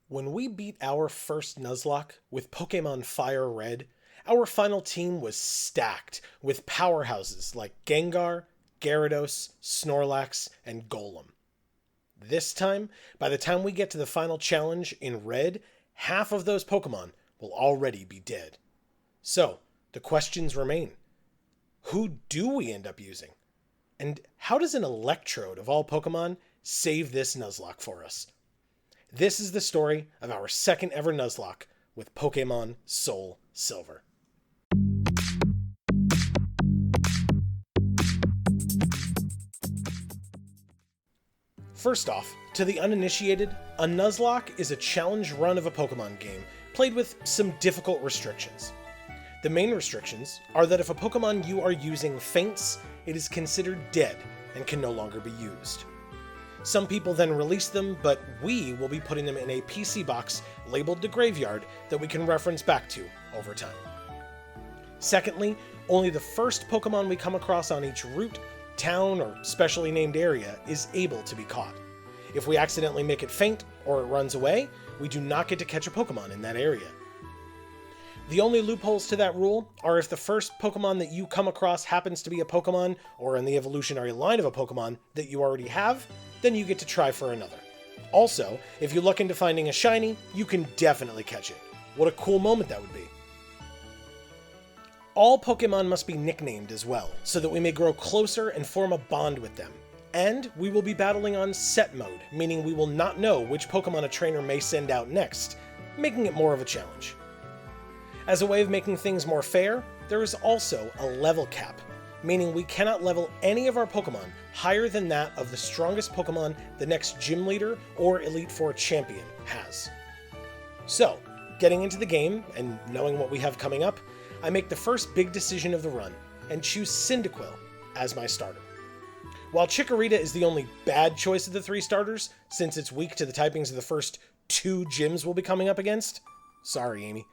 When we beat our first Nuzlocke with Pokemon Fire Red, our final team was stacked with powerhouses like Gengar, Gyarados, Snorlax, and Golem. This time, by the time we get to the final challenge in Red, half of those Pokemon will already be dead. So, the questions remain. Who do we end up using? And how does an Electrode of all Pokemon save this Nuzlocke for us? This is the story of our second ever Nuzlocke with Pokémon SoulSilver. First off, to the uninitiated, a Nuzlocke is a challenge run of a Pokemon game played with some difficult restrictions. The main restrictions are that if a Pokemon you are using faints, it is considered dead and can no longer be used. Some people then release them, but we will be putting them in a PC box labeled the Graveyard that we can reference back to over time. Secondly, only the first Pokemon we come across on each route, town, or specially named area is able to be caught. If we accidentally make it faint or it runs away, we do not get to catch a Pokemon in that area. The only loopholes to that rule are if the first Pokemon that you come across happens to be a Pokemon, or in the evolutionary line of a Pokemon, that you already have, then you get to try for another. Also, if you look into finding a shiny, you can definitely catch it. What a cool moment that would be. All Pokemon must be nicknamed as well, so that we may grow closer and form a bond with them. And we will be battling on set mode, meaning we will not know which Pokemon a trainer may send out next, making it more of a challenge. As a way of making things more fair, there is also a level cap, meaning we cannot level any of our Pokemon higher than that of the strongest Pokemon the next gym leader or Elite Four champion has. So, getting into the game and knowing what we have coming up, I make the first big decision of the run and choose Cyndaquil as my starter. While Chikorita is the only bad choice of the three starters, since it's weak to the typings of the first two gyms we'll be coming up against, sorry Amy,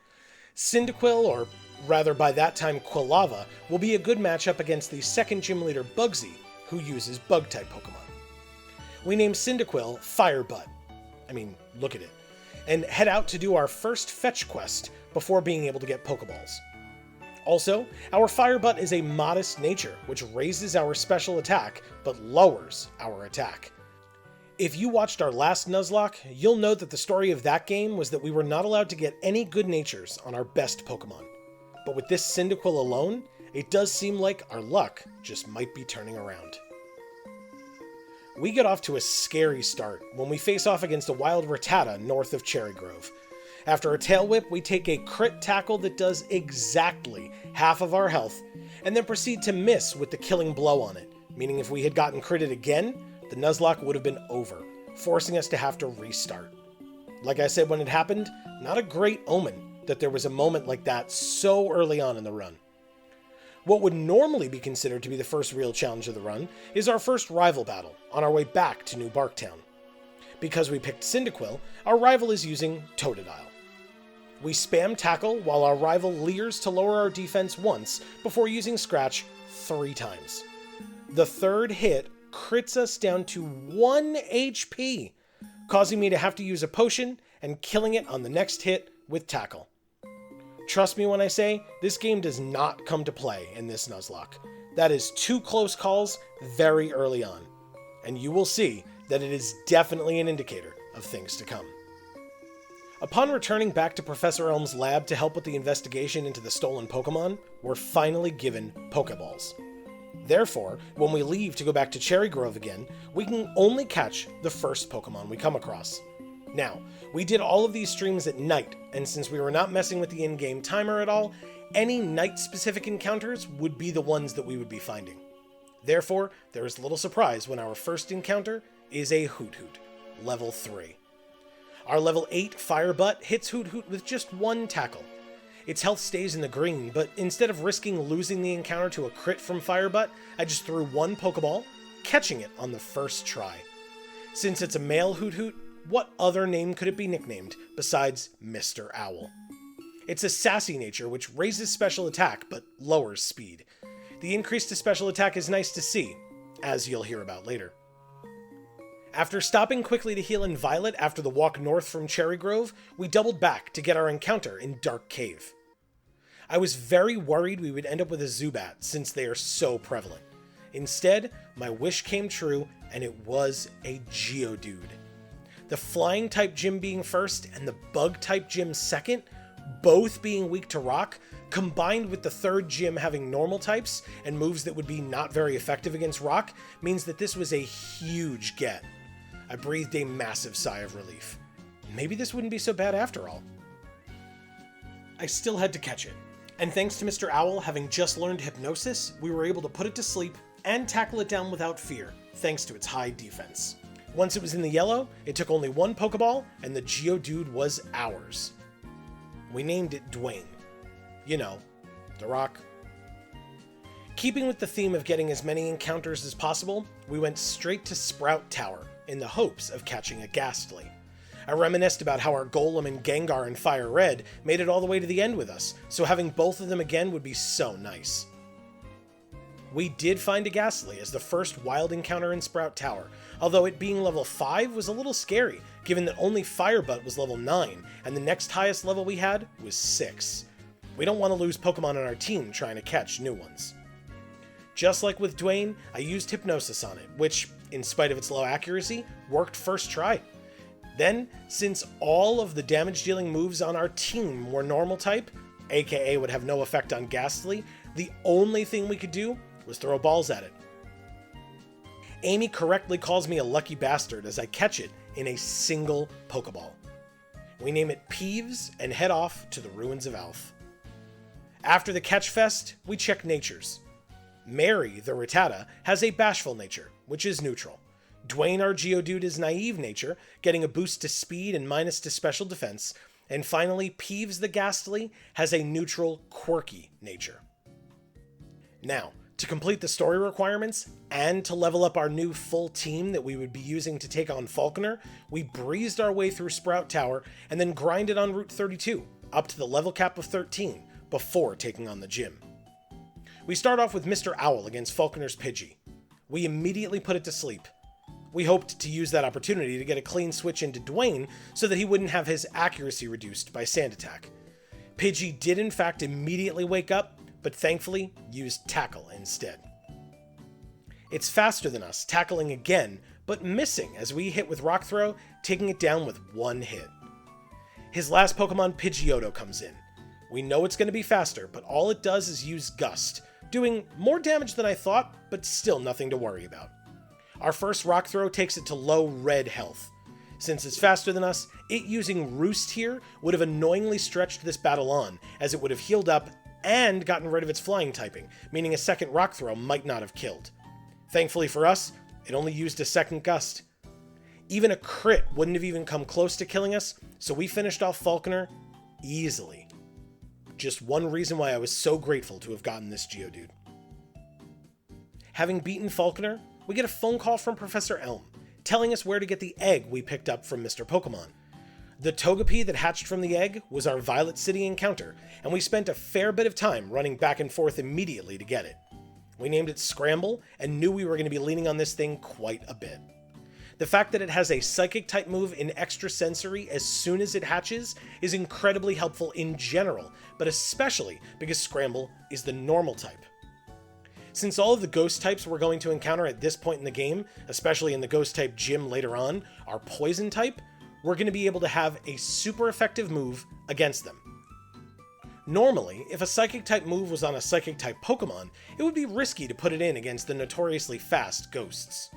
Cyndaquil, or rather by that time Quilava, will be a good matchup against the second gym leader Bugsy, who uses Bug-type Pokemon. We name Cyndaquil Firebutt. I mean, look at it. And head out to do our first fetch quest before being able to get Pokeballs. Also, our Firebutt is a modest nature, which raises our special attack, but lowers our attack. If you watched our last Nuzlocke, you'll know that the story of that game was that we were not allowed to get any good natures on our best Pokemon. But with this Cyndaquil alone, it does seem like our luck just might be turning around. We get off to a scary start when we face off against a wild Rattata north of Cherry Grove. After a tail whip, we take a crit tackle that does exactly half of our health, and then proceed to miss with the killing blow on it, meaning if we had gotten critted again, the Nuzlocke would have been over, forcing us to have to restart. Like I said when it happened, not a great omen that there was a moment like that so early on in the run. What would normally be considered to be the first real challenge of the run is our first rival battle on our way back to New Barktown. Because we picked Cyndaquil, our rival is using Totodile. We spam tackle while our rival leers to lower our defense once before using Scratch 3 times. The third hit crits us down to 1 HP, causing me to have to use a potion and killing it on the next hit with Tackle. Trust me when I say, this game does not come to play in this Nuzlocke. That is 2 close calls very early on, and you will see that it is definitely an indicator of things to come. Upon returning back to Professor Elm's lab to help with the investigation into the stolen Pokemon, we're finally given Pokeballs. Therefore, when we leave to go back to Cherry Grove again, we can only catch the first Pokemon we come across. Now, we did all of these streams at night, and since we were not messing with the in-game timer at all, any night-specific encounters would be the ones that we would be finding. Therefore, there is little surprise when our first encounter is a Hoothoot, level 3. Our level 8 Firebutt hits Hoothoot with just 1 tackle. Its health stays in the green, but instead of risking losing the encounter to a crit from Firebutt, I just threw 1 Pokeball, catching it on the first try. Since it's a male Hoothoot, what other name could it be nicknamed besides Mr. Owl? It's a sassy nature which raises special attack but lowers speed. The increase to special attack is nice to see, as you'll hear about later. After stopping quickly to heal in Violet after the walk north from Cherry Grove, we doubled back to get our encounter in Dark Cave. I was very worried we would end up with a Zubat since they are so prevalent. Instead, my wish came true and it was a Geodude. The flying type gym being first and the bug type gym second, both being weak to rock, combined with the third gym having normal types and moves that would be not very effective against rock, means that this was a huge get. I breathed a massive sigh of relief. Maybe this wouldn't be so bad after all. I still had to catch it, and thanks to Mr. Owl having just learned Hypnosis, we were able to put it to sleep and tackle it down without fear, thanks to its high defense. Once it was in the yellow, it took only one Pokeball, and the Geodude was ours. We named it Dwayne. You know, the rock. Keeping with the theme of getting as many encounters as possible, we went straight to Sprout Tower in the hopes of catching a Ghastly. I reminisced about how our Golem and Gengar in Fire Red made it all the way to the end with us, so having both of them again would be so nice. We did find a Ghastly as the first wild encounter in Sprout Tower, although it being level 5 was a little scary, given that only Firebutt was level 9, and the next highest level we had was 6. We don't want to lose Pokemon on our team trying to catch new ones. Just like with Dwayne, I used Hypnosis on it, which, in spite of its low accuracy, worked first try. Then, since all of the damage-dealing moves on our team were normal type, aka would have no effect on Ghastly, the only thing we could do was throw balls at it. Amy correctly calls me a lucky bastard as I catch it in a single Pokeball. We name it Peeves and head off to the ruins of Alph. After the catch fest, we check natures. Mary, the Rattata, has a bashful nature, which is neutral. Dwayne, our Geodude, is naive nature, getting a boost to speed and minus to special defense. And finally, Peeves the Ghastly has a neutral, quirky nature. Now, to complete the story requirements, and to level up our new full team that we would be using to take on Falconer, we breezed our way through Sprout Tower and then grinded on Route 32, up to the level cap of 13, before taking on the gym. We start off with Mr. Owl against Falconer's Pidgey. We immediately put it to sleep. We hoped to use that opportunity to get a clean switch into Dwayne so that he wouldn't have his accuracy reduced by Sand Attack. Pidgey did in fact immediately wake up, but thankfully used Tackle instead. It's faster than us, tackling again, but missing as we hit with Rock Throw, taking it down with one hit. His last Pokemon, Pidgeotto, comes in. We know it's going to be faster, but all it does is use Gust, doing more damage than I thought, but still nothing to worry about. Our first Rock Throw takes it to low red health. Since it's faster than us, it using Roost here would have annoyingly stretched this battle on, as it would have healed up and gotten rid of its flying typing, meaning a second Rock Throw might not have killed. Thankfully for us, it only used a second Gust. Even a crit wouldn't have even come close to killing us, so we finished off Falconer easily. Just one reason why I was so grateful to have gotten this Geodude. Having beaten Falconer, we get a phone call from Professor Elm, telling us where to get the egg we picked up from Mr. Pokemon. The Togepi that hatched from the egg was our Violet City encounter, and we spent a fair bit of time running back and forth immediately to get it. We named it Scramble, and knew we were going to be leaning on this thing quite a bit. The fact that it has a Psychic-type move in Extrasensory as soon as it hatches is incredibly helpful in general, but especially because Scramble is the normal type. Since all of the Ghost types we're going to encounter at this point in the game, especially in the Ghost type gym later on, are Poison type, we're going to be able to have a super effective move against them. Normally, if a Psychic-type move was on a Psychic-type Pokemon, it would be risky to put it in against the notoriously fast Ghosts.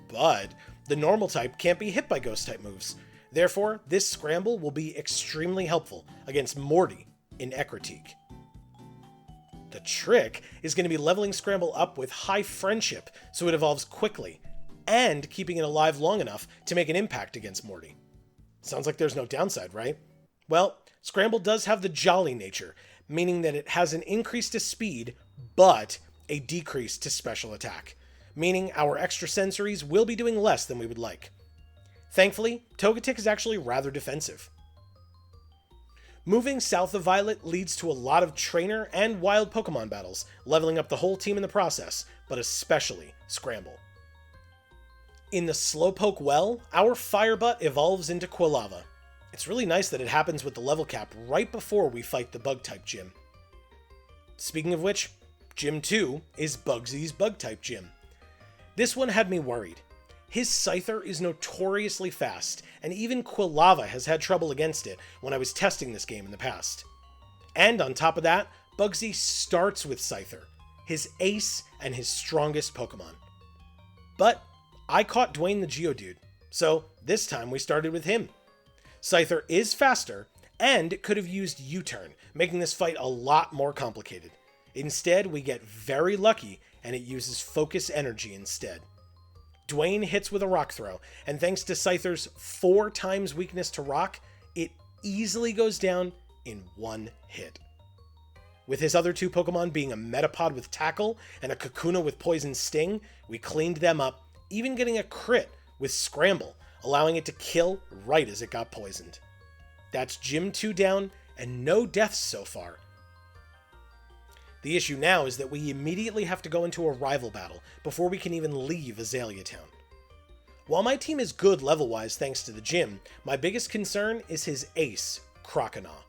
But the normal type can't be hit by Ghost-type moves. Therefore, this Scramble will be extremely helpful against Morty in Ecruteak. The trick is going to be leveling Scramble up with high Friendship so it evolves quickly, and keeping it alive long enough to make an impact against Morty. Sounds like there's no downside, right? Well, Scramble does have the Jolly nature, meaning that it has an increase to speed, but a decrease to special attack, meaning our Extrasensories will be doing less than we would like. Thankfully, Togetic is actually rather defensive. Moving south of Violet leads to a lot of trainer and wild Pokemon battles, leveling up the whole team in the process, but especially Scramble. In the Slowpoke well, our Fire Butt evolves into Quilava. It's really nice that it happens with the level cap right before we fight the Bug-type gym. Speaking of which, Gym 2 is Bugsy's Bug-type gym. This one had me worried. His Scyther is notoriously fast, and even Quilava has had trouble against it when I was testing this game in the past. And on top of that, Bugsy starts with Scyther, his ace and his strongest Pokemon. But I caught Dwayne the Geodude, so this time we started with him. Scyther is faster, and it could have used U-turn, making this fight a lot more complicated. Instead, we get very lucky, and it uses focus energy instead. Dwayne hits with a rock throw, and thanks to Scyther's 4 times weakness to rock, it easily goes down in one hit. With his other 2 Pokemon being a Metapod with Tackle and a Kakuna with Poison Sting, we cleaned them up, even getting a crit with Scramble, allowing it to kill right as it got poisoned. That's Gym 2 down, and no deaths so far. The issue now is that we immediately have to go into a rival battle before we can even leave Azalea Town. While my team is good level-wise thanks to the gym, my biggest concern is his ace, Croconaw.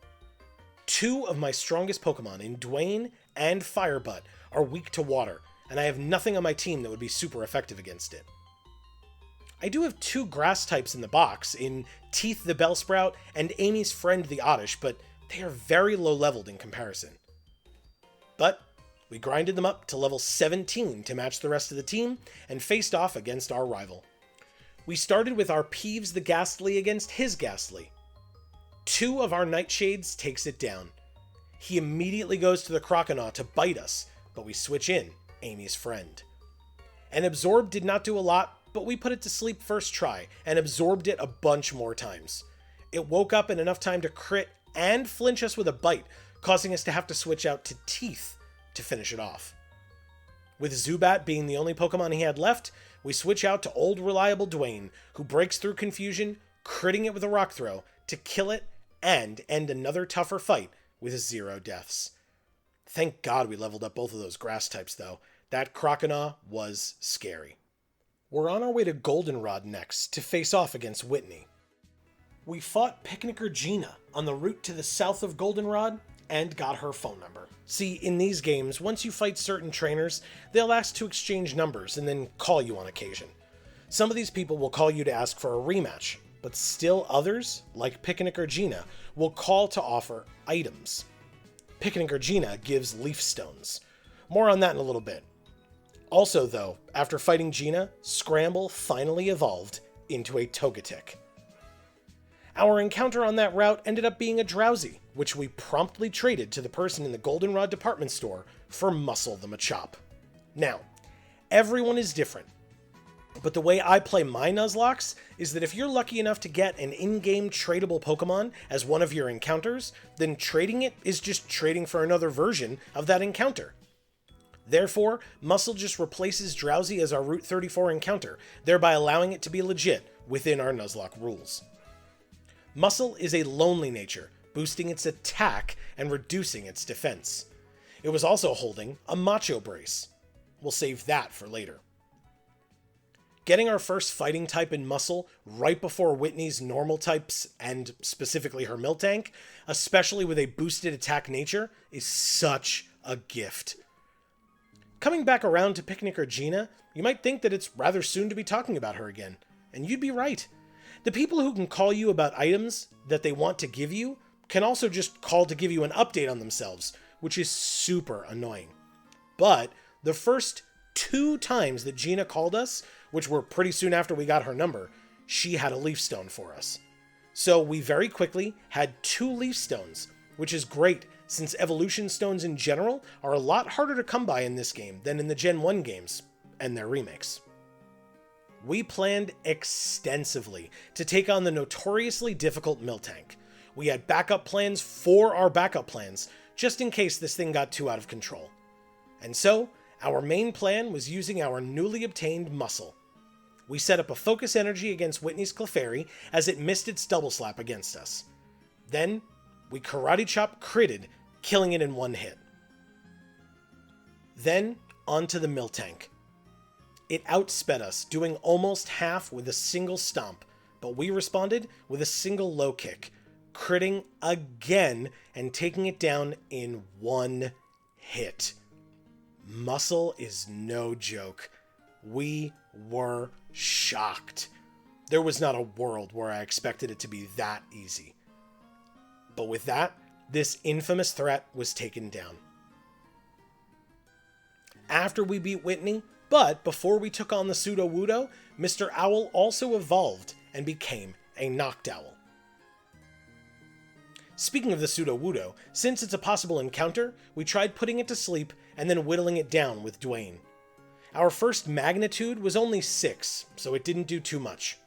2 of my strongest Pokemon in Dwayne and Firebutt are weak to water, and I have nothing on my team that would be super effective against it. I do have 2 grass types in the box, in Teeth the Bellsprout and Amy's friend the Oddish, but they are very low leveled in comparison. But we grinded them up to level 17 to match the rest of the team, and faced off against our rival. We started with our Peeves the Ghastly against his Ghastly. 2 of our Nightshades takes it down. He immediately goes to the Croconaw to bite us, but we switch in Amy's friend. And Absorb did not do a lot, but we put it to sleep first try, and absorbed it a bunch more times. It woke up in enough time to crit and flinch us with a bite, causing us to have to switch out to Teeth to finish it off. With Zubat being the only Pokemon he had left, we switch out to old reliable Dwayne, who breaks through confusion, critting it with a rock throw to kill it and end another tougher fight with 0 deaths. Thank God we leveled up both of those grass types though. That Croconaw was scary. We're on our way to Goldenrod next to face off against Whitney. We fought Picnicker Gina on the route to the south of Goldenrod and got her phone number. See, in these games, once you fight certain trainers, they'll ask to exchange numbers and then call you on occasion. Some of these people will call you to ask for a rematch, but still others, like Picnicker Gina, will call to offer items. Picnicker Gina gives leaf stones. More on that in a little bit. Also though, after fighting Gina, Scramble finally evolved into a Togetic. Our encounter on that route ended up being a Drowsy, which we promptly traded to the person in the Goldenrod department store for Muscle the Machop. Now, everyone is different, but the way I play my Nuzlocks is that if you're lucky enough to get an in-game tradable Pokemon as one of your encounters, then trading it is just trading for another version of that encounter. Therefore, Muscle just replaces Drowsy as our Route 34 encounter, thereby allowing it to be legit within our Nuzlocke rules. Muscle is a lonely nature, boosting its attack and reducing its defense. It was also holding a Macho Brace. We'll save that for later. Getting our first fighting type in Muscle right before Whitney's normal types, and specifically her Miltank, especially with a boosted attack nature, is such a gift. Coming back around to Picnicker Gina, you might think that it's rather soon to be talking about her again, and you'd be right. The people who can call you about items that they want to give you can also just call to give you an update on themselves, which is super annoying. But the first 2 times that Gina called us, which were pretty soon after we got her number, she had a leaf stone for us. So we very quickly had 2 leaf stones, which is great since evolution stones in general are a lot harder to come by in this game than in the Gen 1 games and their remakes. We planned extensively to take on the notoriously difficult Miltank. We had backup plans for our backup plans, just in case this thing got too out of control. And so, our main plan was using our newly obtained Muscle. We set up a focus energy against Whitney's Clefairy as it missed its double slap against us. Then, we Karate Chop critted, killing it in 1 hit. Then, onto the Miltank. It outsped us, doing almost half with a single stomp, but we responded with a single low kick, critting again and taking it down in one hit. Muscle is no joke. We were shocked. There was not a world where I expected it to be that easy. But with that, this infamous threat was taken down. After we beat Whitney, but before we took on the Sudowoodo, Mr. Owl also evolved and became a Noctowl. Speaking of the Sudowoodo, since it's a possible encounter, we tried putting it to sleep and then whittling it down with Dwayne. Our first magnitude was only 6, so it didn't do too much.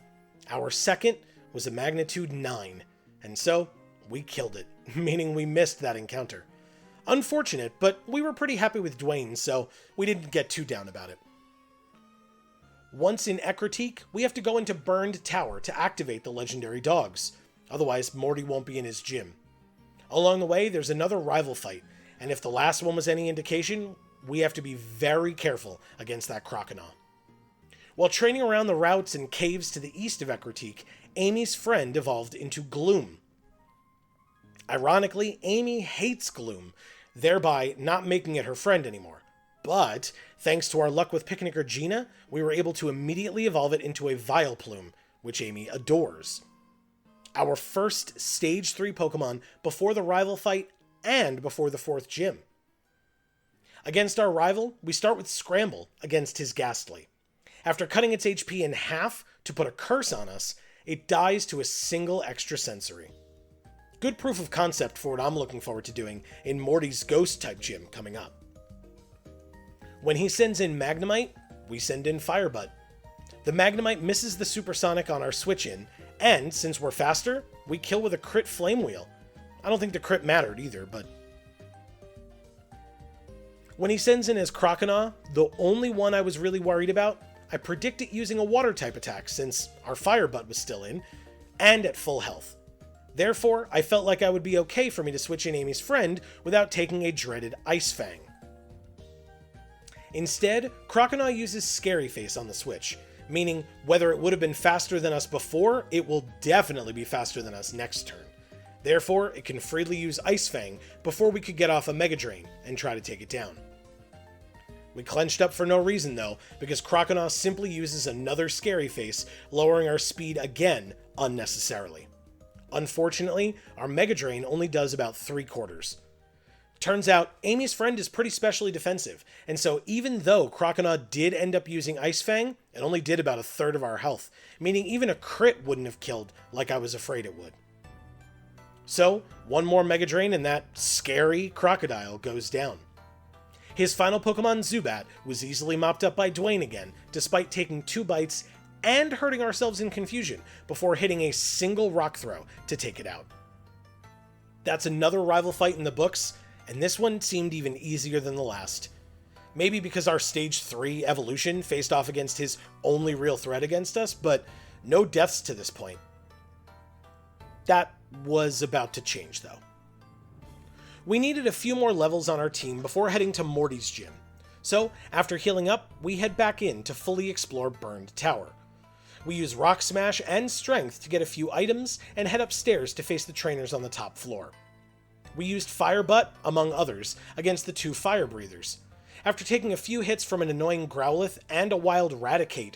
Our second was a magnitude 9, and so we killed it, meaning we missed that encounter. Unfortunate, but we were pretty happy with Dwayne, so we didn't get too down about it. Once in Ecruteak, we have to go into Burned Tower to activate the legendary dogs. Otherwise, Morty won't be in his gym. Along the way, there's another rival fight, and if the last one was any indication, we have to be very careful against that Croconaw. While training around the routes and caves to the east of Ecruteak, Amy's friend evolved into Gloom. Ironically, Amy hates Gloom, thereby not making it her friend anymore. But, thanks to our luck with Picnicker Gina, we were able to immediately evolve it into a Vileplume, which Amy adores. Our first Stage 3 Pokemon before the rival fight and before the 4th gym. Against our rival, we start with Scramble against his Ghastly. After cutting its HP in half to put a curse on us, it dies to a single extrasensory. Good proof of concept for what I'm looking forward to doing in Morty's Ghost-type gym coming up. When he sends in Magnemite, we send in Firebutt. The Magnemite misses the Supersonic on our switch-in, and since we're faster, we kill with a crit Flame Wheel. I don't think the crit mattered either, but... When he sends in his Croconaw, the only one I was really worried about, I predict it using a Water-type attack since our Firebutt was still in, and at full health. Therefore, I felt like I would be okay for me to switch in Amy's friend without taking a dreaded Ice Fang. Instead, Croconaw uses Scary Face on the switch, meaning whether it would have been faster than us before, it will definitely be faster than us next turn. Therefore, it can freely use Ice Fang before we could get off a Mega Drain and try to take it down. We clenched up for no reason though, because Croconaw simply uses another Scary Face, lowering our speed again unnecessarily. Unfortunately, our Mega Drain only does about 3/4. Turns out, Amy's friend is pretty specially defensive, and so even though Croconaw did end up using Ice Fang, it only did about 1/3 of our health, meaning even a crit wouldn't have killed like I was afraid it would. So, one more Mega Drain and that scary crocodile goes down. His final Pokemon, Zubat, was easily mopped up by Dwayne again, despite taking 2 bites and hurting ourselves in confusion before hitting a single rock throw to take it out. That's another rival fight in the books, and this one seemed even easier than the last. Maybe because our Stage 3 evolution faced off against his only real threat against us, but no deaths to this point. That was about to change though. We needed a few more levels on our team before heading to Morty's gym. So, after healing up, we head back in to fully explore Burned Tower. We use Rock Smash and Strength to get a few items and head upstairs to face the trainers on the top floor. We used Firebutt, among others, against the 2 Fire Breathers. After taking a few hits from an annoying Growlithe and a wild Raticate,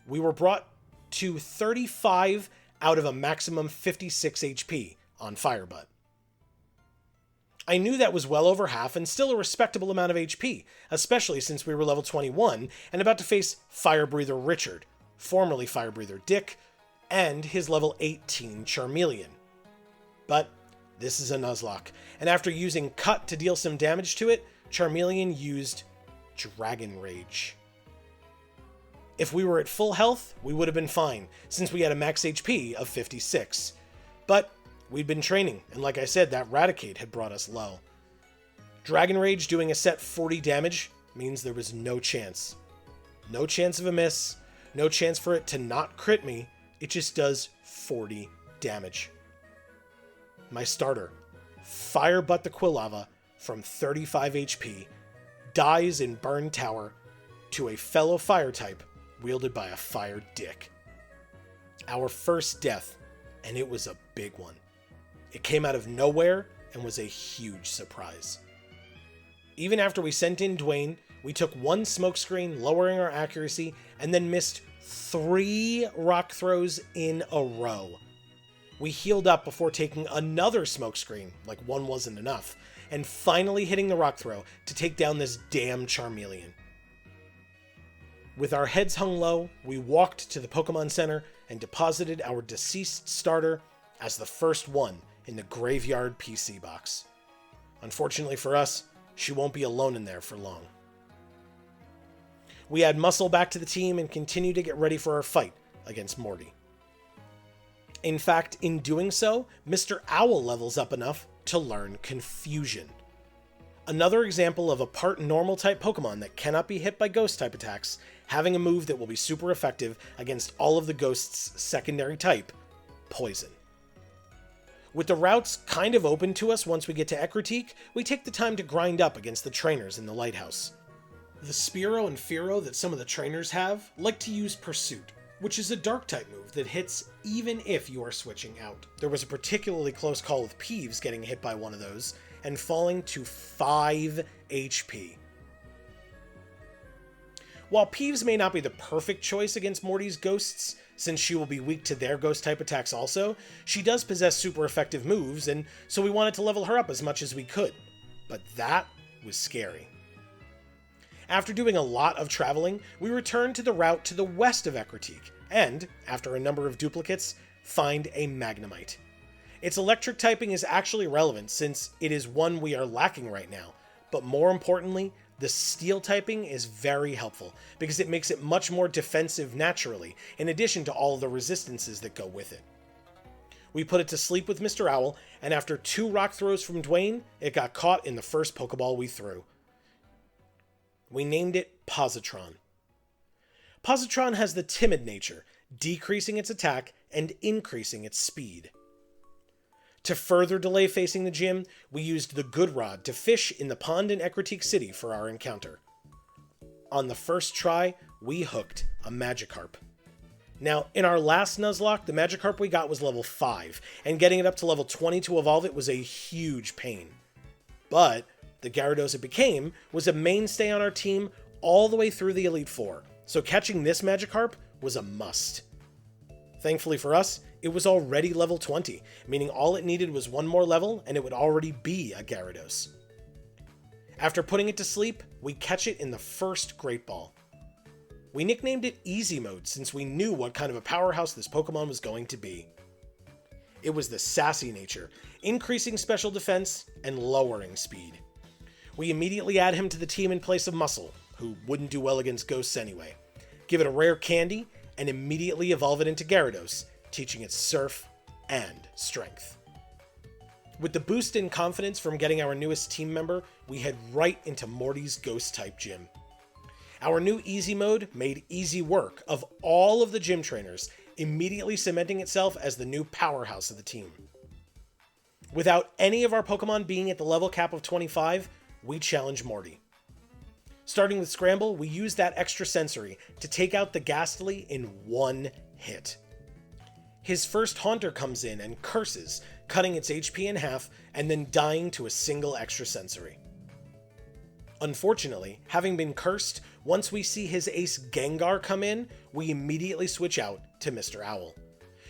we were brought to 35 out of a maximum 56 HP on Firebutt. I knew that was well over half and still a respectable amount of HP, especially since we were level 21 and about to face Fire Breather Richard, formerly Fire Breather Dick, and his level 18 Charmeleon. But this is a Nuzlocke, and after using Cut to deal some damage to it, Charmeleon used Dragon Rage. If we were at full health, we would have been fine, since we had a max HP of 56. But we'd been training, and like I said, that Raticate had brought us low. Dragon Rage doing a set 40 damage means there was no chance. No chance of a miss, no chance for it to not crit me, it just does 40 damage. My starter, Firebutt the Quilava, from 35 HP, dies in Burned Tower to a fellow Fire type wielded by a fire dick. Our first death, and it was a big one. It came out of nowhere and was a huge surprise. Even after we sent in Dwayne, we took one smokescreen, lowering our accuracy, and then missed 3 rock throws in a row. We healed up before taking another smokescreen, like one wasn't enough, and finally hitting the rock throw to take down this damn Charmeleon. With our heads hung low, we walked to the Pokemon Center and deposited our deceased starter as the first one in the graveyard PC box. Unfortunately for us, she won't be alone in there for long. We add Muscle back to the team and continue to get ready for our fight against Morty. In fact, in doing so, Mr. Owl levels up enough to learn Confusion. Another example of a part normal type Pokemon that cannot be hit by ghost type attacks, having a move that will be super effective against all of the ghost's secondary type, Poison. With the routes kind of open to us once we get to Ecruteak, we take the time to grind up against the trainers in the lighthouse. The Spearow and Fearow that some of the trainers have like to use Pursuit, which is a dark type move that hits even if you are switching out. There was a particularly close call with Peeves getting hit by one of those and falling to 5 HP. While Peeves may not be the perfect choice against Morty's ghosts, since she will be weak to their ghost type attacks also, she does possess super effective moves, and so we wanted to level her up as much as we could. But that was scary. After doing a lot of traveling, we return to the route to the west of Ecruteak, and, after a number of duplicates, find a Magnemite. Its electric typing is actually relevant since it is one we are lacking right now, but more importantly, the steel typing is very helpful because it makes it much more defensive naturally, in addition to all the resistances that go with it. We put it to sleep with Mr. Owl, and after 2 rock throws from Dwayne, it got caught in the first Pokeball we threw. We named it Positron. Positron has the timid nature, decreasing its attack and increasing its speed. To further delay facing the gym, we used the Good Rod to fish in the pond in Ecruteak City for our encounter. On the first try, we hooked a Magikarp. Now, in our last Nuzlocke, the Magikarp we got was level 5, and getting it up to level 20 to evolve it was a huge pain. But the Gyarados it became was a mainstay on our team all the way through the Elite Four, so catching this Magikarp was a must. Thankfully for us, it was already level 20, meaning all it needed was one more level and it would already be a Gyarados. After putting it to sleep, we catch it in the first Great Ball. We nicknamed it Easy Mode since we knew what kind of a powerhouse this Pokemon was going to be. It was the sassy nature, increasing special defense and lowering speed. We immediately add him to the team in place of Muscle, who wouldn't do well against ghosts anyway, give it a rare candy, and immediately evolve it into Gyarados, teaching it Surf and Strength. With the boost in confidence from getting our newest team member, we head right into Morty's Ghost-type gym. Our new Easy Mode made easy work of all of the gym trainers, immediately cementing itself as the new powerhouse of the team. Without any of our Pokemon being at the level cap of 25, we challenge Morty. Starting with Scramble, we use that extra sensory to take out the Ghastly in one hit. His first Haunter comes in and curses, cutting its HP in half and then dying to a single extra sensory. Unfortunately, having been cursed, once we see his ace Gengar come in, we immediately switch out to Mr. Owl.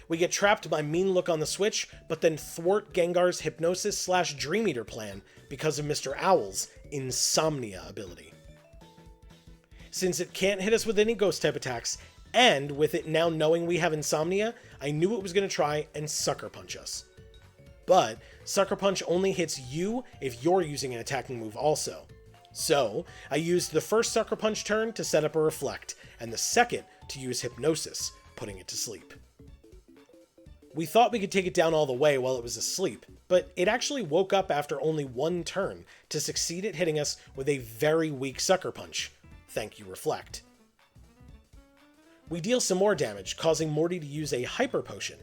We get trapped by Mean Look on the switch, but then thwart Gengar's Hypnosis/Dream Eater plan because of Mr. Owl's Insomnia ability. Since it can't hit us with any ghost type attacks, and with it now knowing we have Insomnia, I knew it was going to try and Sucker Punch us. But Sucker Punch only hits you if you're using an attacking move also. So I used the first Sucker Punch turn to set up a Reflect, and the second to use Hypnosis, putting it to sleep. We thought we could take it down all the way while it was asleep, but it actually woke up after only one turn to succeed at hitting us with a very weak Sucker Punch. Thank you, Reflect. We deal some more damage, causing Morty to use a Hyper Potion,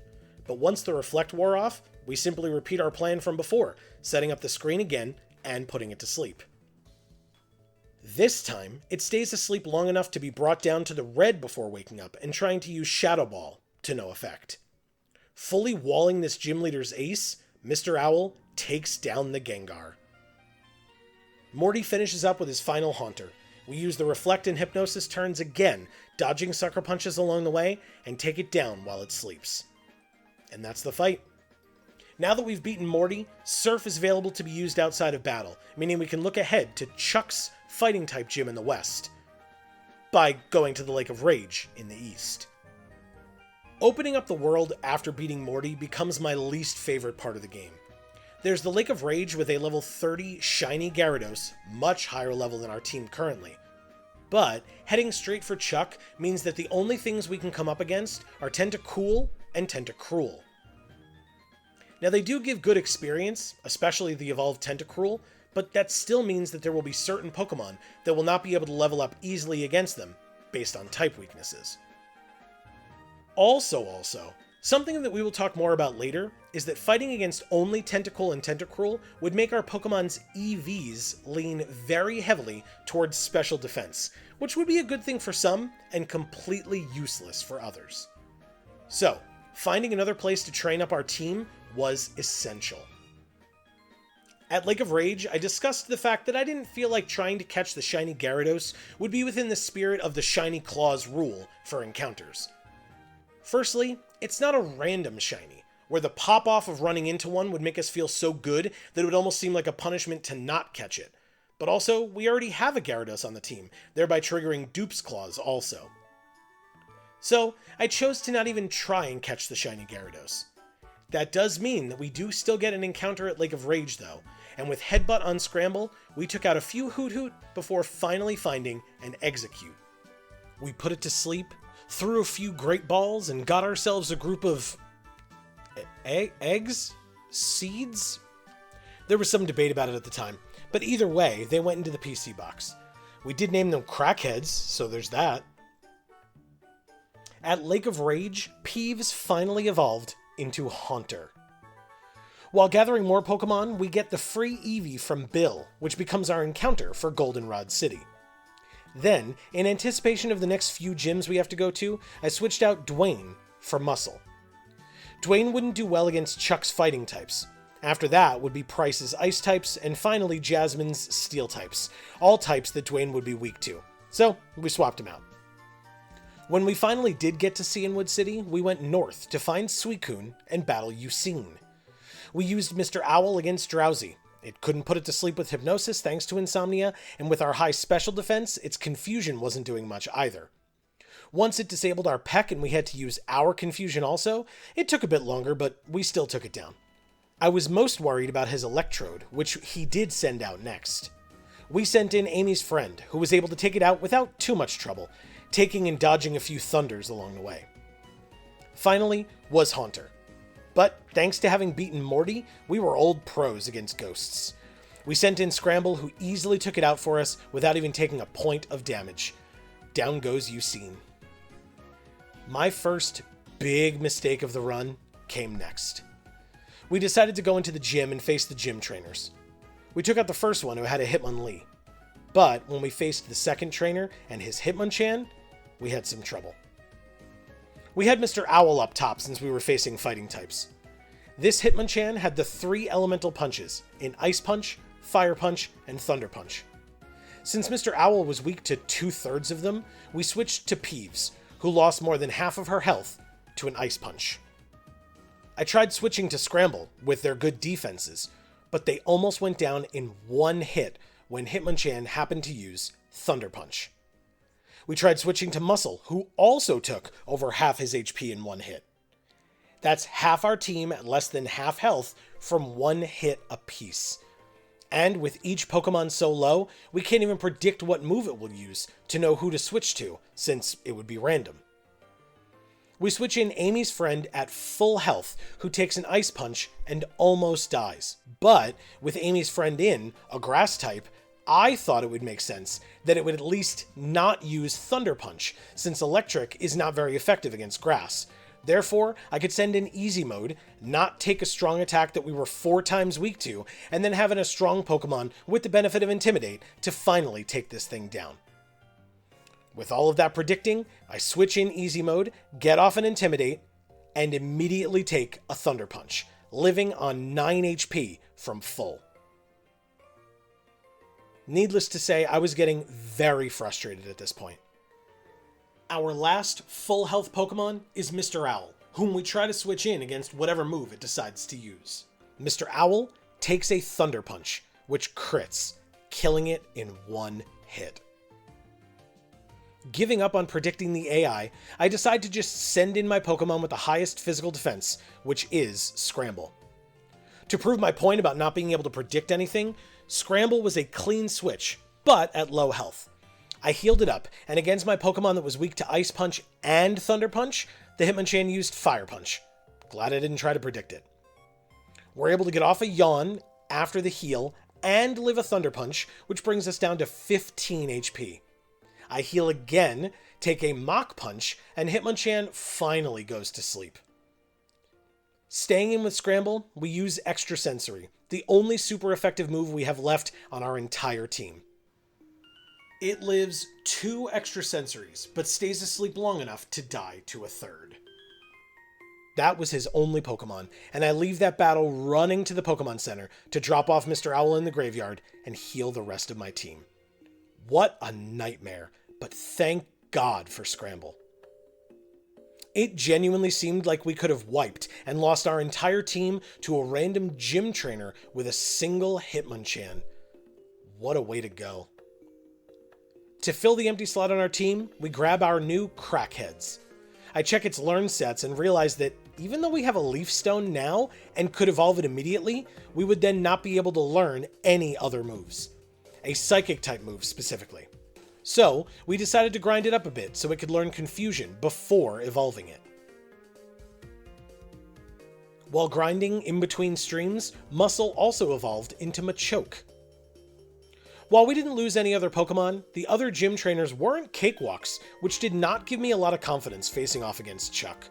but once the Reflect wore off, we simply repeat our plan from before, setting up the screen again and putting it to sleep. This time, it stays asleep long enough to be brought down to the red before waking up and trying to use Shadow Ball, to no effect. Fully walling this gym leader's ace, Mr. Owl takes down the Gengar. Morty finishes up with his final Haunter. We use the Reflect and Hypnosis turns again, dodging sucker punches along the way, and take it down while it sleeps. And that's the fight. Now that we've beaten Morty, Surf is available to be used outside of battle, meaning we can look ahead to Chuck's Fighting-type gym in the west, by going to the Lake of Rage in the east. Opening up the world after beating Morty becomes my least favorite part of the game. There's the Lake of Rage with a level 30 shiny Gyarados, much higher level than our team currently. But heading straight for Chuck means that the only things we can come up against are Tentacool and Tentacruel. Now they do give good experience, especially the evolved Tentacruel, but that still means that there will be certain Pokemon that will not be able to level up easily against them, based on type weaknesses. Also, something that we will talk more about later is that fighting against only Tentacool and Tentacruel would make our Pokemon's EVs lean very heavily towards special defense, which would be a good thing for some and completely useless for others. So, finding another place to train up our team was essential. At Lake of Rage, I discussed the fact that I didn't feel like trying to catch the shiny Gyarados would be within the spirit of the Shiny Claws rule for encounters. Firstly, it's not a random shiny, where the pop-off of running into one would make us feel so good that it would almost seem like a punishment to not catch it. But also, we already have a Gyarados on the team, thereby triggering Dupe's Claws also. So, I chose to not even try and catch the shiny Gyarados. That does mean that we do still get an encounter at Lake of Rage though, and with Headbutt on Scramble, we took out a few Hoot Hoot before finally finding an Execute. We put it to sleep, threw a few Great Balls, and got ourselves a group of... eggs? Seeds? There was some debate about it at the time, but either way, they went into the PC box. We did name them Crackheads, so there's that. At Lake of Rage, Peeves finally evolved into Haunter. While gathering more Pokemon, we get the free Eevee from Bill, which becomes our encounter for Goldenrod City. Then, in anticipation of the next few gyms we have to go to, I switched out Dwayne for Muscle. Dwayne wouldn't do well against Chuck's fighting types. After that would be Price's ice types, and finally Jasmine's steel types, all types that Dwayne would be weak to. So, we swapped him out. When we finally did get to Cianwood City, we went north to find Suicune and battle Ucine. We used Mr. Owl against Drowsy. It couldn't put it to sleep with Hypnosis thanks to Insomnia, and with our high special defense, its Confusion wasn't doing much either. Once it disabled our Peck and we had to use our Confusion also, it took a bit longer, but we still took it down. I was most worried about his Electrode, which he did send out next. We sent in Amy's friend, who was able to take it out without too much trouble, taking and dodging a few Thunders along the way. Finally was Haunter. But thanks to having beaten Morty, we were old pros against ghosts. We sent in Scramble, who easily took it out for us without even taking a point of damage. Down goes Ucine. My first big mistake of the run came next. We decided to go into the gym and face the gym trainers. We took out the first one, who had a Hitmonlee. But when we faced the second trainer and his Hitmonchan, we had some trouble. We had Mr. Owl up top since we were facing fighting types. This Hitmonchan had the 3 elemental punches in Ice Punch, Fire Punch, and Thunder Punch. Since Mr. Owl was weak to 2/3 of them, we switched to Peeves, who lost more than half of her health to an Ice Punch. I tried switching to Scramble with their good defenses, but they almost went down in one hit when Hitmonchan happened to use Thunder Punch. We tried switching to Muscle, who also took over half his HP in one hit. That's half our team at less than half health from one hit apiece. And with each Pokemon so low, we can't even predict what move it will use to know who to switch to, since it would be random. We switch in Amy's friend at full health, who takes an Ice Punch and almost dies. But with Amy's friend in, a Grass type, I thought it would make sense that it would at least not use Thunder Punch, since Electric is not very effective against Grass, Therefore, I could send in easy mode, not take a strong attack that we were 4 times weak to, and then have in a strong Pokemon with the benefit of Intimidate to finally take this thing down. With all of that predicting, I switch in easy mode, get off an Intimidate, and immediately take a Thunder Punch, living on 9 HP from full. Needless to say, I was getting very frustrated at this point. Our last full health Pokemon is Mr. Owl, whom we try to switch in against whatever move it decides to use. Mr. Owl takes a Thunder Punch, which crits, killing it in 1 hit. Giving up on predicting the AI, I decide to just send in my Pokemon with the highest physical defense, which is Scramble. To prove my point about not being able to predict anything, Scramble was a clean switch, but at low health. I healed it up, and against my Pokemon that was weak to Ice Punch and Thunder Punch, the Hitmonchan used Fire Punch. Glad I didn't try to predict it. We're able to get off a Yawn after the heal and live a Thunder Punch, which brings us down to 15 HP. I heal again, take a Mach Punch, and Hitmonchan finally goes to sleep. Staying in with Scramble, we use Extra Sensory, the only super effective move we have left on our entire team. It lives 2 extra sensories, but stays asleep long enough to die to a 3rd. That was his only Pokemon, and I leave that battle running to the Pokemon Center to drop off Mr. Owl in the graveyard and heal the rest of my team. What a nightmare, but thank God for Scramble. It genuinely seemed like we could have wiped and lost our entire team to a random gym trainer with a single Hitmonchan. What a way to go. To fill the empty slot on our team, we grab our new Crackheads. I check its learn sets and realize that even though we have a Leaf Stone now and could evolve it immediately, we would then not be able to learn any other moves. A Psychic type move specifically. So, we decided to grind it up a bit so it could learn Confusion before evolving it. While grinding in between streams, Muscle also evolved into Machoke. While we didn't lose any other Pokemon, the other gym trainers weren't cakewalks, which did not give me a lot of confidence facing off against Chuck.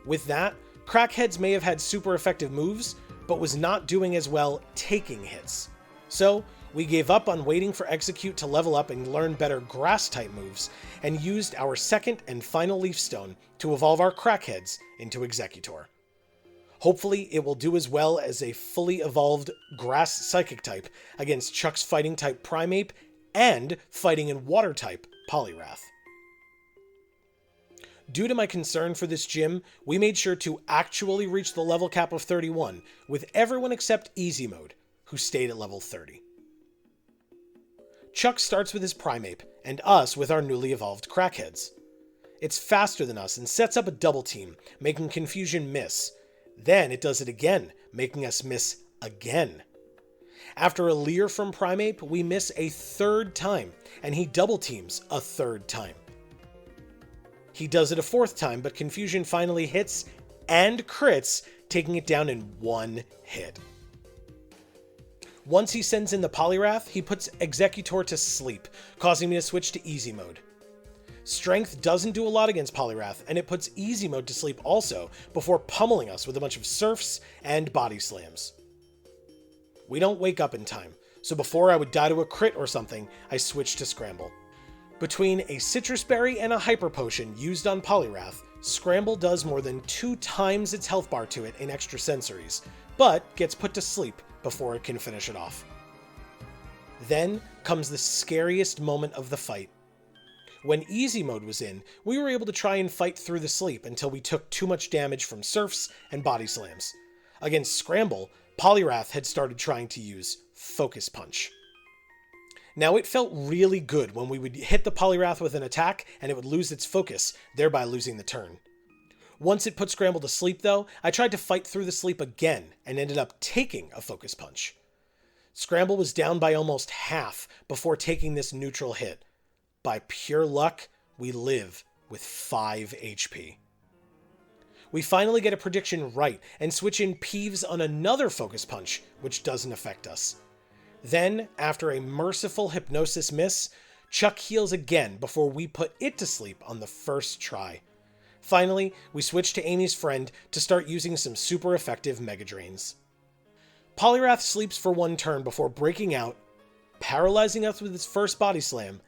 With that, Crackheads may have had super effective moves, but was not doing as well taking hits. So, we gave up on waiting for Execute to level up and learn better Grass-type moves, and used our second and final Leaf Stone to evolve our Crackheads into Executor. Hopefully, it will do as well as a fully evolved Grass Psychic type against Chuck's Fighting type Primeape and Fighting and Water type Poliwrath. Due to my concern for this gym, we made sure to actually reach the level cap of 31, with everyone except Easy Mode, who stayed at level 30. Chuck starts with his Primeape, and us with our newly evolved Crackheads. It's faster than us and sets up a double team, making Confusion miss. Then it does it again, making us miss again. After a Leer from Primeape, we miss a 3rd time, and he double teams a 3rd time. He does it a 4th time, but Confusion finally hits and crits, taking it down in 1 hit. Once he sends in the Poliwrath, he puts Executor to sleep, causing me to switch to Easy Mode. Strength doesn't do a lot against Poliwrath, and it puts Easy Mode to sleep also, before pummeling us with a bunch of Surfs and Body Slams. We don't wake up in time, so before I would die to a crit or something, I switched to Scramble. Between a Citrus Berry and a Hyper Potion used on Poliwrath, Scramble does more than 2 times its health bar to it in extra sensories, but gets put to sleep before it can finish it off. Then comes the scariest moment of the fight. When Easy Mode was in, we were able to try and fight through the sleep until we took too much damage from Surfs and Body Slams. Against Scramble, Poliwrath had started trying to use Focus Punch. Now it felt really good when we would hit the Poliwrath with an attack and it would lose its focus, thereby losing the turn. Once it put Scramble to sleep though, I tried to fight through the sleep again and ended up taking a Focus Punch. Scramble was down by almost half before taking this neutral hit. By pure luck, we live with 5 HP. We finally get a prediction right and switch in Peeves on another Focus Punch, which doesn't affect us. Then, after a merciful Hypnosis miss, Chuck heals again before we put it to sleep on the first try. Finally, we switched to Amy's friend to start using some super effective Mega Drains. Poliwrath sleeps for one turn before breaking out, paralyzing us with its first body slam,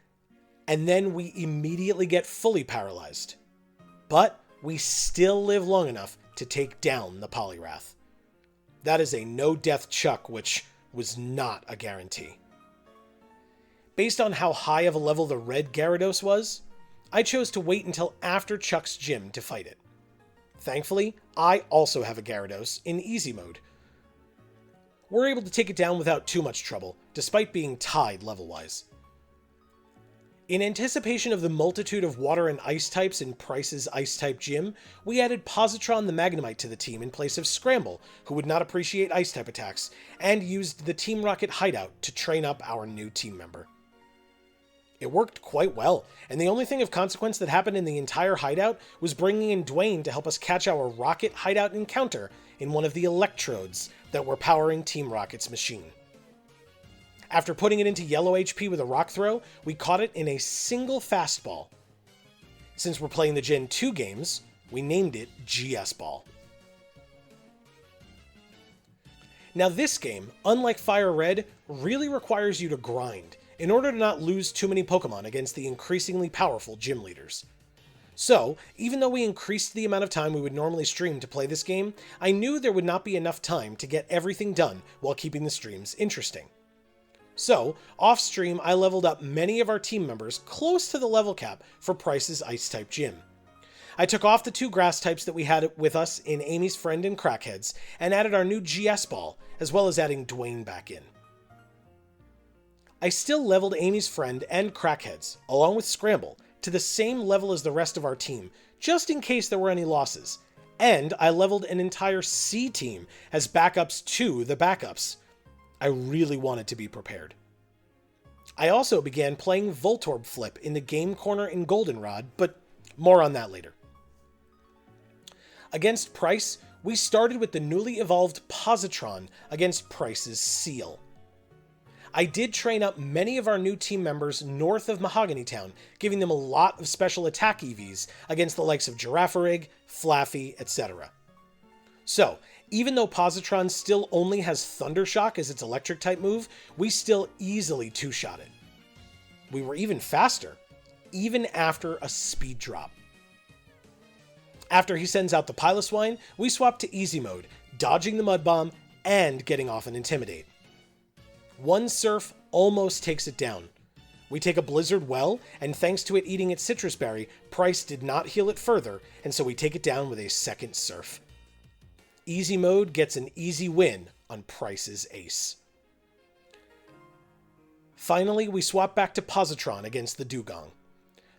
and then we immediately get fully paralyzed. But we still live long enough to take down the Poliwrath. That is a no-death Chuck, which was not a guarantee. Based on how high of a level the red Gyarados was, I chose to wait until after Chuck's gym to fight it. Thankfully, I also have a Gyarados in easy mode. We're able to take it down without too much trouble, despite being tied level-wise. In anticipation of the multitude of water and ice types in Price's Ice-type gym, we added Positron the Magnemite to the team in place of Scramble, who would not appreciate Ice-type attacks, and used the Team Rocket hideout to train up our new team member. It worked quite well, and the only thing of consequence that happened in the entire hideout was bringing in Dwayne to help us catch our Rocket hideout encounter in one of the Electrodes that were powering Team Rocket's machine. After putting it into yellow HP with a rock throw, we caught it in a single fastball. Since we're playing the Gen 2 games, we named it GS Ball. Now this game, unlike Fire Red, really requires you to grind in order to not lose too many Pokemon against the increasingly powerful gym leaders. So, even though we increased the amount of time we would normally stream to play this game, I knew there would not be enough time to get everything done while keeping the streams interesting. So, off-stream, I leveled up many of our team members close to the level cap for Price's Ice-type gym. I took off the two grass types that we had with us in Amy's Friend and Crackheads, and added our new GS Ball, as well as adding Dwayne back in. I still leveled Amy's Friend and Crackheads, along with Scramble, to the same level as the rest of our team, just in case there were any losses, and I leveled an entire C team as backups to the backups. I really wanted to be prepared. I also began playing Voltorb Flip in the game corner in Goldenrod, but more on that later. Against Price, we started with the newly evolved Positron against Price's Seal. I did train up many of our new team members north of Mahogany Town, giving them a lot of special attack EVs against the likes of Girafarig, Flaffy, etc. So, even though Positron still only has Thundershock as its electric type move, we still easily two-shot it. We were even faster, even after a speed drop. After he sends out the Piloswine, we swap to easy mode, dodging the Mud Bomb and getting off an Intimidate. One Surf almost takes it down. We take a Blizzard well, and thanks to it eating its Citrus Berry, Price did not heal it further, and so we take it down with a second Surf. Easy mode gets an easy win on Price's Ace. Finally, we swap back to Positron against the Dugong.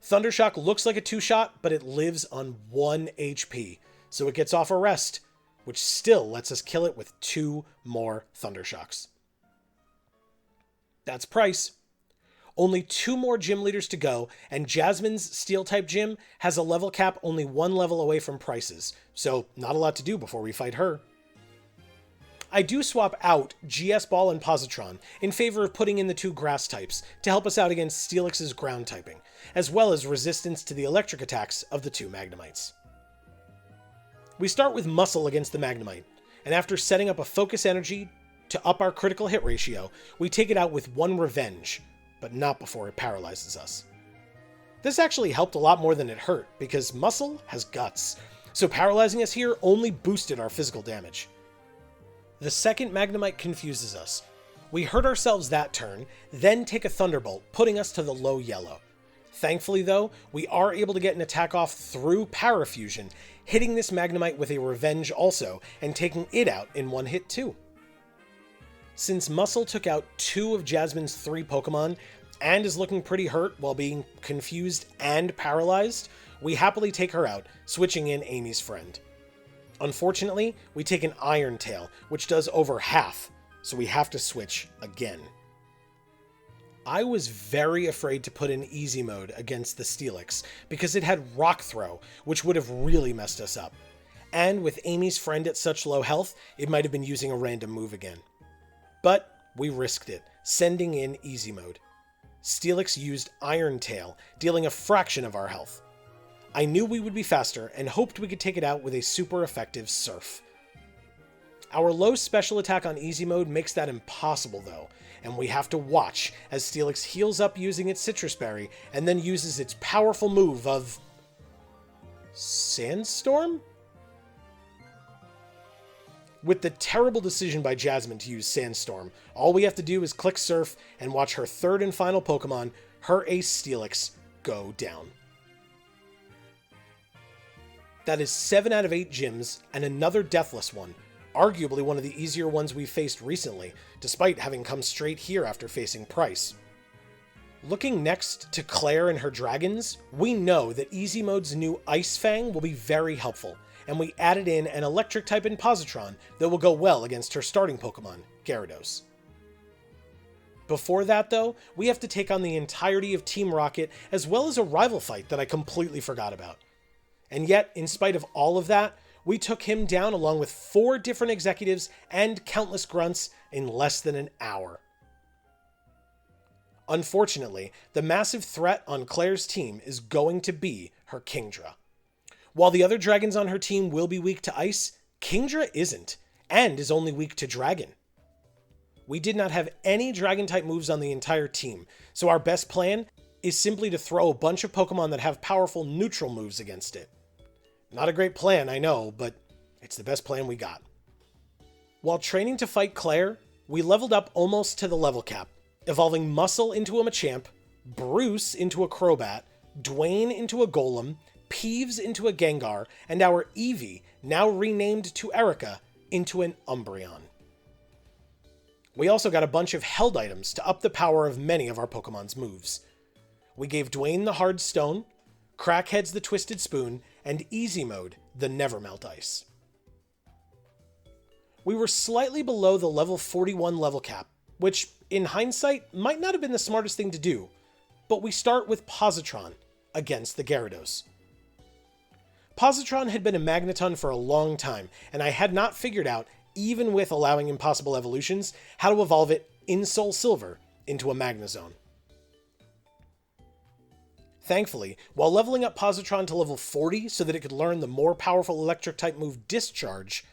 Thundershock looks like a two-shot, but it lives on 1 HP, so it gets off a rest, which still lets us kill it with 2 more Thundershocks. That's Price. Only 2 more gym leaders to go, and Jasmine's Steel-type gym has a level cap only 1 level away from Price's, so not a lot to do before we fight her. I do swap out GS Ball and Positron in favor of putting in the 2 grass types to help us out against Steelix's ground typing, as well as resistance to the electric attacks of the 2 Magnemites. We start with Muscle against the Magnemite, and after setting up a Focus Energy to up our critical hit ratio, we take it out with 1 Revenge, but not before it paralyzes us. This actually helped a lot more than it hurt, because Muscle has guts, so paralyzing us here only boosted our physical damage. The second Magnemite confuses us. We hurt ourselves that turn, then take a Thunderbolt, putting us to the low yellow. Thankfully though, we are able to get an attack off through Parafusion, hitting this Magnemite with a Revenge also, and taking it out in 1 hit too. Since Muscle took out 2 of Jasmine's 3 Pokemon, and is looking pretty hurt while being confused and paralyzed, we happily take her out, switching in Amy's Friend. Unfortunately, we take an Iron Tail, which does over half, so we have to switch again. I was very afraid to put in easy mode against the Steelix, because it had Rock Throw, which would have really messed us up. And with Amy's Friend at such low health, it might have been using a random move again. But we risked it, sending in easy mode. Steelix used Iron Tail, dealing a fraction of our health. I knew we would be faster and hoped we could take it out with a super effective Surf. Our low special attack on easy mode makes that impossible though, and we have to watch as Steelix heals up using its Citrus Berry and then uses its powerful move of... Sandstorm? With the terrible decision by Jasmine to use Sandstorm, all we have to do is click Surf and watch her third and final Pokemon, her ace Steelix, go down. That is 7 out of 8 gyms and another deathless one, arguably one of the easier ones we've faced recently, despite having come straight here after facing Price. Looking next to Claire and her dragons, we know that Easy Mode's new Ice Fang will be very helpful, and we added in an electric type in Positron that will go well against her starting Pokemon, Gyarados. Before that though, we have to take on the entirety of Team Rocket as well as a rival fight that I completely forgot about. And yet, in spite of all of that, we took him down along with 4 different executives and countless grunts in less than an hour. Unfortunately, the massive threat on Claire's team is going to be her Kingdra. While the other dragons on her team will be weak to ice, Kingdra isn't, and is only weak to dragon. We did not have any dragon-type moves on the entire team, so our best plan is simply to throw a bunch of Pokemon that have powerful neutral moves against it. Not a great plan, I know, but it's the best plan we got. While training to fight Claire, we leveled up almost to the level cap, evolving Muscle into a Machamp, Bruce into a Crobat, Dwayne into a Golem, Peeves into a Gengar, and our Eevee, now renamed to Erica, into an Umbreon. We also got a bunch of held items to up the power of many of our Pokemon's moves. We gave Dwayne the Hard Stone, Crackheads the Twisted Spoon, and Easy Mode the Never Melt Ice. We were slightly below the level 41 level cap, which, in hindsight, might not have been the smartest thing to do, but we start with Positron against the Gyarados. Positron had been a Magneton for a long time, and I had not figured out, even with allowing impossible evolutions, how to evolve it in SoulSilver into a Magnezone. Thankfully, while leveling up Positron to level 40 so that it could learn the more powerful electric-type move Discharge,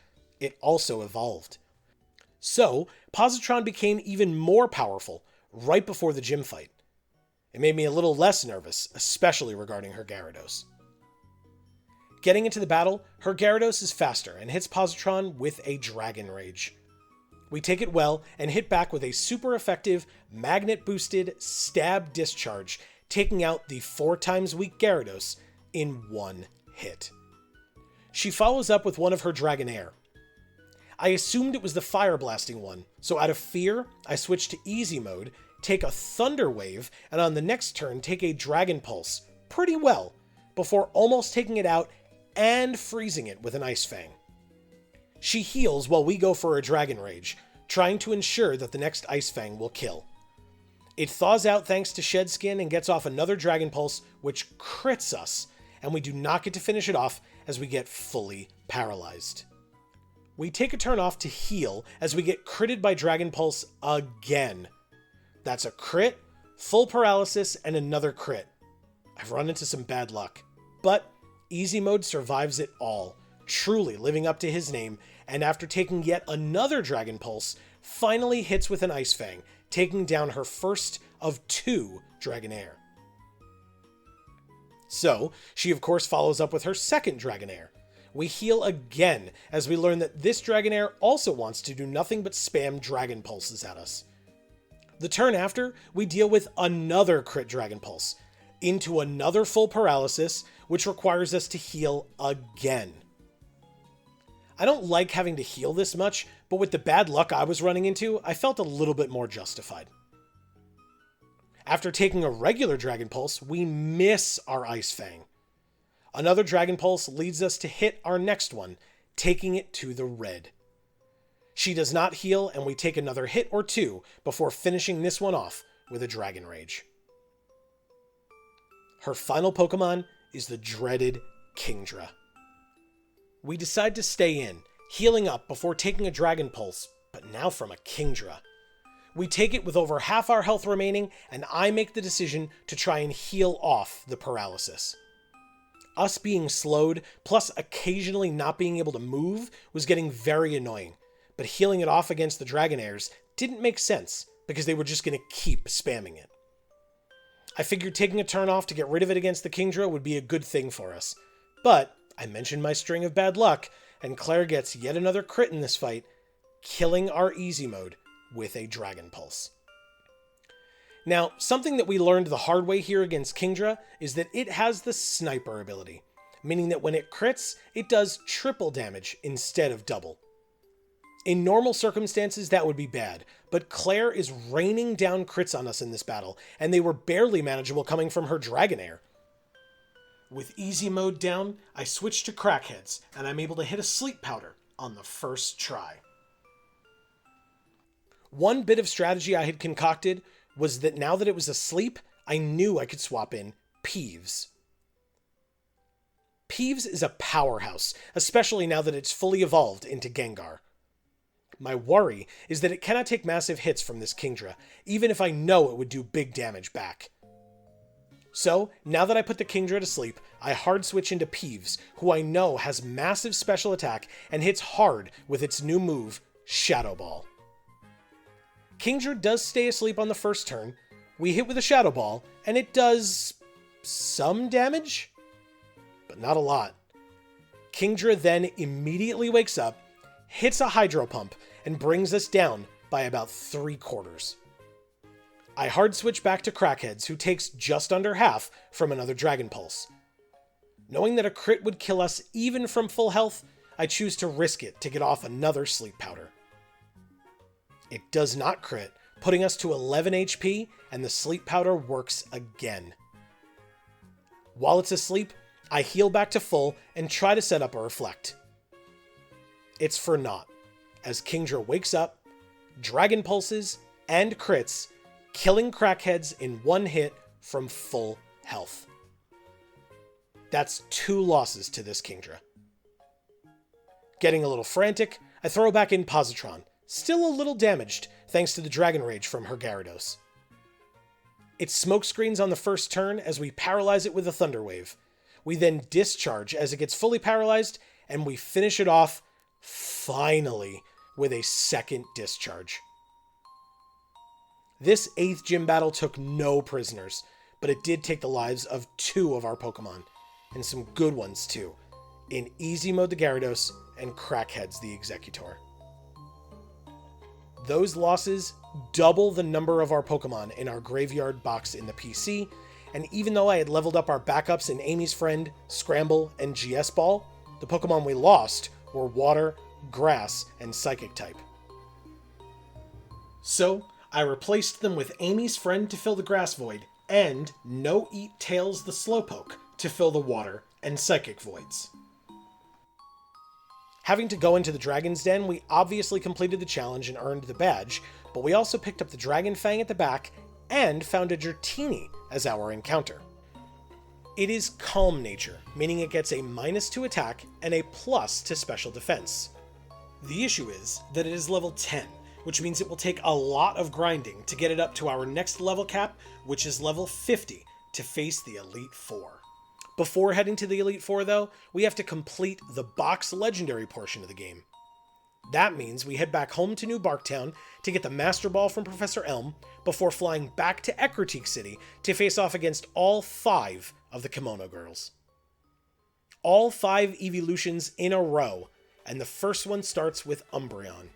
it also evolved. So, Positron became even more powerful right before the gym fight. It made me a little less nervous, especially regarding her Gyarados. Getting into the battle, her Gyarados is faster and hits Positron with a Dragon Rage. We take it well and hit back with a super effective, magnet-boosted Stab Discharge, taking out the 4 times weak Gyarados in one hit. She follows up with one of her Dragonair. I assumed it was the Fire Blasting one, so out of fear, I switch to Easy Mode, take a Thunder Wave, and on the next turn take a Dragon Pulse, pretty well, before almost taking it out and freezing it with an Ice Fang. She heals while we go for a Dragon Rage, trying to ensure that the next Ice Fang will kill. It thaws out thanks to Shed Skin and gets off another Dragon Pulse, which crits us, and we do not get to finish it off as we get fully paralyzed. We take a turn off to heal as we get critted by Dragon Pulse again. That's a crit, full paralysis, and another crit. I've run into some bad luck, but Easy Mode survives it all, truly living up to his name, and after taking yet another Dragon Pulse, finally hits with an Ice Fang, taking down her first of 2 Dragonair. So, she of course follows up with her second Dragonair. We heal again as we learn that this Dragonair also wants to do nothing but spam Dragon Pulses at us. The turn after, we deal with another crit Dragon Pulse, into another full paralysis, which requires us to heal again. I don't like having to heal this much, but with the bad luck I was running into, I felt a little bit more justified. After taking a regular Dragon Pulse, we miss our Ice Fang. Another Dragon Pulse leads us to hit our next one, taking it to the red. She does not heal, and we take another hit or 2 before finishing this one off with a Dragon Rage. Her final Pokemon is the dreaded Kingdra. We decide to stay in, healing up before taking a Dragon Pulse, but now from a Kingdra. We take it with over half our health remaining, and I make the decision to try and heal off the paralysis. Us being slowed, plus occasionally not being able to move, was getting very annoying, but healing it off against the Dragonairs didn't make sense, because they were just going to keep spamming it. I figured taking a turn off to get rid of it against the Kingdra would be a good thing for us, but I mentioned my string of bad luck, and Claire gets yet another crit in this fight, killing our easy mode with a Dragon Pulse. Now, something that we learned the hard way here against Kingdra is that it has the Sniper ability, meaning that when it crits, it does triple damage instead of double. In normal circumstances, that would be bad, but Claire is raining down crits on us in this battle, and they were barely manageable coming from her Dragonair. With easy mode down, I switch to Crackheads, and I'm able to hit a Sleep Powder on the first try. One bit of strategy I had concocted was that now that it was asleep, I knew I could swap in Peeves. Peeves is a powerhouse, especially now that it's fully evolved into Gengar. My worry is that it cannot take massive hits from this Kingdra, even if I know it would do big damage back. So, now that I put the Kingdra to sleep, I hard switch into Peeves, who I know has massive special attack and hits hard with its new move, Shadow Ball. Kingdra does stay asleep on the first turn, we hit with a Shadow Ball, and it does some damage, but not a lot. Kingdra then immediately wakes up, hits a Hydro Pump, and brings us down by about 3/4. I hard switch back to Crackheads, who takes just under half from another Dragon Pulse. Knowing that a crit would kill us even from full health, I choose to risk it to get off another Sleep Powder. It does not crit, putting us to 11 HP, and the Sleep Powder works again. While it's asleep, I heal back to full and try to set up a Reflect. It's for naught, as Kingdra wakes up, Dragon Pulses, and crits, killing Crackheads in one hit from full health. That's 2 losses to this Kingdra. Getting a little frantic, I throw back in Positron, still a little damaged thanks to the Dragon Rage from her Gyarados. It smokescreens on the first turn as we paralyze it with a Thunder Wave. We then discharge as it gets fully paralyzed, and we finish it off, finally, with a second discharge. This 8th gym battle took no prisoners, but it did take the lives of 2 of our Pokemon, and some good ones too, in easy mode the Gyarados and Crackheads the Executor. Those losses double the number of our Pokemon in our graveyard box in the PC, and even though I had leveled up our backups in Amy's Friend, Scramble, and GS Ball, the Pokemon we lost were Water, Grass, and Psychic type. So, I replaced them with Amy's Friend to fill the Grass Void, and No Eat Tails the Slowpoke to fill the Water and Psychic Voids. Having to go into the Dragon's Den, we obviously completed the challenge and earned the badge, but we also picked up the Dragon Fang at the back and found a Dratini as our encounter. It is Calm Nature, meaning it gets a -2 attack and a plus to special defense. The issue is that it is level 10, which means it will take a lot of grinding to get it up to our next level cap, which is level 50, to face the Elite Four. Before heading to the Elite Four, though, we have to complete the box legendary portion of the game. That means we head back home to New Barktown to get the Master Ball from Professor Elm before flying back to Ecruteak City to face off against all 5 of the Kimono Girls. All 5 evolutions in a row, and the first one starts with Umbreon.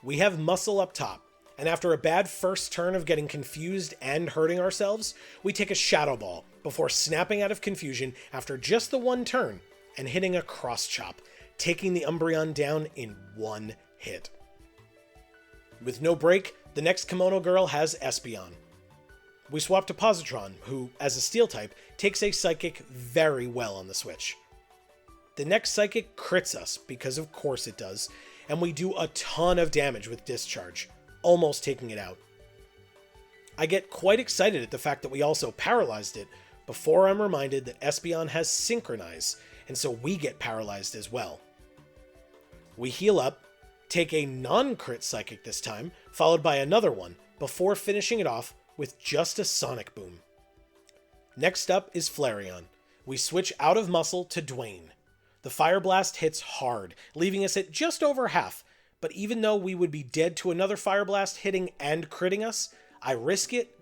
We have Muscle up top, and after a bad first turn of getting confused and hurting ourselves, we take a Shadow Ball before snapping out of confusion after just the one turn and hitting a Cross Chop, taking the Umbreon down in one hit. With no break, the next Kimono Girl has Espeon. We swap to Positron, who, as a Steel type, takes a Psychic very well on the Switch. The next Psychic crits us, because of course it does, and we do a ton of damage with Discharge, almost taking it out. I get quite excited at the fact that we also paralyzed it, before I'm reminded that Espeon has Synchronize, and so we get paralyzed as well. We heal up, take a non-crit Psychic this time, followed by another one, before finishing it off with just a Sonic Boom. Next up is Flareon. We switch out of Muscle to Dwayne. The Fire Blast hits hard, leaving us at just over half, but even though we would be dead to another Fire Blast hitting and critting us, I risk it,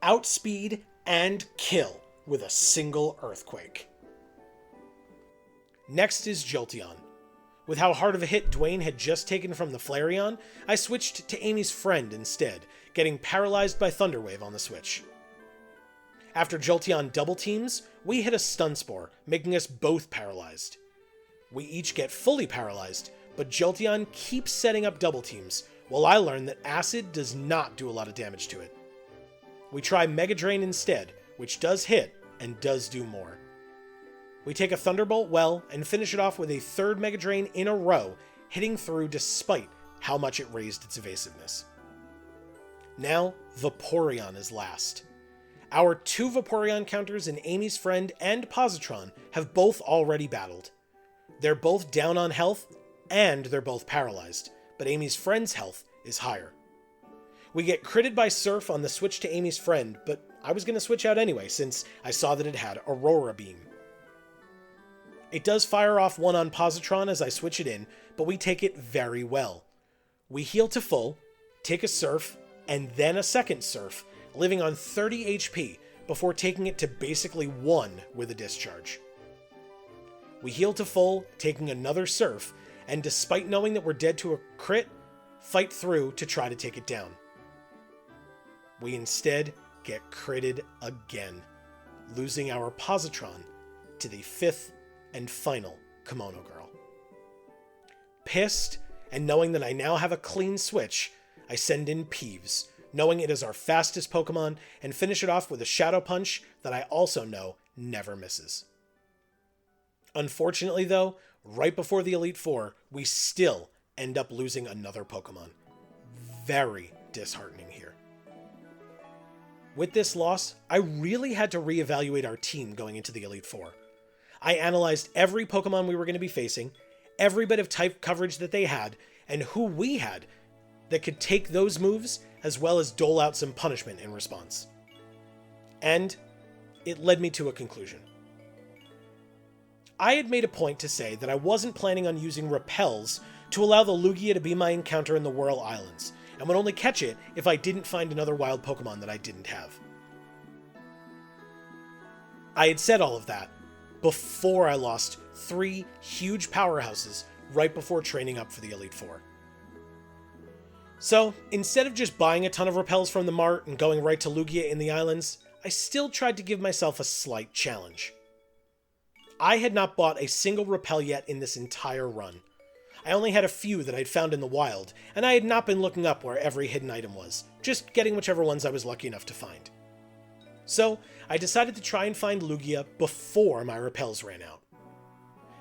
outspeed, and kill with a single Earthquake. Next is Jolteon. With how hard of a hit Dwayne had just taken from the Flareon, I switched to Amy's friend instead, getting paralyzed by Thunder Wave on the switch. After Jolteon double teams, we hit a Stun Spore, making us both paralyzed. We each get fully paralyzed, but Jolteon keeps setting up double teams, while I learn that Acid does not do a lot of damage to it. We try Mega Drain instead, which does hit and does do more. We take a Thunderbolt well and finish it off with a third Mega Drain in a row, hitting through despite how much it raised its evasiveness. Now, Vaporeon is last. Our 2 Vaporeon counters in Amy's friend and Positron have both already battled. They're both down on health, and they're both paralyzed, but Amy's friend's health is higher. We get critted by Surf on the switch to Amy's friend, but I was going to switch out anyway since I saw that it had Aurora Beam. It does fire off one on Positron as I switch it in, but we take it very well. We heal to full, take a Surf, and then a second Surf, living on 30 HP before taking it to basically 1 with a discharge. We heal to full, taking another Surf, and despite knowing that we're dead to a crit, fight through to try to take it down. We instead get critted again, losing our Positron to the 5th and final Kimono Girl. Pissed, and knowing that I now have a clean switch, I send in Peeves, knowing it is our fastest Pokemon, and finish it off with a Shadow Punch that I also know never misses. Unfortunately though, right before the Elite Four, we still end up losing another Pokemon. Very disheartening here. With this loss, I really had to reevaluate our team going into the Elite Four. I analyzed every Pokemon we were going to be facing, every bit of type coverage that they had, and who we had that could take those moves as well as dole out some punishment in response. And it led me to a conclusion. I had made a point to say that I wasn't planning on using repels to allow the Lugia to be my encounter in the Whirl Islands, and would only catch it if I didn't find another wild Pokemon that I didn't have. I had said all of that before I lost 3 huge powerhouses right before training up for the Elite Four. So, instead of just buying a ton of repels from the mart and going right to Lugia in the islands, I still tried to give myself a slight challenge. I had not bought a single repel yet in this entire run. I only had a few that I'd found in the wild, and I had not been looking up where every hidden item was, just getting whichever ones I was lucky enough to find. So, I decided to try and find Lugia before my repels ran out.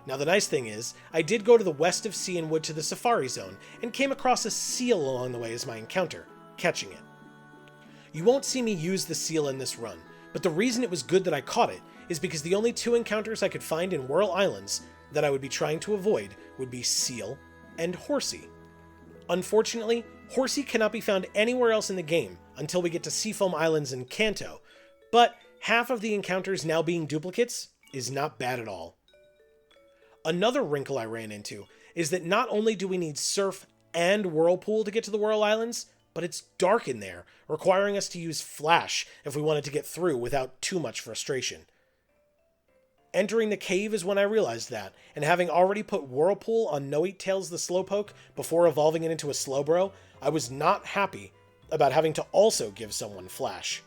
Now the nice thing is, I did go to the west of Cianwood to the Safari Zone, and came across a seal along the way as my encounter, catching it. You won't see me use the seal in this run, but the reason it was good that I caught it is because the only 2 encounters I could find in Whirl Islands that I would be trying to avoid would be Seal and Horsey. Unfortunately, Horsey cannot be found anywhere else in the game until we get to Seafoam Islands in Kanto, but half of the encounters now being duplicates is not bad at all. Another wrinkle I ran into is that not only do we need Surf and Whirlpool to get to the Whirl Islands, but it's dark in there, requiring us to use Flash if we wanted to get through without too much frustration. Entering the cave is when I realized that, and having already put Whirlpool on No-Eat-Tails the Slowpoke before evolving it into a Slowbro, I was not happy about having to also give someone Flash.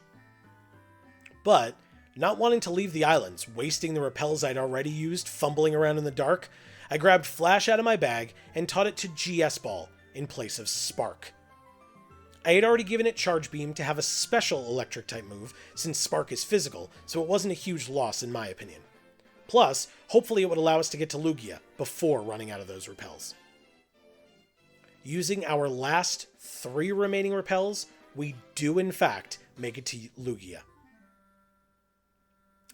But, not wanting to leave the islands, wasting the repels I'd already used fumbling around in the dark, I grabbed Flash out of my bag and taught it to GS Ball in place of Spark. I had already given it Charge Beam to have a special electric type move, since Spark is physical, so it wasn't a huge loss in my opinion. Plus, hopefully it would allow us to get to Lugia before running out of those repels. Using our last 3 remaining repels, we do in fact make it to Lugia.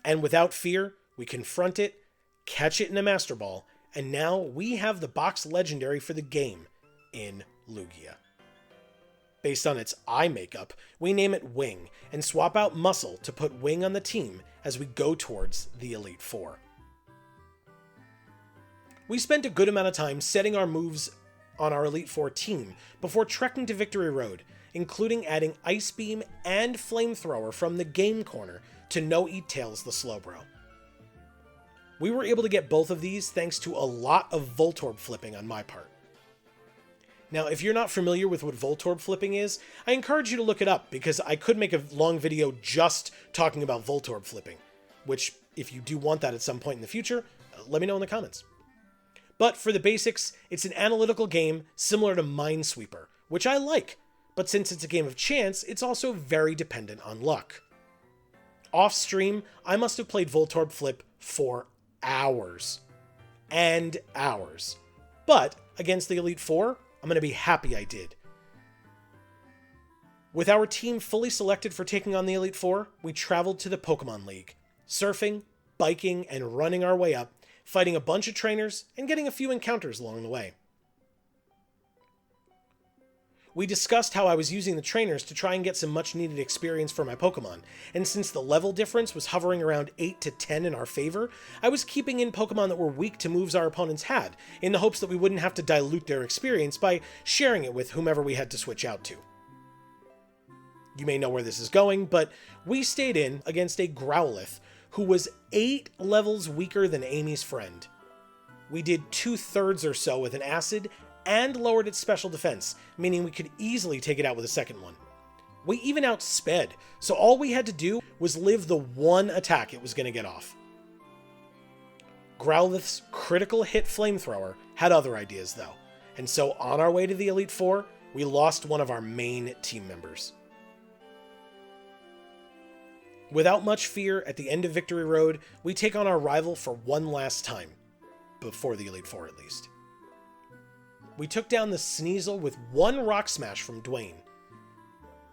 And without fear, we confront it, catch it in a Master Ball, and now we have the box legendary for the game in Lugia. based on its eye makeup, we name it Wing, and swap out Muscle to put Wing on the team as we go towards the Elite Four. We spent a good amount of time setting our moves on our Elite Four team before trekking to Victory Road, including adding Ice Beam and Flamethrower from the game corner to No Eat Tails the Slowbro. We were able to get both of these thanks to a lot of Voltorb flipping on my part. Now, if you're not familiar with what Voltorb flipping is, I encourage you to look it up, because I could make a long video just talking about Voltorb flipping, which, if you do want that at some point in the future, let me know in the comments. But for the basics, it's an analytical game similar to Minesweeper, which I like, but since it's a game of chance, it's also very dependent on luck. Off stream, I must have played Voltorb Flip for hours and hours, but against the Elite Four, I'm going to be happy I did. With our team fully selected for taking on the Elite Four, we traveled to the Pokémon League, surfing, biking, and running our way up, fighting a bunch of trainers, and getting a few encounters along the way. We discussed how I was using the trainers to try and get some much needed experience for my Pokemon, and since the level difference was hovering around 8 to 10 in our favor, I was keeping in Pokemon that were weak to moves our opponents had, in the hopes that we wouldn't have to dilute their experience by sharing it with whomever we had to switch out to. You may know where this is going, but we stayed in against a Growlithe who was 8 levels weaker than Amy's friend. We did 2/3 or so with an Acid, and lowered its special defense, meaning we could easily take it out with a second one. We even outsped, so all we had to do was live the one attack it was going to get off. Growlithe's critical hit Flamethrower had other ideas though, and so on our way to the Elite Four, we lost one of our main team members. Without much fear, at the end of Victory Road, we take on our rival for one last time, before the Elite Four at least. We took down the Sneasel with one Rock Smash from Dwayne.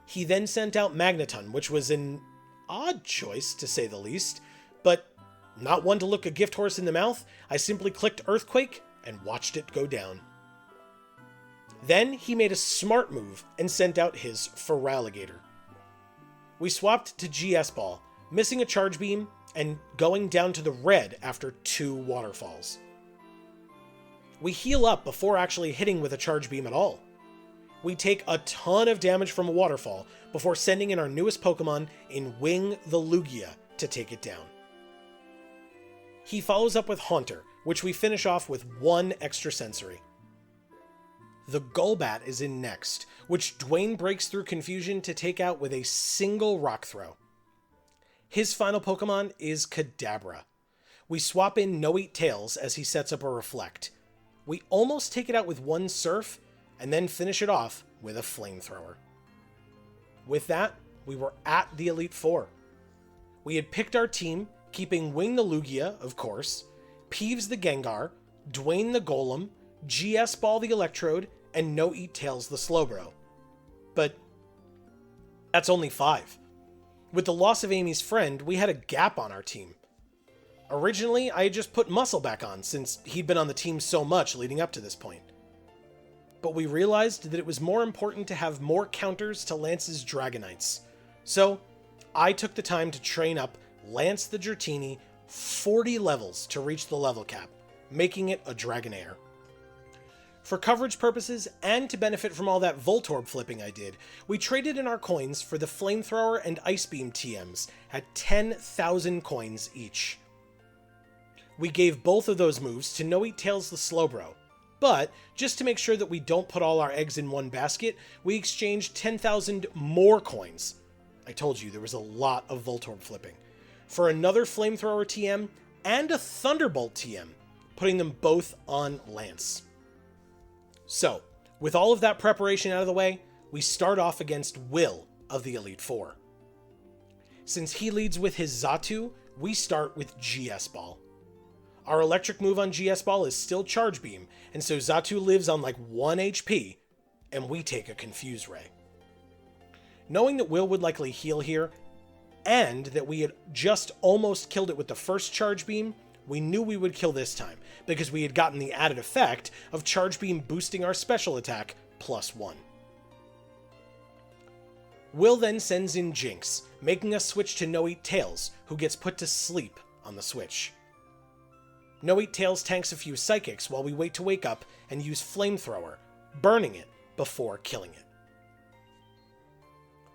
He then sent out Magneton, which was an odd choice to say the least, but not one to look a gift horse in the mouth, I simply clicked Earthquake and watched it go down. Then he made a smart move and sent out his Feraligatr. We swapped to GS Ball, missing a Charge Beam and going down to the red after 2 waterfalls. We heal up before actually hitting with a Charge Beam at all. We take a ton of damage from a waterfall before sending in our newest Pokemon in Wing the Lugia to take it down. He follows up with Haunter, which we finish off with 1 extra sensory. The Golbat is in next, which Dwayne breaks through confusion to take out with a single Rock Throw. His final Pokemon is Kadabra. We swap in No Eat Tails as he sets up a Reflect. We almost take it out with 1 Surf, and then finish it off with a Flamethrower. With that, we were at the Elite Four. We had picked our team, keeping Wing the Lugia, of course, Peeves the Gengar, Dwayne the Golem, GS Ball the Electrode, and No Eat Tails the Slowbro. But that's only 5. With the loss of Amy's friend, we had a gap on our team. Originally, I had just put Muscle back on since he'd been on the team so much leading up to this point. But we realized that it was more important to have more counters to Lance's Dragonites. So, I took the time to train up Lance the Dratini 40 levels to reach the level cap, making it a Dragonair. For coverage purposes, and to benefit from all that Voltorb flipping I did, we traded in our coins for the Flamethrower and Ice Beam TMs at 10,000 coins each. We gave both of those moves to No Eat Tails the Slowbro, but just to make sure that we don't put all our eggs in one basket, we exchanged 10,000 more coins. I told you there was a lot of Voltorb flipping, for another Flamethrower TM and a Thunderbolt TM, putting them both on Lance. So, with all of that preparation out of the way, we start off against Will of the Elite Four. Since he leads with his Xatu, we start with GS Ball. Our electric move on GS Ball is still Charge Beam, and so Xatu lives on like 1 HP, and we take a Confuse Ray. Knowing that Will would likely heal here, and that we had just almost killed it with the first Charge Beam, we knew we would kill this time, because we had gotten the added effect of Charge Beam boosting our special attack +1. Will then sends in Jinx, making us switch to No Eat Tails, who gets put to sleep on the switch. No Eat Tails tanks a few psychics while we wait to wake up and use Flamethrower, burning it before killing it.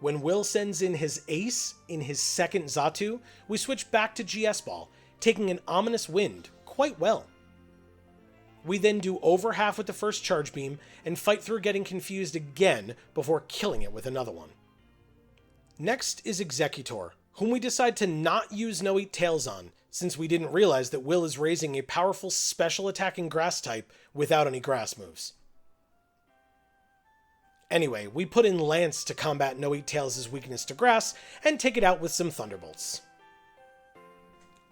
When Will sends in his Ace in his second Xatu, we switch back to GS Ball, taking an Ominous Wind quite well. We then do over half with the first Charge Beam and fight through getting confused again before killing it with another one. Next is Executor, whom we decide to not use No Eat Tails on, since we didn't realize that Will is raising a powerful special attacking grass type without any grass moves. Anyway, we put in Lance to combat No Eat Tails' weakness to grass and take it out with some Thunderbolts.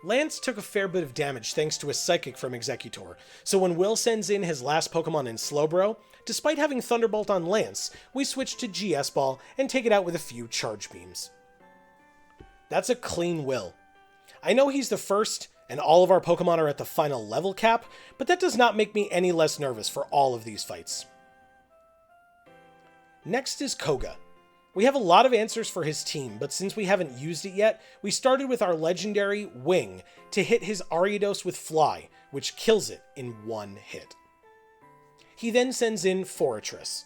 Lance took a fair bit of damage thanks to a Psychic from Executor, so when Will sends in his last Pokemon in Slowbro, despite having Thunderbolt on Lance, we switch to GS Ball and take it out with a few Charge Beams. That's a clean Will. I know he's the first, and all of our Pokemon are at the final level cap, but that does not make me any less nervous for all of these fights. Next is Koga. We have a lot of answers for his team, but since we haven't used it yet, we started with our legendary Wing to hit his Ariados with Fly, which kills it in one hit. He then sends in Forretress.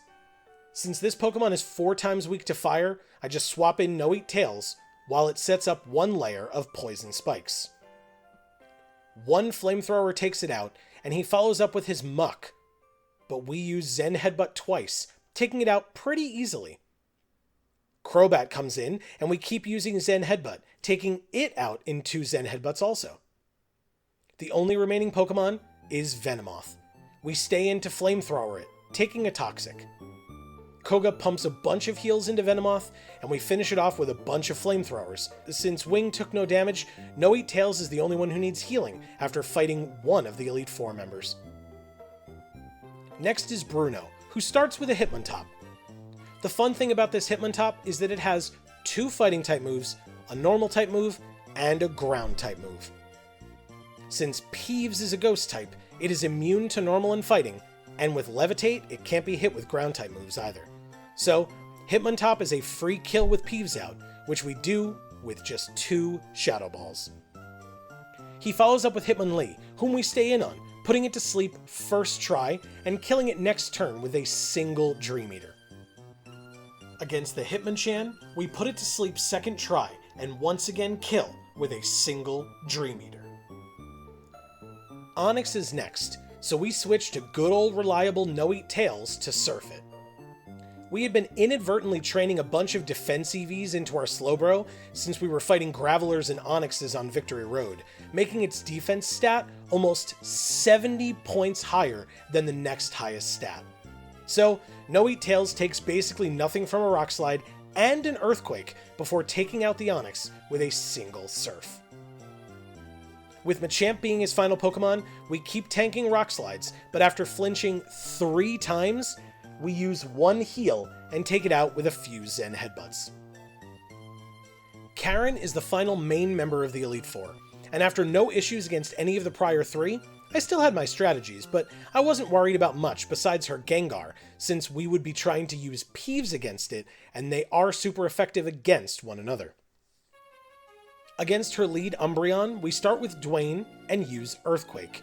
Since this Pokemon is 4 times weak to fire, I just swap in No Eat Tails, while it sets up 1 layer of Poison Spikes. 1 Flamethrower takes it out, and he follows up with his Muck, but we use Zen Headbutt twice, taking it out pretty easily. Crobat comes in, and we keep using Zen Headbutt, taking it out in 2 Zen Headbutts also. The only remaining Pokemon is Venomoth. We stay in to Flamethrower it, taking a Toxic. Koga pumps a bunch of heals into Venomoth, and we finish it off with a bunch of Flamethrowers. Since Wing took no damage, No Eat Tails is the only one who needs healing after fighting one of the Elite Four members. Next is Bruno, who starts with a Hitmontop. The fun thing about this Hitmontop is that it has 2 fighting type moves, a normal type move, and a ground type move. Since Peeves is a ghost type, it is immune to normal and fighting, and with Levitate, it can't be hit with ground type moves either. So, Hitmontop is a free kill with Peeves out, which we do with just 2 Shadow Balls. He follows up with Hitmonlee, whom we stay in on, putting it to sleep first try, and killing it next turn with a single Dream Eater. Against the Hitmonchan, we put it to sleep second try, and once again kill with a single Dream Eater. Onix is next, so we switch to good old reliable No Eat Tails to surf it. We had been inadvertently training a bunch of defense EVs into our Slowbro since we were fighting Gravelers and Onixes on Victory Road, making its defense stat almost 70 points higher than the next highest stat. So, No Eat Tails takes basically nothing from a Rock Slide and an Earthquake before taking out the Onix with a single Surf. With Machamp being his final Pokemon, we keep tanking Rock Slides, but after flinching 3 times, we use 1 heal and take it out with a few Zen Headbutts. Karen is the final main member of the Elite Four, and after no issues against any of the prior 3, I still had my strategies, but I wasn't worried about much besides her Gengar, since we would be trying to use Peeves against it, and they are super effective against one another. Against her lead Umbreon, we start with Dwayne and use Earthquake.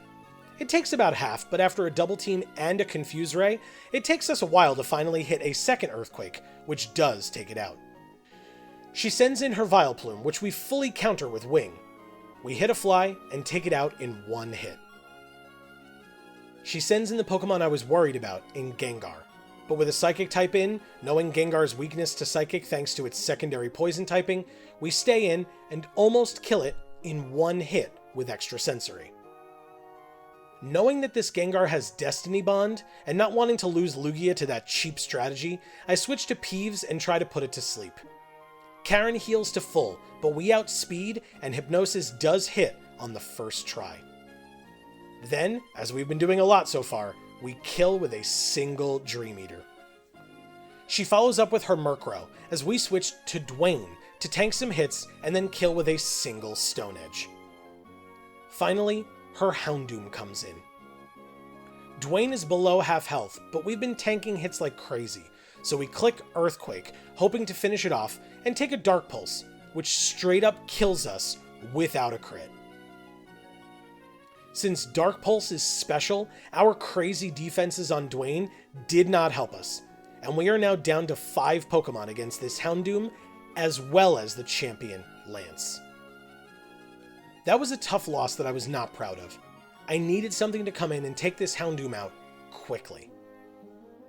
It takes about half, but after a double team and a Confuse Ray, it takes us a while to finally hit a second Earthquake, which does take it out. She sends in her Vileplume, which we fully counter with Wing. We hit a Fly and take it out in 1 hit. She sends in the Pokemon I was worried about in Gengar, but with a Psychic type in, knowing Gengar's weakness to Psychic thanks to its secondary Poison typing, we stay in and almost kill it in 1 hit with Extra Sensory. Knowing that this Gengar has Destiny Bond, and not wanting to lose Lugia to that cheap strategy, I switch to Peeves and try to put it to sleep. Karen heals to full, but we outspeed and Hypnosis does hit on the first try. Then, as we've been doing a lot so far, we kill with a single Dream Eater. She follows up with her Murkrow, as we switch to Dwayne to tank some hits and then kill with a single Stone Edge. Finally, her Houndoom comes in. Dwayne is below half health, but we've been tanking hits like crazy, So we click Earthquake, hoping to finish it off, and take a Dark Pulse, which straight up kills us without a crit. Since Dark Pulse is special, our crazy defenses on Dwayne did not help us, and we are now down to 5 Pokemon against this Houndoom, as well as the champion, Lance. That was a tough loss that I was not proud of. I needed something to come in and take this Houndoom out quickly.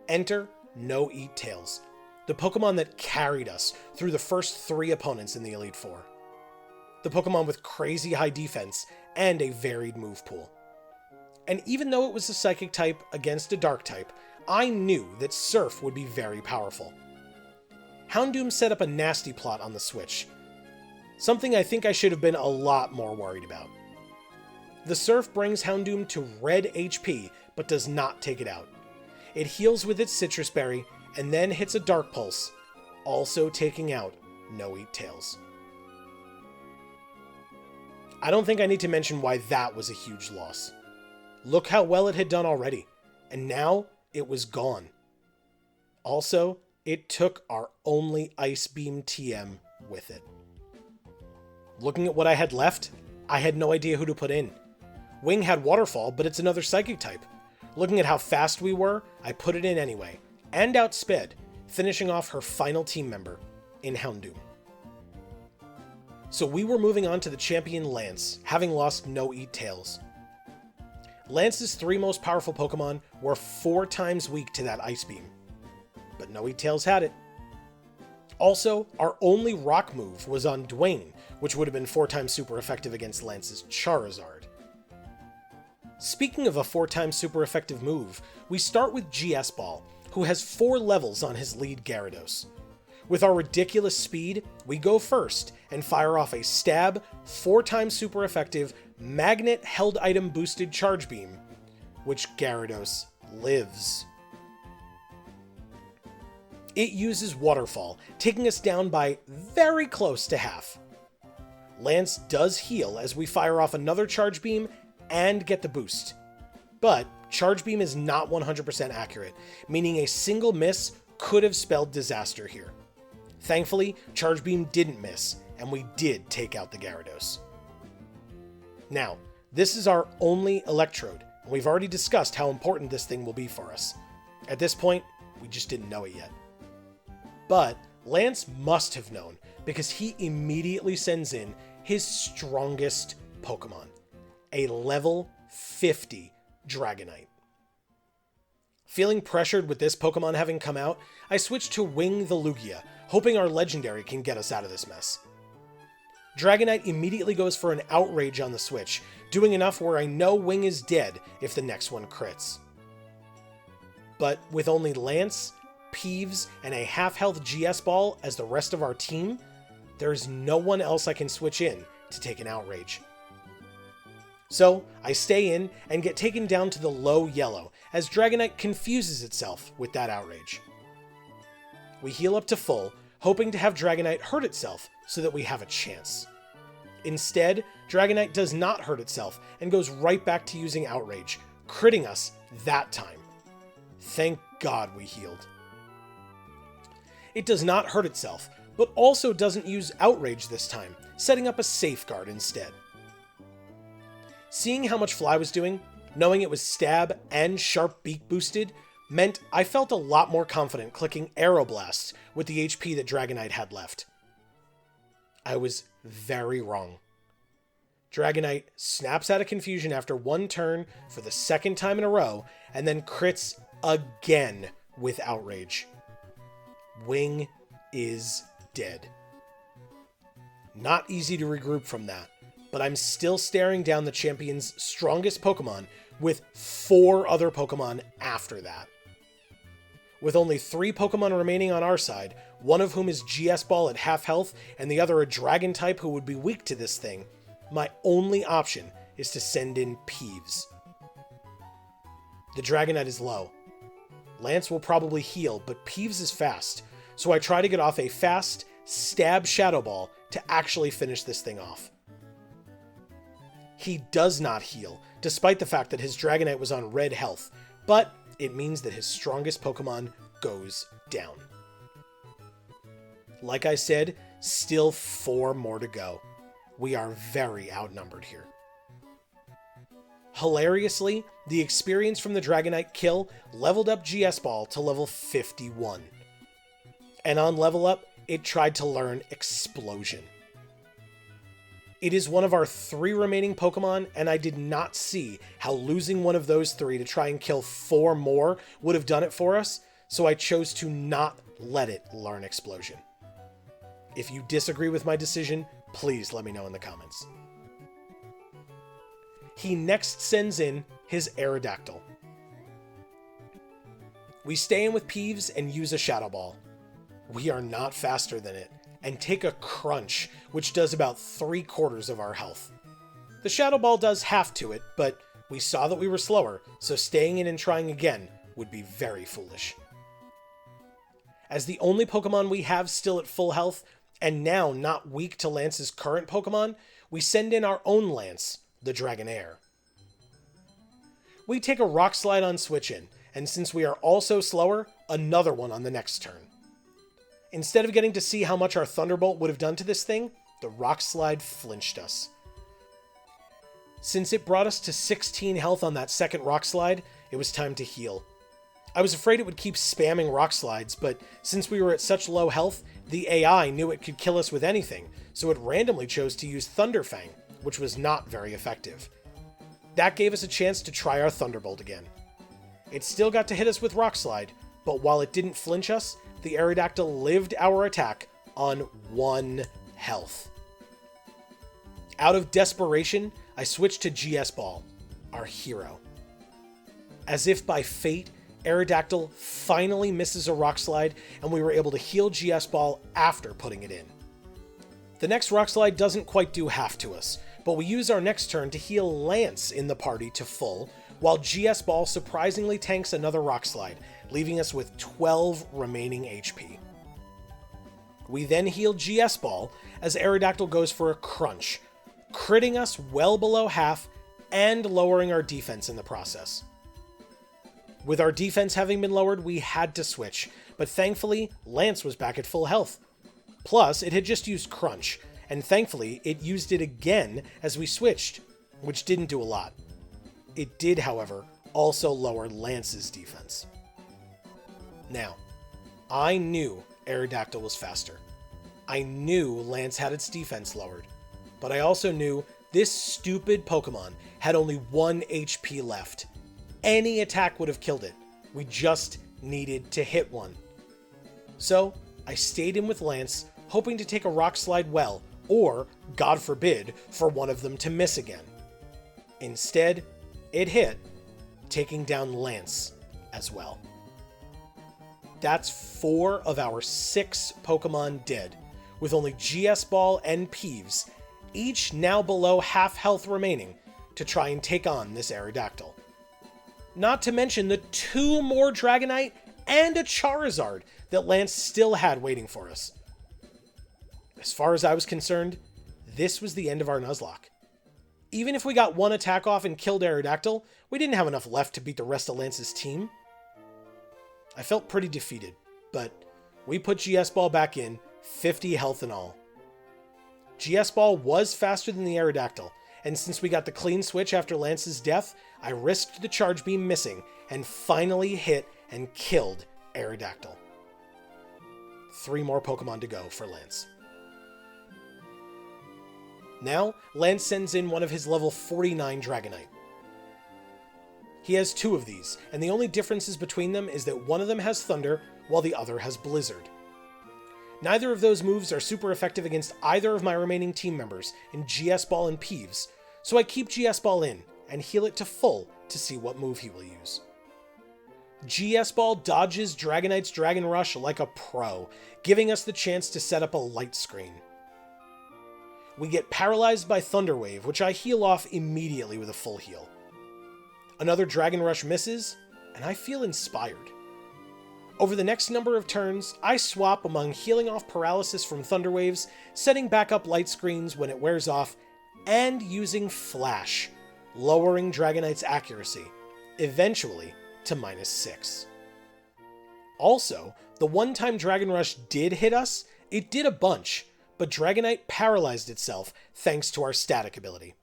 Enter No Eat Tails, the Pokemon that carried us through the first 3 opponents in the Elite Four. The Pokemon with crazy high defense and a varied move pool. And even though it was a Psychic type against a Dark type, I knew that Surf would be very powerful. Houndoom set up a nasty plot on the Switch, something I think I should have been a lot more worried about. The Surf brings Houndoom to red HP, but does not take it out. It heals with its Citrus Berry, and then hits a Dark Pulse, also taking out No Eat Tails. I don't think I need to mention why that was a huge loss. Look how well it had done already, and now it was gone. Also, it took our only Ice Beam TM with it. Looking at what I had left, I had no idea who to put in. Wing had Waterfall, but it's another Psychic type. Looking at how fast we were, I put it in anyway, and outsped, finishing off her final team member in Houndoom. So we were moving on to the champion Lance, having lost No Eat Tails. Lance's 3 most powerful Pokemon were 4 times weak to that Ice Beam, but No Eat Tails had it. Also, our only rock move was on Dwayne, which would have been 4 times super effective against Lance's Charizard. Speaking of a 4 times super effective move, we start with GS Ball, who has 4 levels on his lead Gyarados. With our ridiculous speed, we go first and fire off a stab, 4 times super effective, magnet held item boosted Charge Beam, which Gyarados lives. It uses Waterfall, taking us down by very close to half. Lance does heal as we fire off another Charge Beam and get the boost. But Charge Beam is not 100% accurate, meaning a single miss could have spelled disaster here. Thankfully, Charge Beam didn't miss, and we did take out the Gyarados. Now, this is our only Electrode, and we've already discussed how important this thing will be for us. At this point, we just didn't know it yet. But Lance must have known, because he immediately sends in his strongest Pokemon, a level 50 Dragonite. Feeling pressured with this Pokemon having come out, I switched to Wing the Lugia, hoping our legendary can get us out of this mess. Dragonite immediately goes for an Outrage on the Switch, doing enough where I know Wing is dead if the next one crits. But with only Lance, Peeves, and a half-health GS Ball as the rest of our team, there is no one else I can switch in to take an Outrage. So I stay in and get taken down to the low yellow as Dragonite confuses itself with that Outrage. We heal up to full, hoping to have Dragonite hurt itself so that we have a chance. Instead, Dragonite does not hurt itself and goes right back to using Outrage, critting us that time. Thank God we healed. It does not hurt itself, but also doesn't use Outrage this time, setting up a safeguard instead. Seeing how much Fly was doing, knowing it was Stab and Sharp Beak boosted, meant I felt a lot more confident clicking Aeroblast with the HP that Dragonite had left. I was very wrong. Dragonite snaps out of confusion after 1 turn for the 2nd time in a row, and then crits again with Outrage. Wing is dead. Not easy to regroup from that, but I'm still staring down the champion's strongest Pokemon with 4 other Pokemon after that. With only 3 Pokemon remaining on our side, one of whom is GS Ball at half health and the other a Dragon type who would be weak to this thing, my only option is to send in Peeves. The Dragonite is low. Lance will probably heal, but Peeves is fast, so I try to get off a fast, stab Shadow Ball to actually finish this thing off. He does not heal, despite the fact that his Dragonite was on red health, but it means that his strongest Pokemon goes down. Like I said, still 4 more to go. We are very outnumbered here. Hilariously, the experience from the Dragonite kill leveled up GS Ball to level 51. And on level up, it tried to learn Explosion. It is one of our 3 remaining Pokemon, and I did not see how losing one of those 3 to try and kill 4 more would have done it for us, so I chose to not let it learn Explosion. If you disagree with my decision, please let me know in the comments. He next sends in his Aerodactyl. We stay in with Peeves and use a Shadow Ball. We are not faster than it, and take a Crunch, which does about 3/4 of our health. The Shadow Ball does half to it, but we saw that we were slower, so staying in and trying again would be very foolish. As the only Pokemon we have still at full health, and now not weak to Lance's current Pokemon, we send in our own Lance, the Dragonair. We take a Rock Slide on switch in, and since we are also slower, another one on the next turn. Instead of getting to see how much our Thunderbolt would have done to this thing, the Rock Slide flinched us. Since it brought us to 16 health on that second Rock Slide, it was time to heal. I was afraid it would keep spamming Rock Slides, but since we were at such low health, the AI knew it could kill us with anything, so it randomly chose to use Thunderfang, which was not very effective. That gave us a chance to try our Thunderbolt again. It still got to hit us with Rock Slide, but while it didn't flinch us, the Aerodactyl lived our attack on 1 health. Out of desperation, I switched to GS Ball, our hero. As if by fate, Aerodactyl finally misses a Rock Slide, and we were able to heal GS Ball after putting it in. The next Rock Slide doesn't quite do half to us, but we use our next turn to heal Lance in the party to full, while GS Ball surprisingly tanks another Rock Slide, leaving us with 12 remaining HP. We then heal GS Ball as Aerodactyl goes for a Crunch, critting us well below half and lowering our defense in the process. With our defense having been lowered, we had to switch, but thankfully, Lance was back at full health. Plus, it had just used Crunch, and thankfully, it used it again as we switched, which didn't do a lot. It did, however, also lower Lance's defense. Now, I knew Aerodactyl was faster. I knew Lance had its defense lowered, but I also knew this stupid Pokemon had only 1 HP left. Any attack would have killed it. We just needed to hit one. So, I stayed in with Lance, hoping to take a Rock Slide well, or, God forbid, for one of them to miss again. Instead, it hit, taking down Lance as well. That's 4 of our 6 Pokemon dead, with only GS Ball and Peeves, each now below half health remaining, to try and take on this Aerodactyl. Not to mention the 2 more Dragonite and a Charizard that Lance still had waiting for us. As far as I was concerned, this was the end of our Nuzlocke. Even if we got 1 attack off and killed Aerodactyl, we didn't have enough left to beat the rest of Lance's team. I felt pretty defeated, but we put GS Ball back in, 50 health and all. GS Ball was faster than the Aerodactyl, and since we got the clean switch after Lance's death, I risked the Charge Beam missing and finally hit and killed Aerodactyl. 3 more Pokemon to go for Lance. Now, Lance sends in one of his level 49 Dragonite. He has 2 of these, and the only differences between them is that one of them has Thunder, while the other has Blizzard. Neither of those moves are super effective against either of my remaining team members in GS Ball and Peeves, so I keep GS Ball in and heal it to full to see what move he will use. GS Ball dodges Dragonite's Dragon Rush like a pro, giving us the chance to set up a light screen. We get paralyzed by Thunder Wave, which I heal off immediately with a full heal. Another Dragon Rush misses, and I feel inspired. Over the next number of turns, I swap among healing off paralysis from Thunder Waves, setting back up light screens when it wears off, and using Flash, lowering Dragonite's accuracy, eventually to -6. Also, the one time Dragon Rush did hit us, it did a bunch, but Dragonite paralyzed itself thanks to our static ability.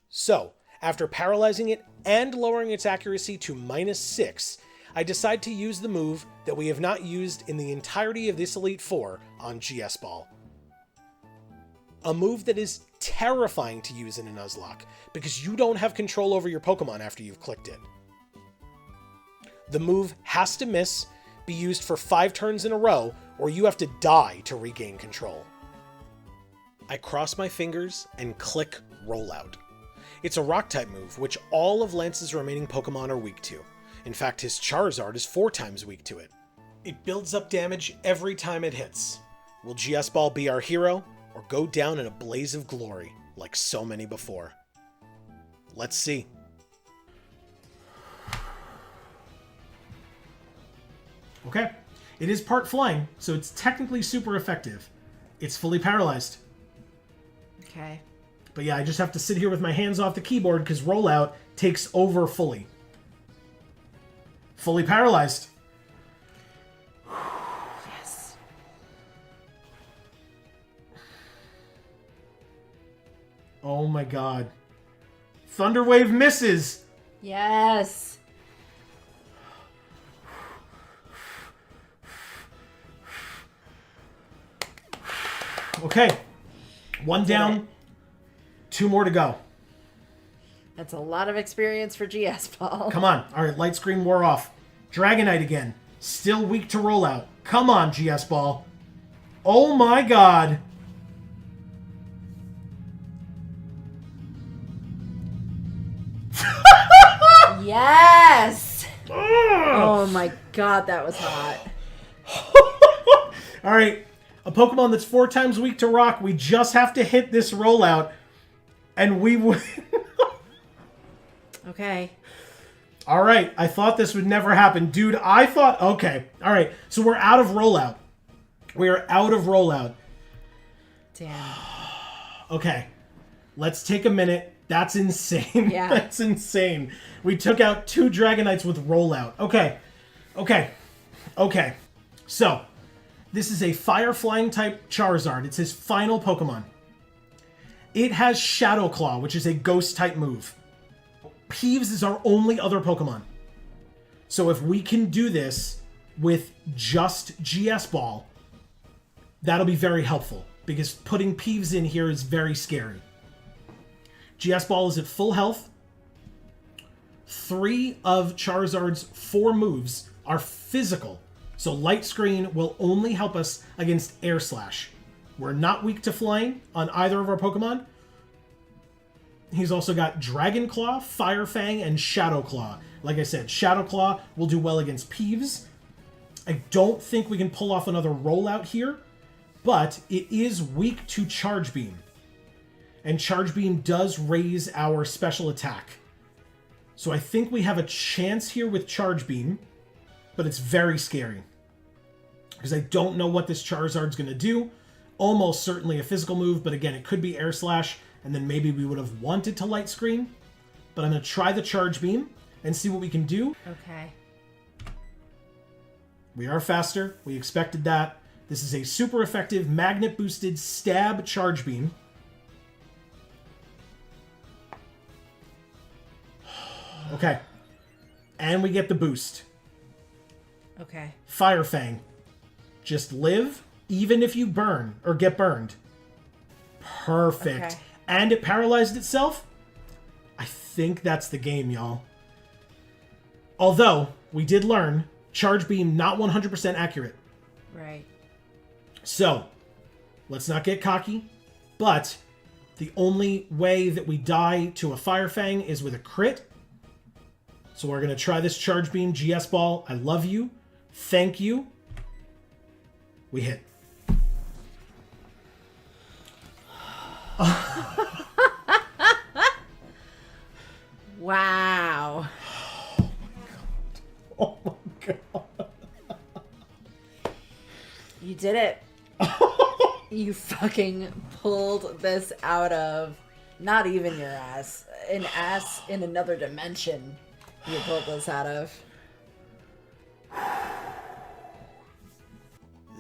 So, after paralyzing it and lowering its accuracy to -6, I decide to use the move that we have not used in the entirety of this Elite Four on GS Ball. A move that is terrifying to use in a Nuzlocke, because you don't have control over your Pokemon after you've clicked it. The move has to miss, be used for 5 turns in a row, or you have to die to regain control. I cross my fingers and click Rollout. It's a Rock-type move, which all of Lance's remaining Pokemon are weak to. In fact, his Charizard is 4 times weak to it. It builds up damage every time it hits. Will GS Ball be our hero, or go down in a blaze of glory, like so many before? Let's see. Okay, it is part flying, so it's technically super effective. It's fully paralyzed. Okay. But yeah, I just have to sit here with my hands off the keyboard because Rollout takes over fully. Fully paralyzed. Yes. Oh my god. Thunder Wave misses! Yes. Okay. 1 down, 2 more to go. That's a lot of experience for GS Ball. Come on. Alright, light screen wore off. Dragonite again. Still weak to Rollout. Come on, GS Ball. Oh my god. Yes! Oh my god, that was hot. Alright, a Pokemon that's 4 times weak to rock. We just have to hit this Rollout, and we win. Okay. Alright, I thought this would never happen. Dude, I thought... Okay, alright, so we're out of Rollout. We are out of Rollout. Damn. Okay, let's take a minute. That's insane. Yeah. That's insane. We took out 2 Dragonites with Rollout. Okay. So, this is a Fire Flying type Charizard. It's his final Pokemon. It has Shadow Claw, which is a Ghost type move. Peeves is our only other Pokemon. So if we can do this with just GS Ball, that'll be very helpful, because putting Peeves in here is very scary. GS Ball is at full health. 3 of Charizard's 4 moves are physical, so Light Screen will only help us against Air Slash. We're not weak to flying on either of our Pokemon. He's also got Dragon Claw, Fire Fang, and Shadow Claw. Like I said, Shadow Claw will do well against Peeves. I don't think we can pull off another Rollout here, but it is weak to Charge Beam. And Charge Beam does raise our special attack. So I think we have a chance here with Charge Beam, but it's very scary. Because I don't know what this Charizard's going to do. Almost certainly a physical move, but again, it could be Air Slash, and then maybe we would have wanted to Light Screen. But I'm going to try the Charge Beam and see what we can do. Okay. We are faster. We expected that. This is a super effective magnet-boosted stab Charge Beam. Okay. And we get the boost. Okay. Fire Fang. Just live, even if you burn or get burned. Perfect. Okay. And it paralyzed itself? I think that's the game, y'all. Although, we did learn, Charge Beam not 100% accurate. Right. So, let's not get cocky, but the only way that we die to a Fire Fang is with a crit. So we're going to try this Charge Beam. GS Ball, I love you. Thank you. We hit. Wow. Oh my god. You did it. You fucking pulled this out of not even your ass. An ass in another dimension. You pulled this out of.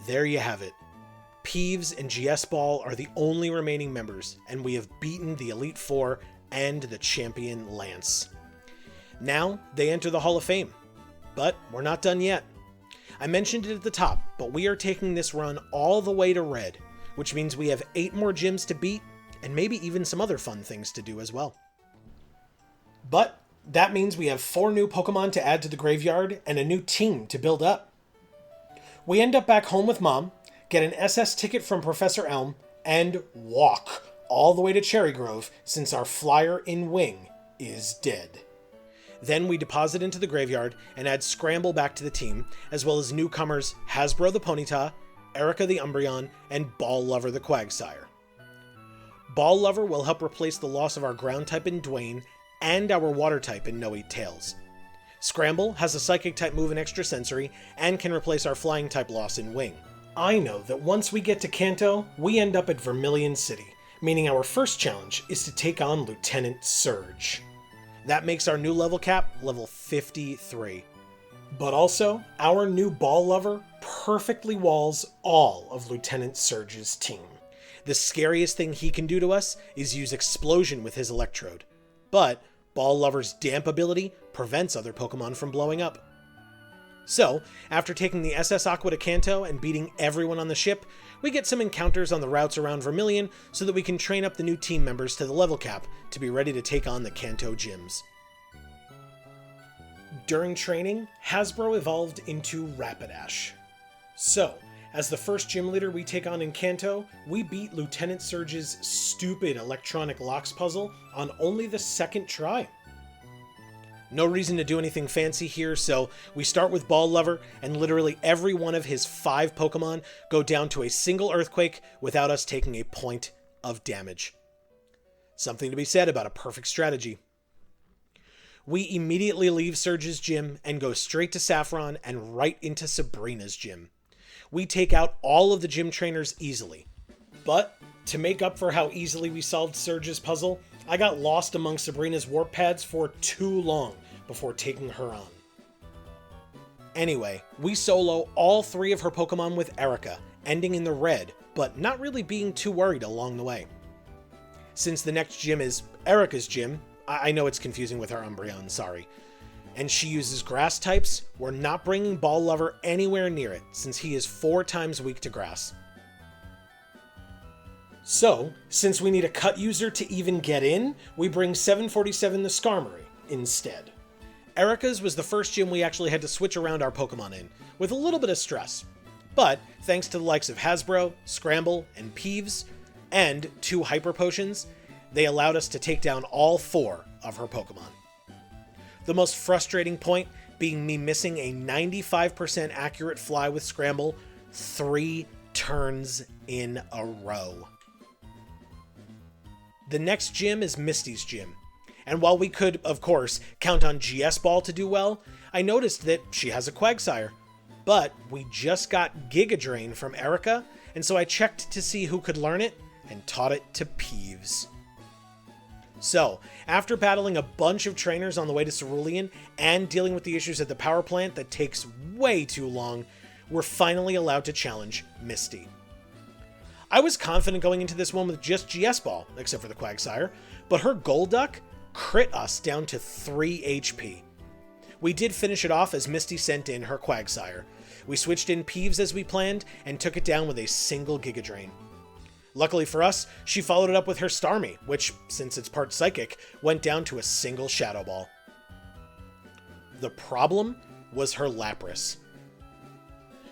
There you have it. Peeves and GS Ball are the only remaining members, and we have beaten the Elite Four and the champion Lance. Now they enter the Hall of Fame. But we're not done yet. I mentioned it at the top, but we are taking this run all the way to Red, which means we have 8 more gyms to beat, and maybe even some other fun things to do as well. But that means we have 4 new Pokemon to add to the graveyard and a new team to build up. We end up back home with Mom, get an SS ticket from Professor Elm, and walk all the way to Cherry Grove since our flyer in Wing is dead. Then we deposit into the graveyard and add Scramble back to the team, as well as newcomers Hasbro the Ponyta, Erica the Umbreon, and Ball Lover the Quagsire. Ball Lover will help replace the loss of our ground type in Dwayne and our water type in No 8 Tails. Scramble has a psychic type move in Extrasensory and can replace our flying type loss in Wing. I know that once we get to Kanto, we end up at Vermilion City, meaning our first challenge is to take on Lieutenant Surge. That makes our new level cap level 53. But also, our new Ball Lover perfectly walls all of Lieutenant Surge's team. The scariest thing he can do to us is use Explosion with his Electrode, but Ball Lover's Damp ability prevents other Pokemon from blowing up. So, after taking the SS Aqua to Kanto and beating everyone on the ship, we get some encounters on the routes around Vermilion so that we can train up the new team members to the level cap to be ready to take on the Kanto gyms. During training, Hasbro evolved into Rapidash. So, as the first gym leader we take on in Kanto, we beat Lieutenant Surge's stupid electronic locks puzzle on only the second try. No reason to do anything fancy here, so we start with Ball Lover, and literally every one of his 5 Pokemon go down to a single Earthquake without us taking a point of damage. Something to be said about a perfect strategy. We immediately leave Surge's gym and go straight to Saffron and right into Sabrina's gym. We take out all of the gym trainers easily. But, to make up for how easily we solved Surge's puzzle, I got lost among Sabrina's warp pads for too long before taking her on. Anyway, we solo all 3 of her Pokemon with Erica, ending in the red, but not really being too worried along the way. Since the next gym is Erica's gym, I know it's confusing with her Umbreon, sorry, and she uses grass types, we're not bringing Ball Lover anywhere near it, since he is 4 times weak to grass. So, since we need a cut user to even get in, we bring 747 the Skarmory instead. Erica's was the first gym we actually had to switch around our Pokemon in, with a little bit of stress. But, thanks to the likes of Hasbro, Scramble, and Peeves, and 2 Hyper Potions, they allowed us to take down all 4 of her Pokemon. The most frustrating point being me missing a 95% accurate fly with Scramble 3 turns in a row. The next gym is Misty's gym, and while we could, of course, count on GS Ball to do well, I noticed that she has a Quagsire. But we just got Giga Drain from Erica, and so I checked to see who could learn it, and taught it to Peeves. So, after battling a bunch of trainers on the way to Cerulean, and dealing with the issues at the power plant that takes way too long, we're finally allowed to challenge Misty. I was confident going into this one with just GS Ball, except for the Quagsire, but her Golduck crit us down to 3 HP. We did finish it off as Misty sent in her Quagsire. We switched in Peeves as we planned, and took it down with a single Giga Drain. Luckily for us, she followed it up with her Starmie, which, since it's part Psychic, went down to a single Shadow Ball. The problem was her Lapras.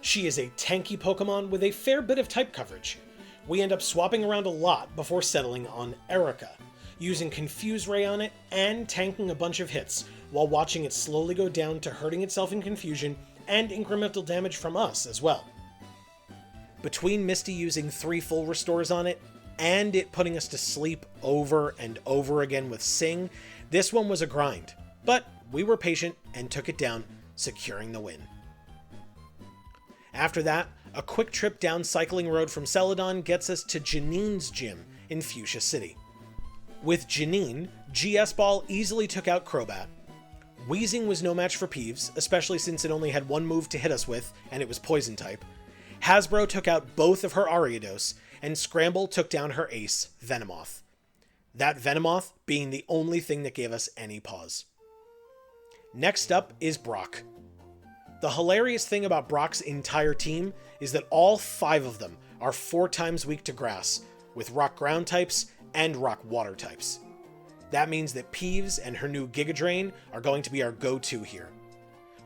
She is a tanky Pokemon with a fair bit of type coverage. We end up swapping around a lot before settling on Erica, using Confuse Ray on it and tanking a bunch of hits, while watching it slowly go down to hurting itself in confusion and incremental damage from us as well. Between Misty using 3 full restores on it, and it putting us to sleep over and over again with Sing, this one was a grind, but we were patient and took it down, securing the win. After that, a quick trip down Cycling Road from Celadon gets us to Janine's gym in Fuchsia City. With Janine, GS Ball easily took out Crobat. Wheezing was no match for Peeves, especially since it only had 1 move to hit us with, and it was Poison type. Hasbro took out both of her Ariados, and Scramble took down her ace, Venomoth. That Venomoth being the only thing that gave us any pause. Next up is Brock. The hilarious thing about Brock's entire team is that all 5 of them are 4 times weak to grass, with rock ground types and rock water types. That means that Peeves and her new Giga Drain are going to be our go-to here.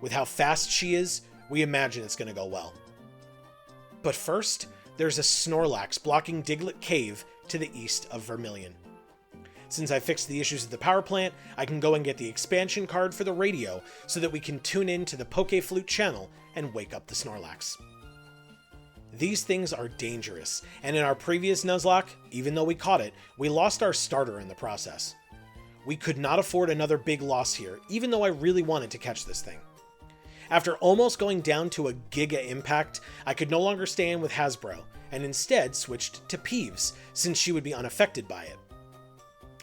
With how fast she is, we imagine it's going to go well. But first, there's a Snorlax blocking Diglett Cave to the east of Vermilion. Since I fixed the issues at the power plant, I can go and get the expansion card for the radio so that we can tune in to the Pokéflute channel and wake up the Snorlax. These things are dangerous, and in our previous Nuzlocke, even though we caught it, we lost our starter in the process. We could not afford another big loss here, even though I really wanted to catch this thing. After almost going down to a Giga Impact, I could no longer stay in with Hasbro, and instead switched to Peeves, since she would be unaffected by it.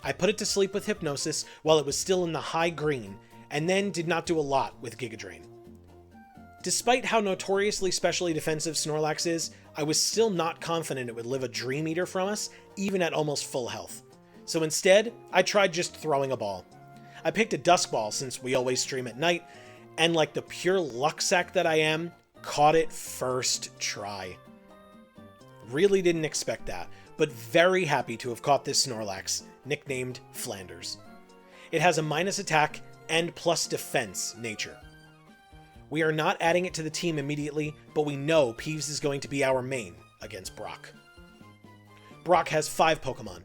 I put it to sleep with Hypnosis while it was still in the high green, and then did not do a lot with Giga Drain. Despite how notoriously specially defensive Snorlax is, I was still not confident it would live a Dream Eater from us, even at almost full health. So instead, I tried just throwing a ball. I picked a Dusk Ball since we always stream at night, and like the pure luck sack that I am, caught it first try. Really didn't expect that, but very happy to have caught this Snorlax, nicknamed Flanders. It has a minus attack and plus defense nature. We are not adding it to the team immediately, but we know Peeves is going to be our main against Brock. Brock has 5 Pokemon.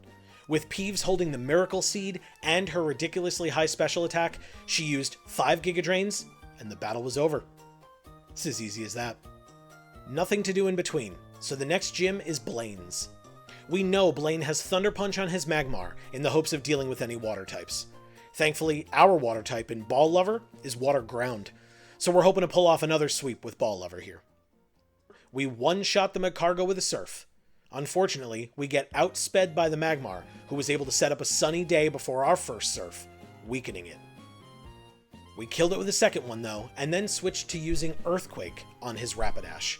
With Peeves holding the Miracle Seed and her ridiculously high special attack, she used 5 Giga Drains, and the battle was over. It's as easy as that. Nothing to do in between, so the next gym is Blaine's. We know Blaine has Thunder Punch on his Magmar in the hopes of dealing with any water types. Thankfully, our water type in Ball Lover is Water Ground, so we're hoping to pull off another sweep with Ball Lover here. We one-shot the Magcargo with a Surf. Unfortunately, we get outsped by the Magmar, who was able to set up a sunny day before our first Surf, weakening it. We killed it with a second one though, and then switched to using Earthquake on his Rapidash.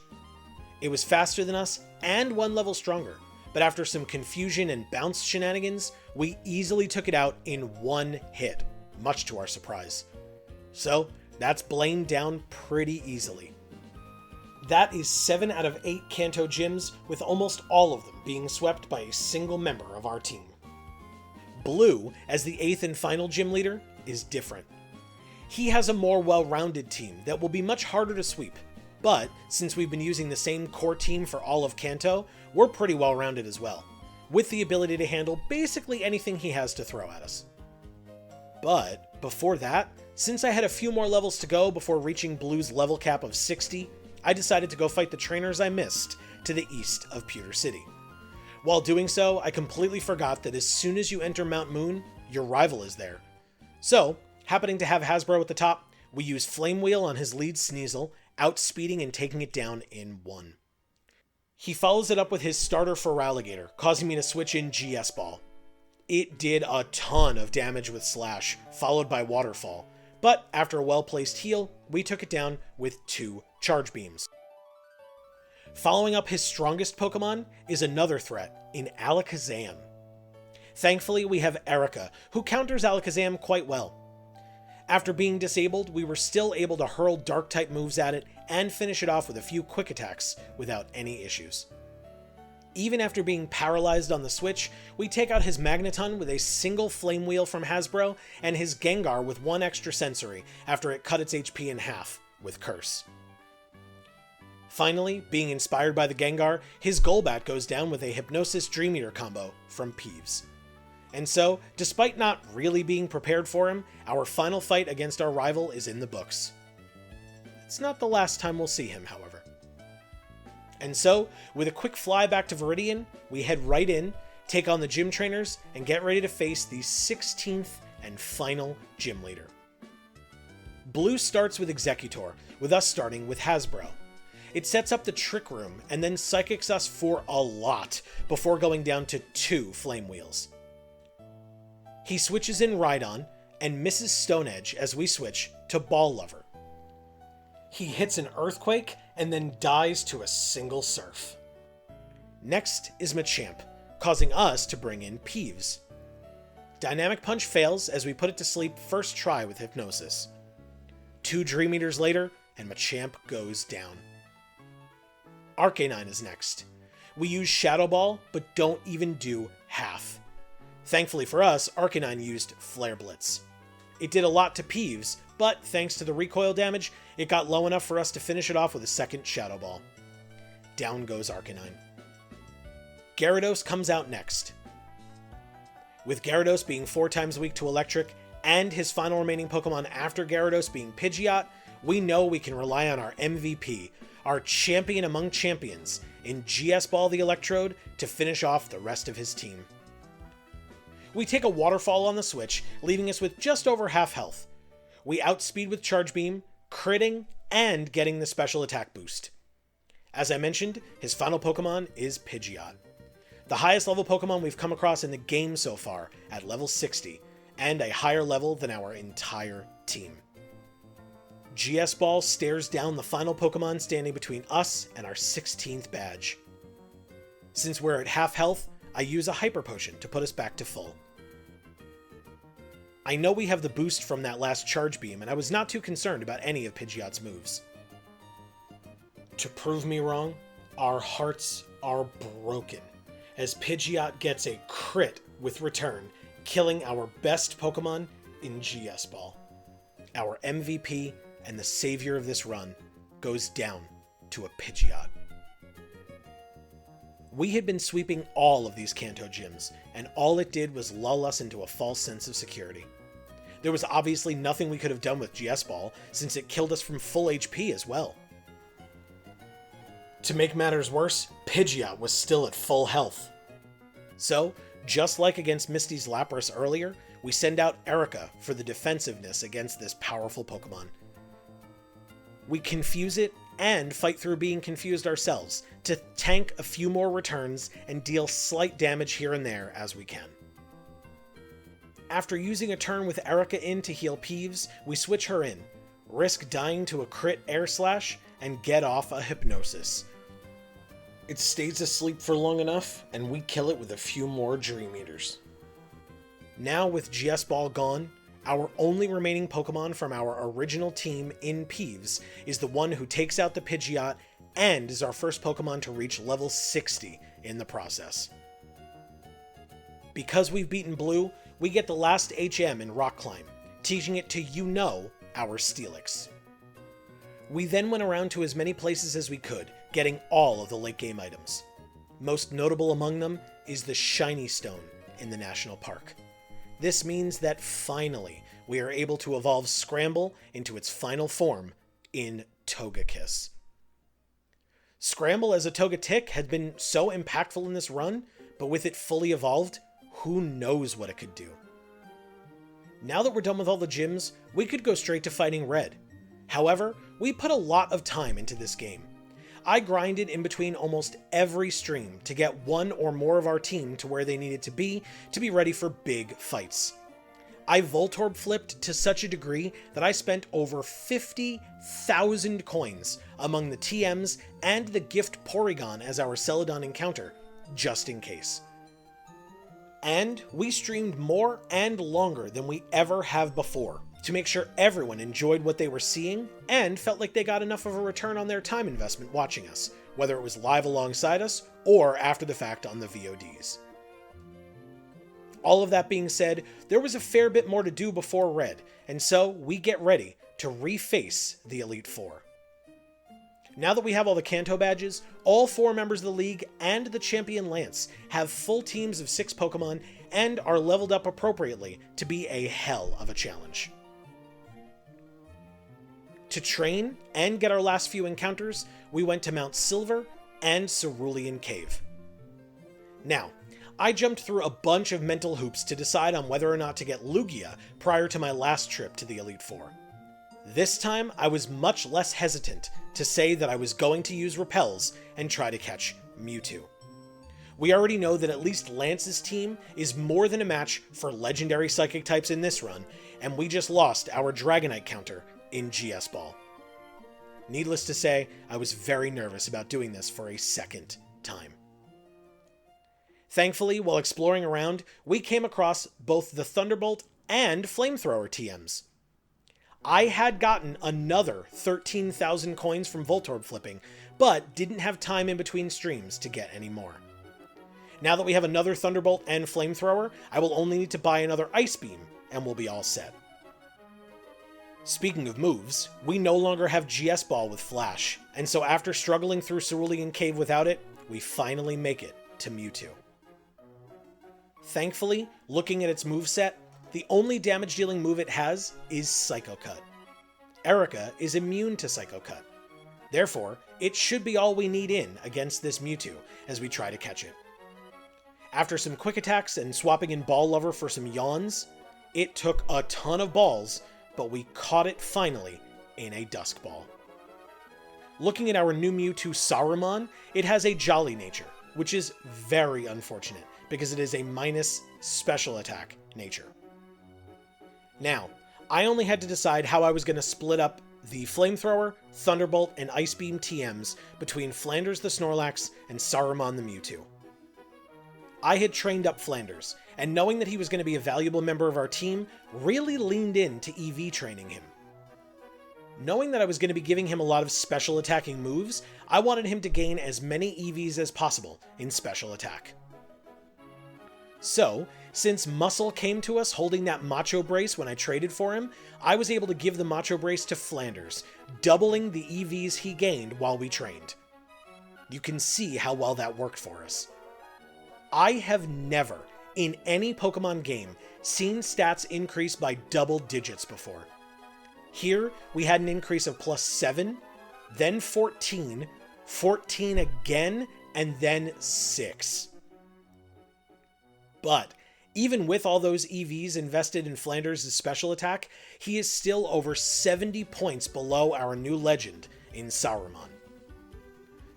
It was faster than us and 1 level stronger, but after some confusion and bounce shenanigans, we easily took it out in 1 hit, much to our surprise. So, that's Blaine down pretty easily. That is 7 out of 8 Kanto gyms, with almost all of them being swept by a single member of our team. Blue, as the 8th and final gym leader, is different. He has a more well-rounded team that will be much harder to sweep, but since we've been using the same core team for all of Kanto, we're pretty well-rounded as well, with the ability to handle basically anything he has to throw at us. But before that, since I had a few more levels to go before reaching Blue's level cap of 60, I decided to go fight the trainers I missed to the east of Pewter City. While doing so, I completely forgot that as soon as you enter Mount Moon, your rival is there. So, happening to have Hasbro at the top, we use Flame Wheel on his lead Sneasel, outspeeding and taking it down in 1. He follows it up with his starter for Ralligator, causing me to switch in GS Ball. It did a ton of damage with Slash, followed by Waterfall, but after a well-placed heal, we took it down with 2 Charge Beams. Following up his strongest Pokemon is another threat in Alakazam. Thankfully, we have Erica, who counters Alakazam quite well. After being disabled, we were still able to hurl Dark-type moves at it and finish it off with a few quick attacks without any issues. Even after being paralyzed on the switch, we take out his Magneton with a single Flame Wheel from Hasbro and his Gengar with 1 extra sensory after it cut its HP in half with Curse. Finally, being inspired by the Gengar, his Golbat goes down with a Hypnosis Dream Eater combo from Peeves. And so, despite not really being prepared for him, our final fight against our rival is in the books. It's not the last time we'll see him, however. And so, with a quick fly back to Viridian, we head right in, take on the gym trainers, and get ready to face the 16th and final gym leader. Blue starts with Executor, with us starting with Hasbro. It sets up the Trick Room, and then Psychics us for a lot, before going down to 2 Flame Wheels. He switches in Rhydon, and misses Stone Edge as we switch to Ball Lover. He hits an Earthquake, and then dies to a single surf. Next is Machamp, causing us to bring in Peeves. Dynamic Punch fails as we put it to sleep first try with Hypnosis. 2 Dream Eaters later, and Machamp goes down. Arcanine is next. We use Shadow Ball, but don't even do half. Thankfully for us, Arcanine used Flare Blitz. It did a lot to Peeves, but thanks to the recoil damage, it got low enough for us to finish it off with a second Shadow Ball. Down goes Arcanine. Gyarados comes out next. With Gyarados being 4 times weak to Electric, and his final remaining Pokemon after Gyarados being Pidgeot, we know we can rely on our MVP, our champion among champions, in GS Ball the Electrode to finish off the rest of his team. We take a Waterfall on the switch, leaving us with just over half health. We outspeed with Charge Beam, critting, and getting the special attack boost. As I mentioned, his final Pokemon is Pidgeot. The highest level Pokemon we've come across in the game so far, at level 60, and a higher level than our entire team. GS Ball stares down the final Pokemon standing between us and our 16th badge. Since we're at half health, I use a Hyper Potion to put us back to full. I know we have the boost from that last Charge Beam, and I was not too concerned about any of Pidgeot's moves. To prove me wrong, our hearts are broken, as Pidgeot gets a crit with Return, killing our best Pokemon in GS Ball. Our MVP and the savior of this run goes down to a Pidgeot. We had been sweeping all of these Kanto gyms, and all it did was lull us into a false sense of security. There was obviously nothing we could have done with GS Ball, since it killed us from full HP as well. To make matters worse, Pidgeot was still at full health. So, just like against Misty's Lapras earlier, we send out Erica for the defensiveness against this powerful Pokemon. We confuse it and fight through being confused ourselves to tank a few more returns and deal slight damage here and there as we can. After using a turn with Erica in to heal Peeves, we switch her in, risk dying to a crit Air Slash, and get off a Hypnosis. It stays asleep for long enough, and we kill it with a few more Dream Eaters. Now with GS Ball gone, our only remaining Pokemon from our original team in Peeves is the one who takes out the Pidgeot and is our first Pokemon to reach level 60 in the process. Because we've beaten Blue, we get the last HM in Rock Climb, teaching it to our Steelix. We then went around to as many places as we could, getting all of the late game items. Most notable among them is the Shiny Stone in the National Park. This means that finally we are able to evolve Scramble into its final form in Togekiss. Scramble as a Togetic had been so impactful in this run, but with it fully evolved, who knows what it could do. Now that we're done with all the gyms, we could go straight to fighting Red. However, we put a lot of time into this game. I grinded in between almost every stream to get one or more of our team to where they needed to be ready for big fights. I Voltorb flipped to such a degree that I spent over 50,000 coins among the TMs and the gift Porygon as our Celadon encounter, just in case. And we streamed more and longer than we ever have before, to make sure everyone enjoyed what they were seeing and felt like they got enough of a return on their time investment watching us, whether it was live alongside us or after the fact on the VODs. All of that being said, there was a fair bit more to do before Red, and so we get ready to reface the Elite Four. Now that we have all the Kanto badges, all 4 members of the league and the Champion Lance have full teams of 6 Pokemon and are leveled up appropriately to be a hell of a challenge. To train and get our last few encounters, we went to Mount Silver and Cerulean Cave. Now, I jumped through a bunch of mental hoops to decide on whether or not to get Lugia prior to my last trip to the Elite Four. This time, I was much less hesitant to say that I was going to use Repels and try to catch Mewtwo. We already know that at least Lance's team is more than a match for legendary psychic types in this run, and we just lost our Dragonite counter in GS Ball. Needless to say, I was very nervous about doing this for a second time. Thankfully, while exploring around, we came across both the Thunderbolt and Flamethrower TMs. I had gotten another 13,000 coins from Voltorb flipping, but didn't have time in between streams to get any more. Now that we have another Thunderbolt and Flamethrower, I will only need to buy another Ice Beam, and we'll be all set. Speaking of moves, we no longer have GS Ball with Flash, and so after struggling through Cerulean Cave without it, we finally make it to Mewtwo. Thankfully, looking at its moveset, the only damage-dealing move it has is Psycho Cut. Erica is immune to Psycho Cut. Therefore, it should be all we need in against this Mewtwo as we try to catch it. After some quick attacks and swapping in Ball Lover for some yawns, it took a ton of balls, but we caught it finally in a Dusk Ball. Looking at our new Mewtwo Saruman, it has a Jolly nature, which is very unfortunate because it is a minus special attack nature. Now, I only had to decide how I was going to split up the Flamethrower, Thunderbolt, and Ice Beam TMs between Flanders the Snorlax and Saruman the Mewtwo. I had trained up Flanders, and knowing that he was going to be a valuable member of our team, really leaned into EV training him. Knowing that I was going to be giving him a lot of special attacking moves, I wanted him to gain as many EVs as possible in special attack. So, since Muscle came to us holding that Macho Brace when I traded for him, I was able to give the Macho Brace to Flanders, doubling the EVs he gained while we trained. You can see how well that worked for us. I have never, in any Pokemon game, seen stats increase by double digits before. Here, we had an increase of +7, then 14, 14 again, and then 6. But, even with all those EVs invested in Flanders' special attack, he is still over 70 points below our new legend in Saruman.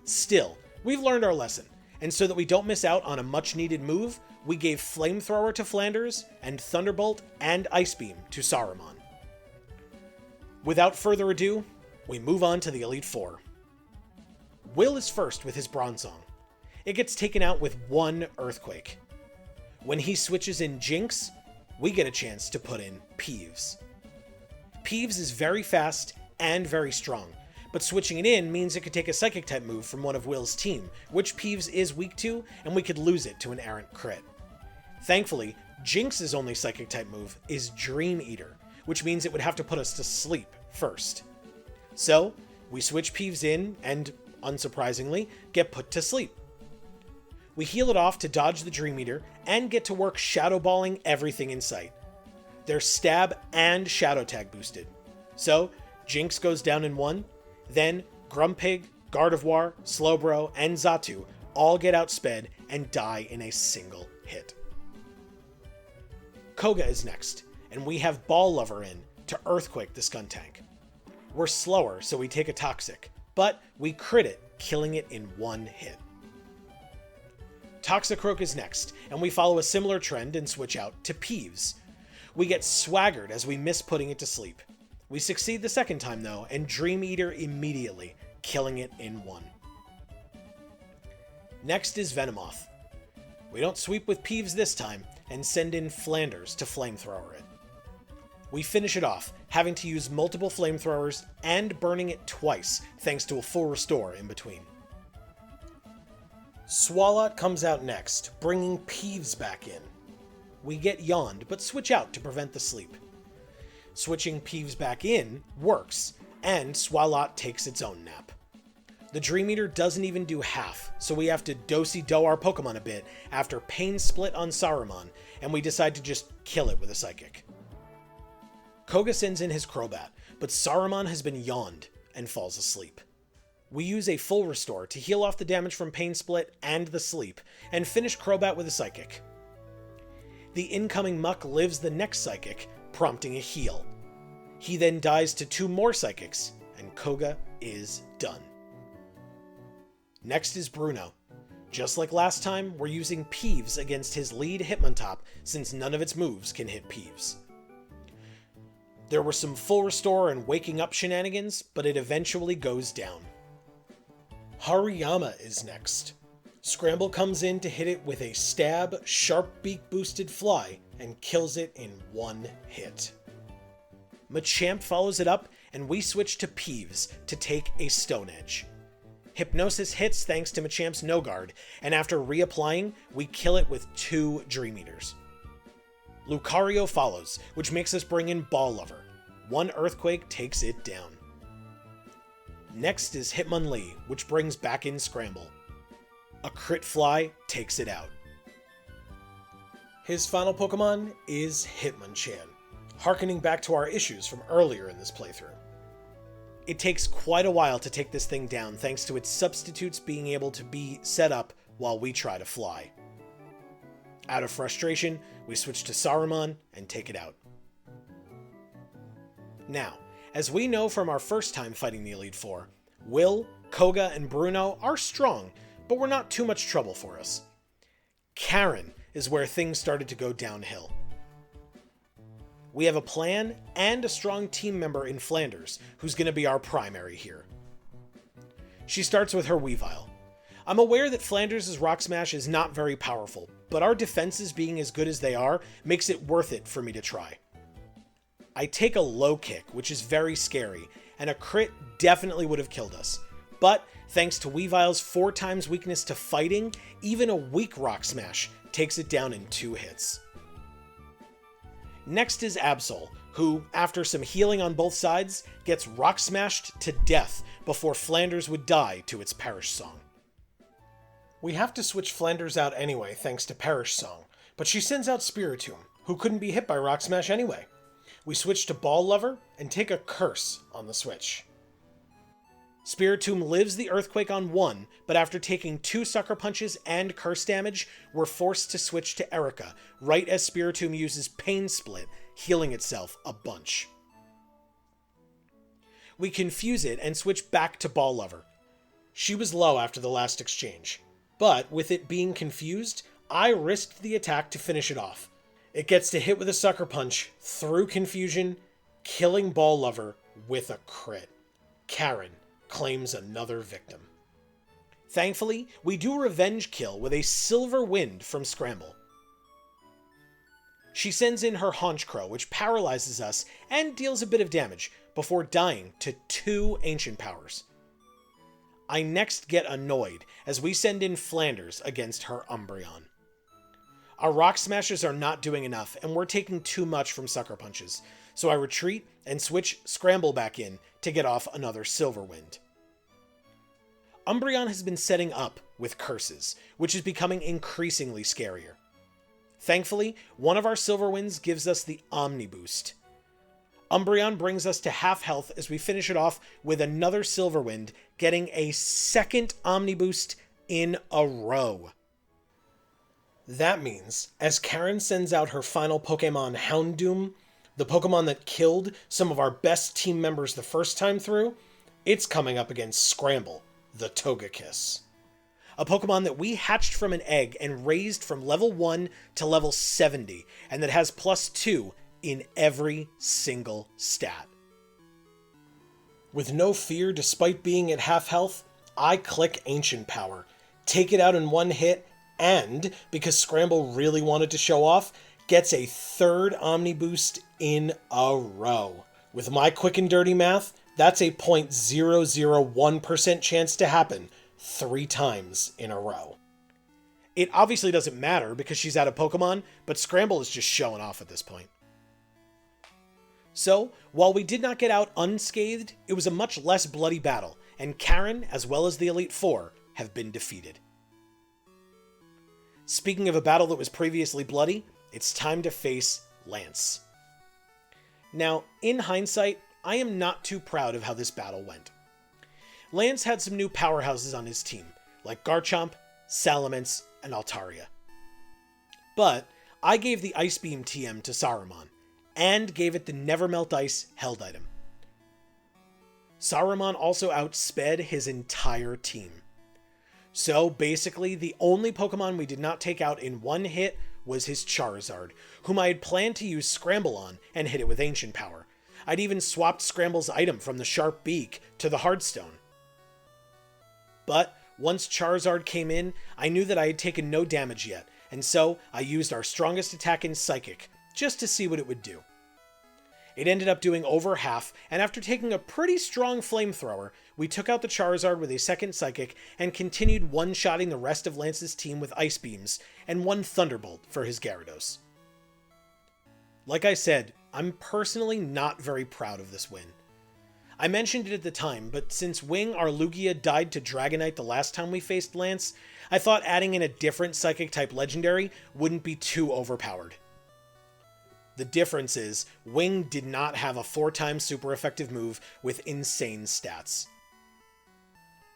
Still, we've learned our lesson, and so that we don't miss out on a much-needed move, we gave Flamethrower to Flanders, and Thunderbolt and Ice Beam to Saruman. Without further ado, we move on to the Elite Four. Will is first with his Bronzong. It gets taken out with one Earthquake. When he switches in Jinx, we get a chance to put in Peeves. Peeves is very fast and very strong, but switching it in means it could take a Psychic-type move from one of Will's team, which Peeves is weak to, and we could lose it to an errant crit. Thankfully, Jinx's only Psychic-type move is Dream Eater, which means it would have to put us to sleep first. So, we switch Peeves in, and, unsurprisingly, get put to sleep. We heal it off to dodge the Dream Eater, and get to work Shadow Balling everything in sight. They're Stab and Shadow Tag boosted. So, Jinx goes down in 1, then Grumpig, Gardevoir, Slowbro, and Xatu all get outsped and die in a single hit. Koga is next, and we have Ball Lover in to Earthquake the Skuntank. We're slower, so we take a Toxic, but we crit it, killing it in one hit. Toxicroak is next, and we follow a similar trend and switch out to Peeves. We get swaggered as we miss putting it to sleep. We succeed the second time though, and Dream Eater immediately, killing it in 1. Next is Venomoth. We don't sweep with Peeves this time, and send in Flanders to Flamethrower it. We finish it off, having to use multiple Flamethrowers and burning it twice, thanks to a full restore in between. Swalot comes out next, bringing Peeves back in. We get yawned, but switch out to prevent the sleep. Switching Peeves back in works, and Swalot takes its own nap. The Dream Eater doesn't even do half, so we have to do-si-do our Pokemon a bit after Pain Split on Saruman, and we decide to just kill it with a Psychic. Koga sends in his Crobat, but Saruman has been yawned and falls asleep. We use a full restore to heal off the damage from Pain Split and the sleep, and finish Crobat with a Psychic. The incoming Muck lives the next Psychic, prompting a heal. He then dies to 2 more Psychics, and Koga is done. Next is Bruno. Just like last time, we're using Peeves against his lead Hitmontop since none of its moves can hit Peeves. There were some full restore and waking up shenanigans, but it eventually goes down. Hariyama is next. Scramble comes in to hit it with a stab, sharp beak boosted fly and kills it in one hit. Machamp follows it up and we switch to Peeves to take a Stone Edge. Hypnosis hits thanks to Machamp's No Guard, and after reapplying, we kill it with 2 Dream Eaters. Lucario follows, which makes us bring in Ball Lover. 1 Earthquake takes it down. Next is Hitmonlee, which brings back in Scramble. A crit fly takes it out. His final Pokemon is Hitmonchan, harkening back to our issues from earlier in this playthrough. It takes quite a while to take this thing down thanks to its substitutes being able to be set up while we try to fly. Out of frustration, we switch to Saruman and take it out. Now, as we know from our first time fighting the Elite Four, Will, Koga, and Bruno are strong, but were not too much trouble for us. Karen is where things started to go downhill. We have a plan and a strong team member in Flanders, who's going to be our primary here. She starts with her Weavile. I'm aware that Flanders' Rock Smash is not very powerful, but our defenses being as good as they are makes it worth it for me to try. I take a low kick, which is very scary, and a crit definitely would have killed us. But thanks to Weavile's 4 times weakness to fighting, even a weak Rock Smash takes it down in 2 hits. Next is Absol, who, after some healing on both sides, gets rock smashed to death before Flanders would die to its Perish Song. We have to switch Flanders out anyway thanks to Perish Song, but she sends out Spiritomb, who couldn't be hit by Rock Smash anyway. We switch to Ball Lover and take a Curse on the switch. Spiritomb lives the Earthquake on 1, but after taking 2 Sucker Punches and Curse damage, we're forced to switch to Erica, right as Spiritomb uses Pain Split, healing itself a bunch. We confuse it and switch back to Ball Lover. She was low after the last exchange, but with it being confused, I risked the attack to finish it off. It gets to hit with a Sucker Punch through confusion, killing Ball Lover with a crit. Karen claims another victim. Thankfully, we do a revenge kill with a Silver Wind from Scramble. She sends in her Haunch Crow, which paralyzes us and deals a bit of damage before dying to 2 Ancient Powers. I next get annoyed as we send in Flanders against her Umbreon. Our Rock Smashers are not doing enough, and we're taking too much from Sucker Punches, so I retreat and switch Scramble back in to get off another Silver Wind. Umbreon has been setting up with curses, which is becoming increasingly scarier. Thankfully, one of our Silver Winds gives us the Omni Boost. Umbreon brings us to half health as we finish it off with another Silver Wind, getting a second Omni Boost in a row. That means, as Karen sends out her final Pokemon Houndoom, the Pokemon that killed some of our best team members the first time through, it's coming up against Scramble, the Togekiss. A Pokemon that we hatched from an egg and raised from level 1 to level 70, and that has +2 in every single stat. With no fear despite being at half health, I click Ancient Power, take it out in 1 hit, and, because Scramble really wanted to show off, gets a 3rd Omni Boost in a row. With my quick and dirty math, that's a 0.001% chance to happen 3 times in a row. It obviously doesn't matter because she's out of Pokemon, but Scramble is just showing off at this point. So, while we did not get out unscathed, it was a much less bloody battle, and Karen, as well as the Elite Four, have been defeated. Speaking of a battle that was previously bloody, it's time to face Lance. Now, in hindsight, I am not too proud of how this battle went. Lance had some new powerhouses on his team, like Garchomp, Salamence, and Altaria. But I gave the Ice Beam TM to Saruman, and gave it the Never Melt Ice held item. Saruman also outsped his entire team. So basically, the only Pokemon we did not take out in 1 hit was his Charizard, whom I had planned to use Scramble on and hit it with Ancient Power. I'd even swapped Scramble's item from the sharp beak to the hardstone. But once Charizard came in, I knew that I had taken no damage yet, and so I used our strongest attack in Psychic, just to see what it would do. It ended up doing over half, and after taking a pretty strong flamethrower, we took out the Charizard with a second Psychic and continued one-shotting the rest of Lance's team with Ice Beams and one Thunderbolt for his Gyarados. Like I said, I'm personally not very proud of this win. I mentioned it at the time, but since Wing, our Lugia, died to Dragonite the last time we faced Lance, I thought adding in a different Psychic-type Legendary wouldn't be too overpowered. The difference is, Wing did not have a 4-time super effective move with insane stats.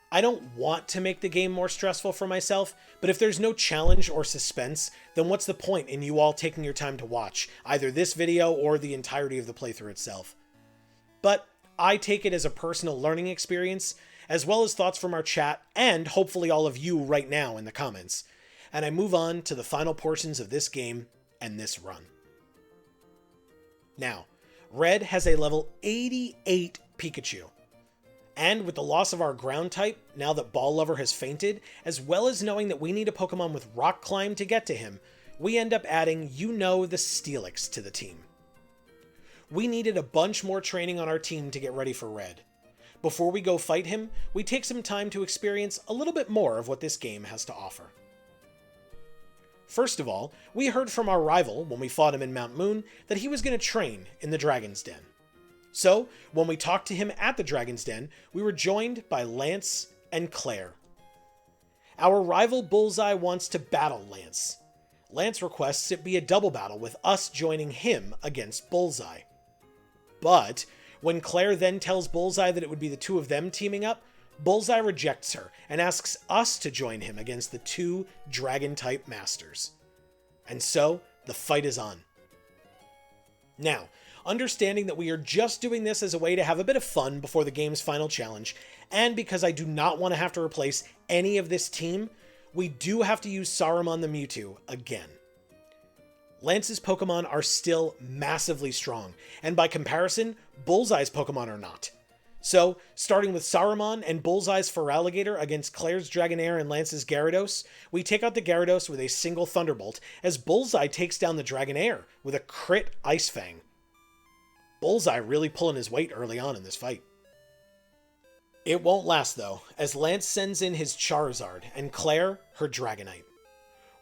I don't want to make the game more stressful for myself, but if there's no challenge or suspense, then what's the point in you all taking your time to watch, either this video or the entirety of the playthrough itself? But I take it as a personal learning experience, as well as thoughts from our chat, and hopefully all of you right now in the comments, and I move on to the final portions of this game and this run. Now, Red has a level 88 Pikachu. And with the loss of our ground type, now that Ball Lover has fainted, as well as knowing that we need a Pokemon with Rock Climb to get to him, we end up adding the Steelix to the team. We needed a bunch more training on our team to get ready for Red. Before we go fight him, we take some time to experience a little bit more of what this game has to offer. First of all, we heard from our rival when we fought him in Mount Moon that he was going to train in the Dragon's Den. So, when we talked to him at the Dragon's Den, we were joined by Lance and Claire. Our rival Bullseye wants to battle Lance. Lance requests it be a double battle with us joining him against Bullseye. But, when Claire then tells Bullseye that it would be the two of them teaming up, Bullseye rejects her and asks us to join him against the two Dragon-type masters. And so, the fight is on. Now, understanding that we are just doing this as a way to have a bit of fun before the game's final challenge, and because I do not want to have to replace any of this team, we do have to use Saruman the Mewtwo again. Lance's Pokemon are still massively strong, and by comparison, Bullseye's Pokemon are not. So, starting with Saruman and Bullseye's Feraligatr against Claire's Dragonair and Lance's Gyarados, we take out the Gyarados with a single Thunderbolt, as Bullseye takes down the Dragonair with a crit Ice Fang. Bullseye really pulling his weight early on in this fight. It won't last though, as Lance sends in his Charizard and Claire her Dragonite.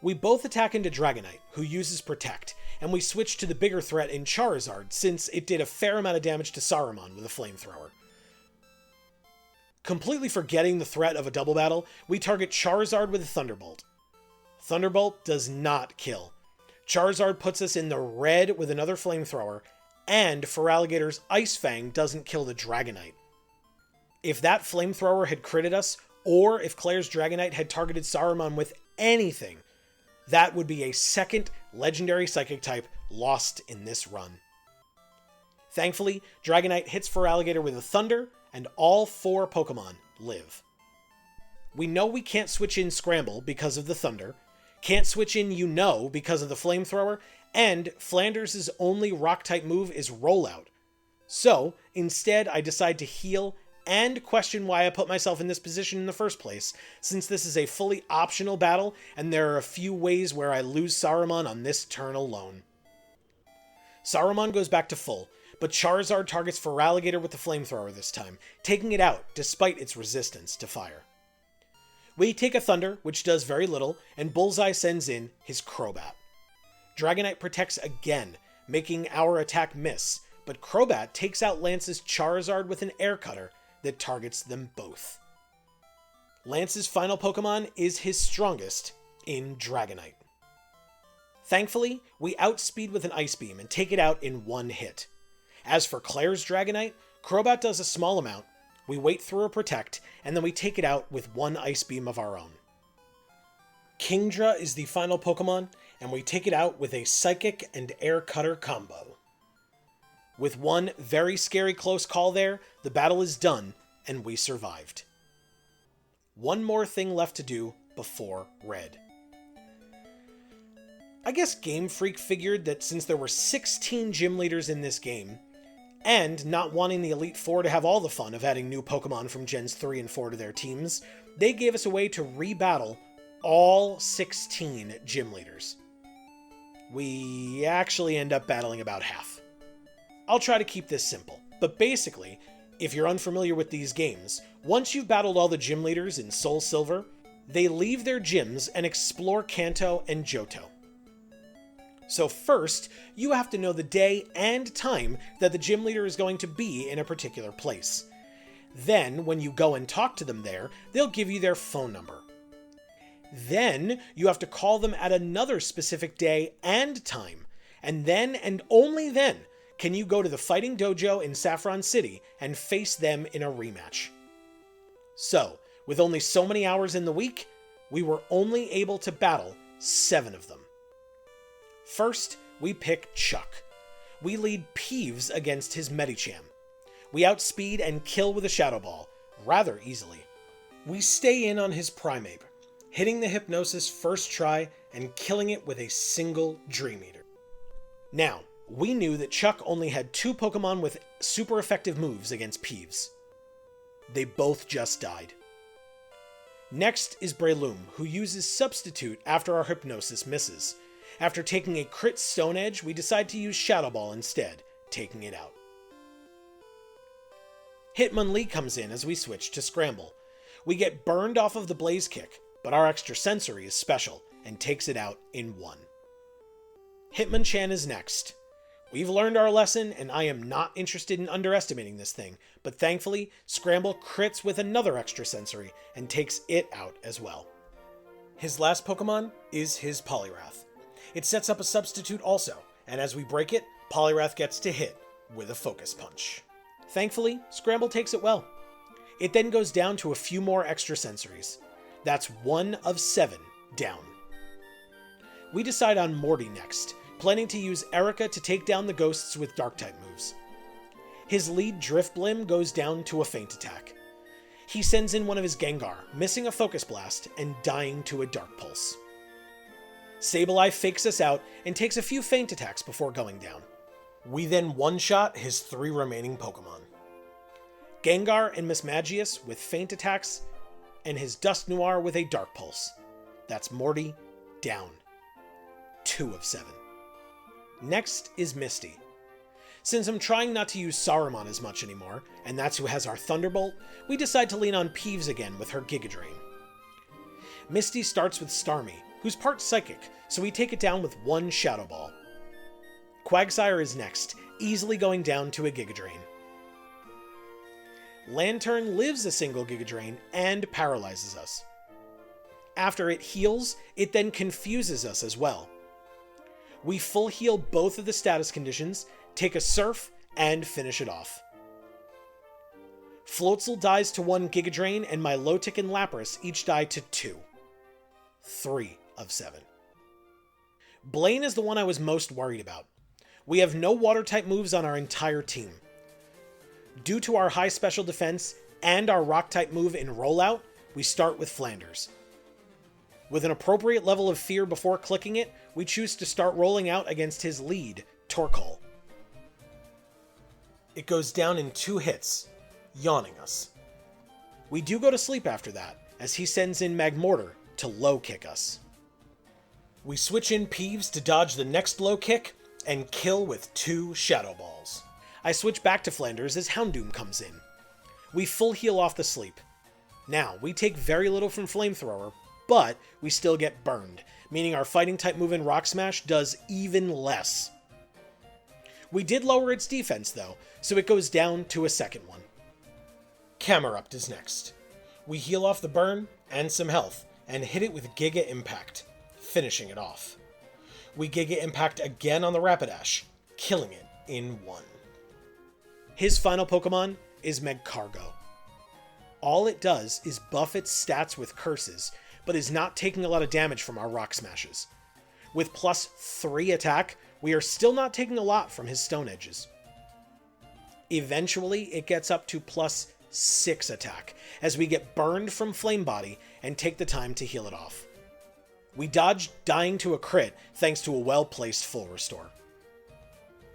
We both attack into Dragonite, who uses Protect, and we switch to the bigger threat in Charizard since it did a fair amount of damage to Saruman with a Flamethrower. Completely forgetting the threat of a double battle, we target Charizard with a Thunderbolt. Thunderbolt does not kill. Charizard puts us in the red with another Flamethrower, and Feraligator's Ice Fang doesn't kill the Dragonite. If that Flamethrower had critted us, or if Claire's Dragonite had targeted Saruman with anything, that would be a second legendary Psychic type lost in this run. Thankfully, Dragonite hits Feraligatr with a Thunder, and all 4 Pokemon live. We know we can't switch in Scramble because of the Thunder, can't switch in because of the Flamethrower, and Flanders' only Rock-type move is Rollout. So, instead I decide to heal and question why I put myself in this position in the first place, since this is a fully optional battle and there are a few ways where I lose Saruman on this turn alone. Saruman goes back to full, but Charizard targets Feraligatr with the Flamethrower this time, taking it out despite its resistance to fire. We take a Thunder, which does very little, and Bullseye sends in his Crobat. Dragonite protects again, making our attack miss, but Crobat takes out Lance's Charizard with an Air Cutter that targets them both. Lance's final Pokemon is his strongest in Dragonite. Thankfully, we outspeed with an Ice Beam and take it out in one hit. As for Claire's Dragonite, Crobat does a small amount, we wait through a Protect, and then we take it out with one Ice Beam of our own. Kingdra is the final Pokemon, and we take it out with a Psychic and Air Cutter combo. With one very scary close call there, the battle is done, and we survived. One more thing left to do before Red. I guess Game Freak figured that since there were 16 gym leaders in this game, And not wanting the Elite Four to have all the fun of adding new Pokemon from Gens 3 and 4 to their teams, they gave us a way to rebattle all 16 gym leaders. We actually end up battling about half. I'll try to keep this simple, but basically, if you're unfamiliar with these games, once you've battled all the gym leaders in SoulSilver, they leave their gyms and explore Kanto and Johto. So first, you have to know the day and time that the gym leader is going to be in a particular place. Then, when you go and talk to them there, they'll give you their phone number. Then, you have to call them at another specific day and time, and then, and only then, can you go to the Fighting Dojo in Saffron City and face them in a rematch. So, with only so many hours in the week, we were only able to battle 7 of them. First, we pick Chuck. We lead Peeves against his Medicham. We outspeed and kill with a Shadow Ball, rather easily. We stay in on his Primeape, hitting the Hypnosis first try and killing it with a single Dream Eater. Now, we knew that Chuck only had 2 Pokemon with super effective moves against Peeves. They both just died. Next is Breloom, who uses Substitute after our Hypnosis misses. After taking a crit Stone Edge, we decide to use Shadow Ball instead, taking it out. Hitmonlee comes in as we switch to Scramble. We get burned off of the Blaze Kick, but our extra sensory is special and takes it out in 1. Hitmonchan is next. We've learned our lesson, and I am not interested in underestimating this thing, but thankfully, Scramble crits with another extra sensory and takes it out as well. His last Pokemon is his Poliwrath. It sets up a substitute also, and as we break it, Poliwrath gets to hit with a Focus Punch. Thankfully, Scramble takes it well. It then goes down to a few more extra sensories. That's 1 of 7 down. We decide on Morty next, planning to use Erica to take down the ghosts with Dark-type moves. His lead Drifblim goes down to a Feint Attack. He sends in one of his Gengar, missing a Focus Blast and dying to a Dark Pulse. Sableye fakes us out and takes a few Feint Attacks before going down. We then one-shot his 3 remaining Pokemon. Gengar and Mismagius with Feint Attacks, and his Dusknoir with a Dark Pulse. That's Morty down. 2 of 7. Next is Misty. Since I'm trying not to use Saruman as much anymore, and that's who has our Thunderbolt, we decide to lean on Peeves again with her Giga Drain. Misty starts with Starmie, who's part Psychic, so we take it down with 1 Shadow Ball. Quagsire is next, easily going down to a Giga Drain. Lantern lives a single Giga Drain and paralyzes us. After it heals, it then confuses us as well. We full heal both of the status conditions, take a Surf, and finish it off. Floatzel dies to 1 Giga Drain, and my Milotic and Lapras each die to 2. 3 of 7. Blaine is the one I was most worried about. We have no Water-type moves on our entire team. Due to our high special defense and our Rock-type move in Rollout, we start with Flanders. With an appropriate level of fear before clicking it, we choose to start rolling out against his lead, Torkoal. It goes down in 2 hits, yawning us. We do go to sleep after that, as he sends in Magmortar to low kick us. We switch in Peeves to dodge the next low kick, and kill with 2 Shadow Balls. I switch back to Flanders as Houndoom comes in. We full heal off the sleep. Now, we take very little from Flamethrower, but we still get burned, meaning our fighting type move in Rock Smash does even less. We did lower its defense though, so it goes down to a second one. Camerupt is next. We heal off the burn and some health, and hit it with Giga Impact, finishing it off. We Giga Impact again on the Rapidash, killing it in 1. His final Pokemon is Magcargo. All it does is buff its stats with curses, but is not taking a lot of damage from our Rock Smashes. With plus 3 attack, we are still not taking a lot from his Stone Edges. Eventually, it gets up to plus 6 attack, as we get burned from Flame Body and take the time to heal it off. We dodge dying to a crit thanks to a well-placed full restore.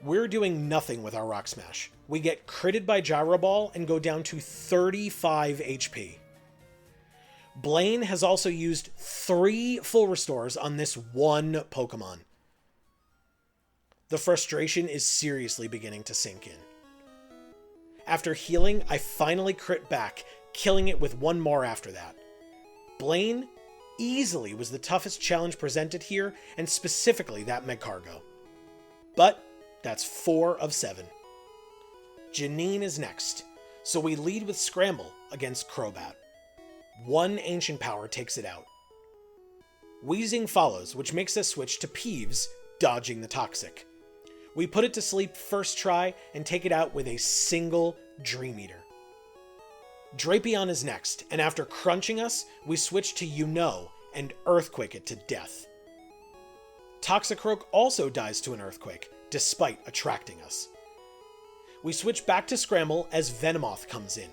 We're doing nothing with our Rock Smash. We get critted by Gyro Ball and go down to 35 HP. Blaine has also used 3 full restores on this one Pokemon. The frustration is seriously beginning to sink in. After healing, I finally crit back, killing it with 1 more after that. Blaine easily was the toughest challenge presented here, and specifically that Magcargo. But that's 4 of 7. Janine is next, so we lead with Scramble against Crobat. 1 Ancient Power takes it out. Wheezing follows, which makes us switch to Peeves, dodging the Toxic. We put it to sleep first try and take it out with a single Dream Eater. Drapion is next, and after crunching us, we switch to and Earthquake it to death. Toxicroak also dies to an Earthquake, despite attracting us. We switch back to Scramble as Venomoth comes in.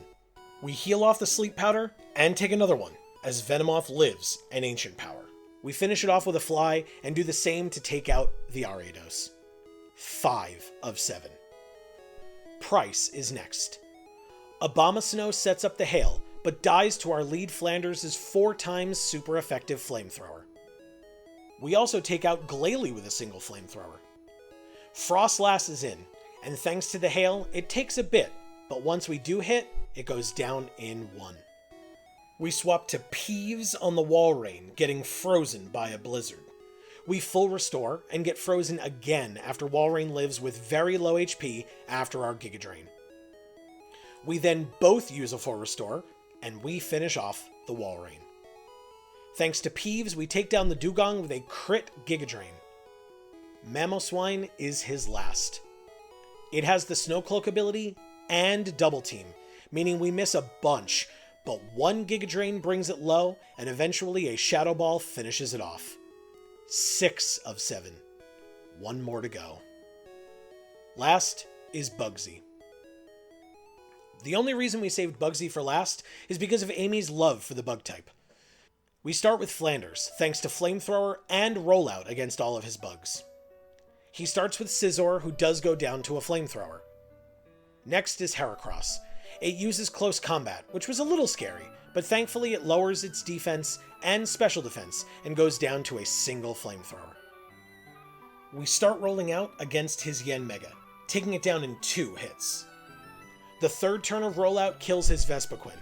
We heal off the Sleep Powder and take another one, as Venomoth lives an Ancient Power. We finish it off with a Fly and do the same to take out the Ariados. 5 of 7. Price is next. Abomasnow sets up the Hail, but dies to our lead Flanders' 4 times super effective Flamethrower. We also take out Glalie with a single Flamethrower. Frostlass is in, and thanks to the Hail, it takes a bit, but once we do hit, it goes down in 1. We swap to Peeves on the Walrein, getting frozen by a blizzard. We full restore and get frozen again after Walrein lives with very low HP after our Giga Drain. We then both use a full restore, and we finish off the Walrein. Thanks to Peeves, we take down the Dugong with a crit Giga Drain. Mamoswine is his last. It has the Snow Cloak ability and Double Team, meaning we miss a bunch, but 1 Giga Drain brings it low, and eventually a Shadow Ball finishes it off. 6 of 7. 1 more to go. Last is Bugsy. The only reason we saved Bugsy for last is because of Amy's love for the bug type. We start with Flanders, thanks to Flamethrower and Rollout against all of his bugs. He starts with Scizor, who does go down to a Flamethrower. Next is Heracross. It uses Close Combat, which was a little scary, but thankfully it lowers its defense and special defense and goes down to a single Flamethrower. We start rolling out against his Yanmega, taking it down in 2 hits. The 3rd turn of Rollout kills his Vespiquen.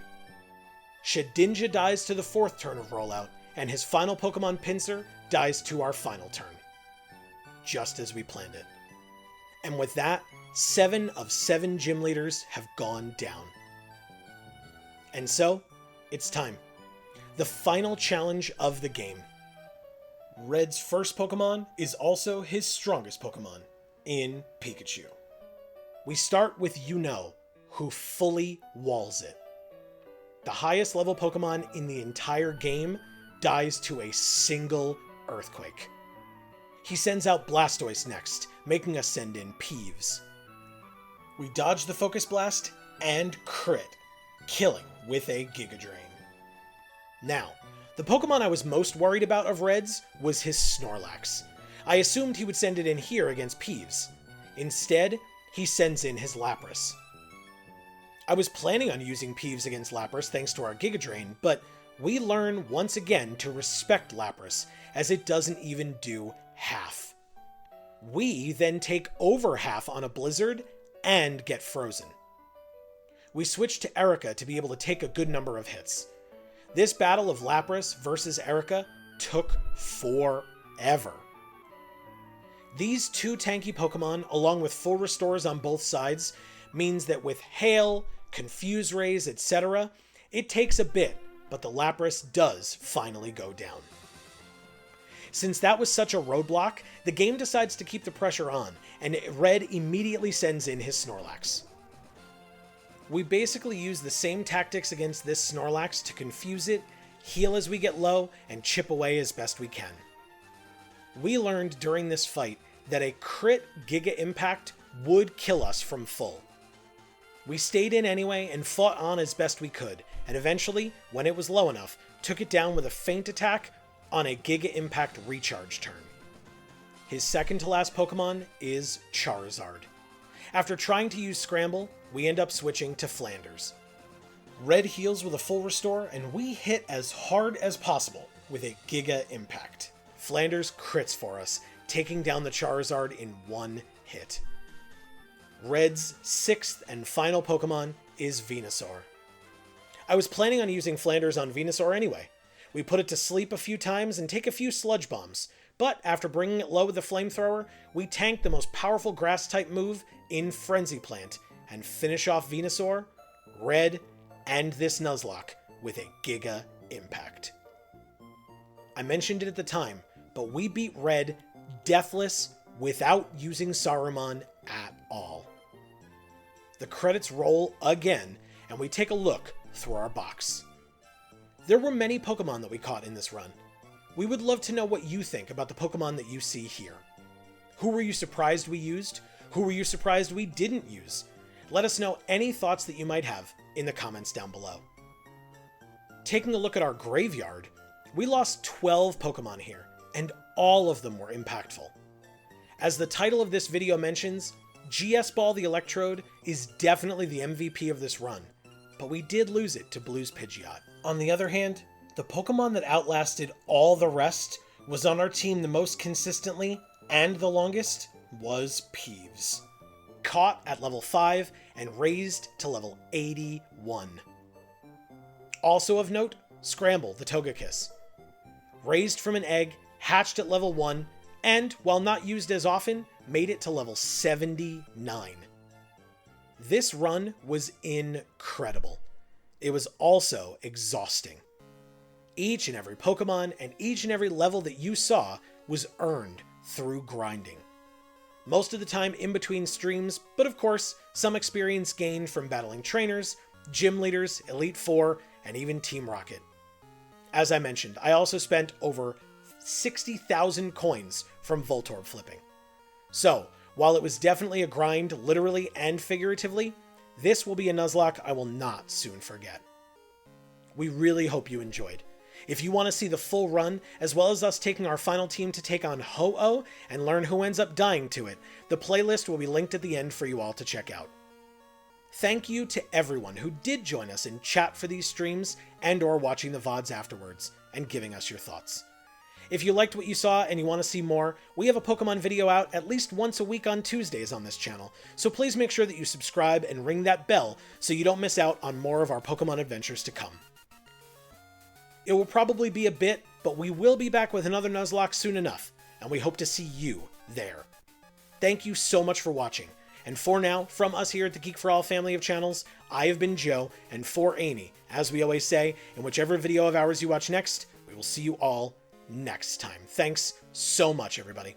Shedinja dies to the 4th turn of Rollout, and his final Pokemon Pinsir dies to our final turn. Just as we planned it. And with that, 7 of 7 gym leaders have gone down. And so, it's time. The final challenge of the game. Red's first Pokemon is also his strongest Pokemon, in Pikachu. We start with who fully walls it. The highest level Pokemon in the entire game dies to a single Earthquake. He sends out Blastoise next, making us send in Peeves. We dodge the Focus Blast and crit, killing with a Giga Drain. Now, the Pokemon I was most worried about of Red's was his Snorlax. I assumed he would send it in here against Peeves. Instead, he sends in his Lapras. I was planning on using Peeves against Lapras thanks to our Giga Drain, but we learn once again to respect Lapras, as it doesn't even do half. We then take over half on a Blizzard and get frozen. We switch to Erica to be able to take a good number of hits. This battle of Lapras versus Erica took forever. These 2 tanky Pokemon, along with full restores on both sides, means that with Hail, Confuse Rays, etc., it takes a bit, but the Lapras does finally go down. Since that was such a roadblock, the game decides to keep the pressure on, and Red immediately sends in his Snorlax. We basically use the same tactics against this Snorlax to confuse it, heal as we get low, and chip away as best we can. We learned during this fight that a crit Giga Impact would kill us from full. We stayed in anyway and fought on as best we could, and eventually, when it was low enough, took it down with a feint attack on a Giga Impact recharge turn. His second to last Pokemon is Charizard. After trying to use Scramble, we end up switching to Flanders. Red heals with a full restore, and we hit as hard as possible with a Giga Impact. Flanders crits for us, taking down the Charizard in one hit. Red's sixth and final Pokemon is Venusaur. I was planning on using Flanders on Venusaur anyway. We put it to sleep a few times and take a few Sludge Bombs, but after bringing it low with the Flamethrower, we tank the most powerful Grass-type move in Frenzy Plant and finish off Venusaur, Red, and this Nuzlocke with a Giga Impact. I mentioned it at the time, but we beat Red deathless without using Saruman at all. The credits roll again, and we take a look through our box. There were many Pokemon that we caught in this run. We would love to know what you think about the Pokemon that you see here. Who were you surprised we used? Who were you surprised we didn't use? Let us know any thoughts that you might have in the comments down below. Taking a look at our graveyard, we lost 12 Pokemon here, and all of them were impactful. As the title of this video mentions, GS Ball the Electrode is definitely the MVP of this run, but we did lose it to Blue's Pidgeot. On the other hand, the Pokemon that outlasted all the rest was on our team the most consistently and the longest was Peeves. Caught at level 5 and raised to level 81. Also of note, Scramble the Togekiss. Raised from an egg, hatched at level 1, and, while not used as often, made it to level 79. This run was incredible. It was also exhausting. Each and every Pokemon and each and every level that you saw was earned through grinding. Most of the time in between streams, but of course, some experience gained from battling trainers, gym leaders, Elite Four, and even Team Rocket. As I mentioned, I also spent over 60,000 coins from Voltorb flipping. So, while it was definitely a grind, literally and figuratively, this will be a Nuzlocke I will not soon forget. We really hope you enjoyed. If you want to see the full run, as well as us taking our final team to take on Ho-Oh and learn who ends up dying to it, the playlist will be linked at the end for you all to check out. Thank you to everyone who did join us in chat for these streams and or watching the VODs afterwards and giving us your thoughts. If you liked what you saw and you want to see more, we have a Pokemon video out at least once a week on Tuesdays on this channel, so please make sure that you subscribe and ring that bell so you don't miss out on more of our Pokemon adventures to come. It will probably be a bit, but we will be back with another Nuzlocke soon enough, and we hope to see you there. Thank you so much for watching, and for now, from us here at the Geek for All family of channels, I have been Joe, and for Amy, as we always say, in whichever video of ours you watch next, we will see you all next time. Thanks so much, everybody.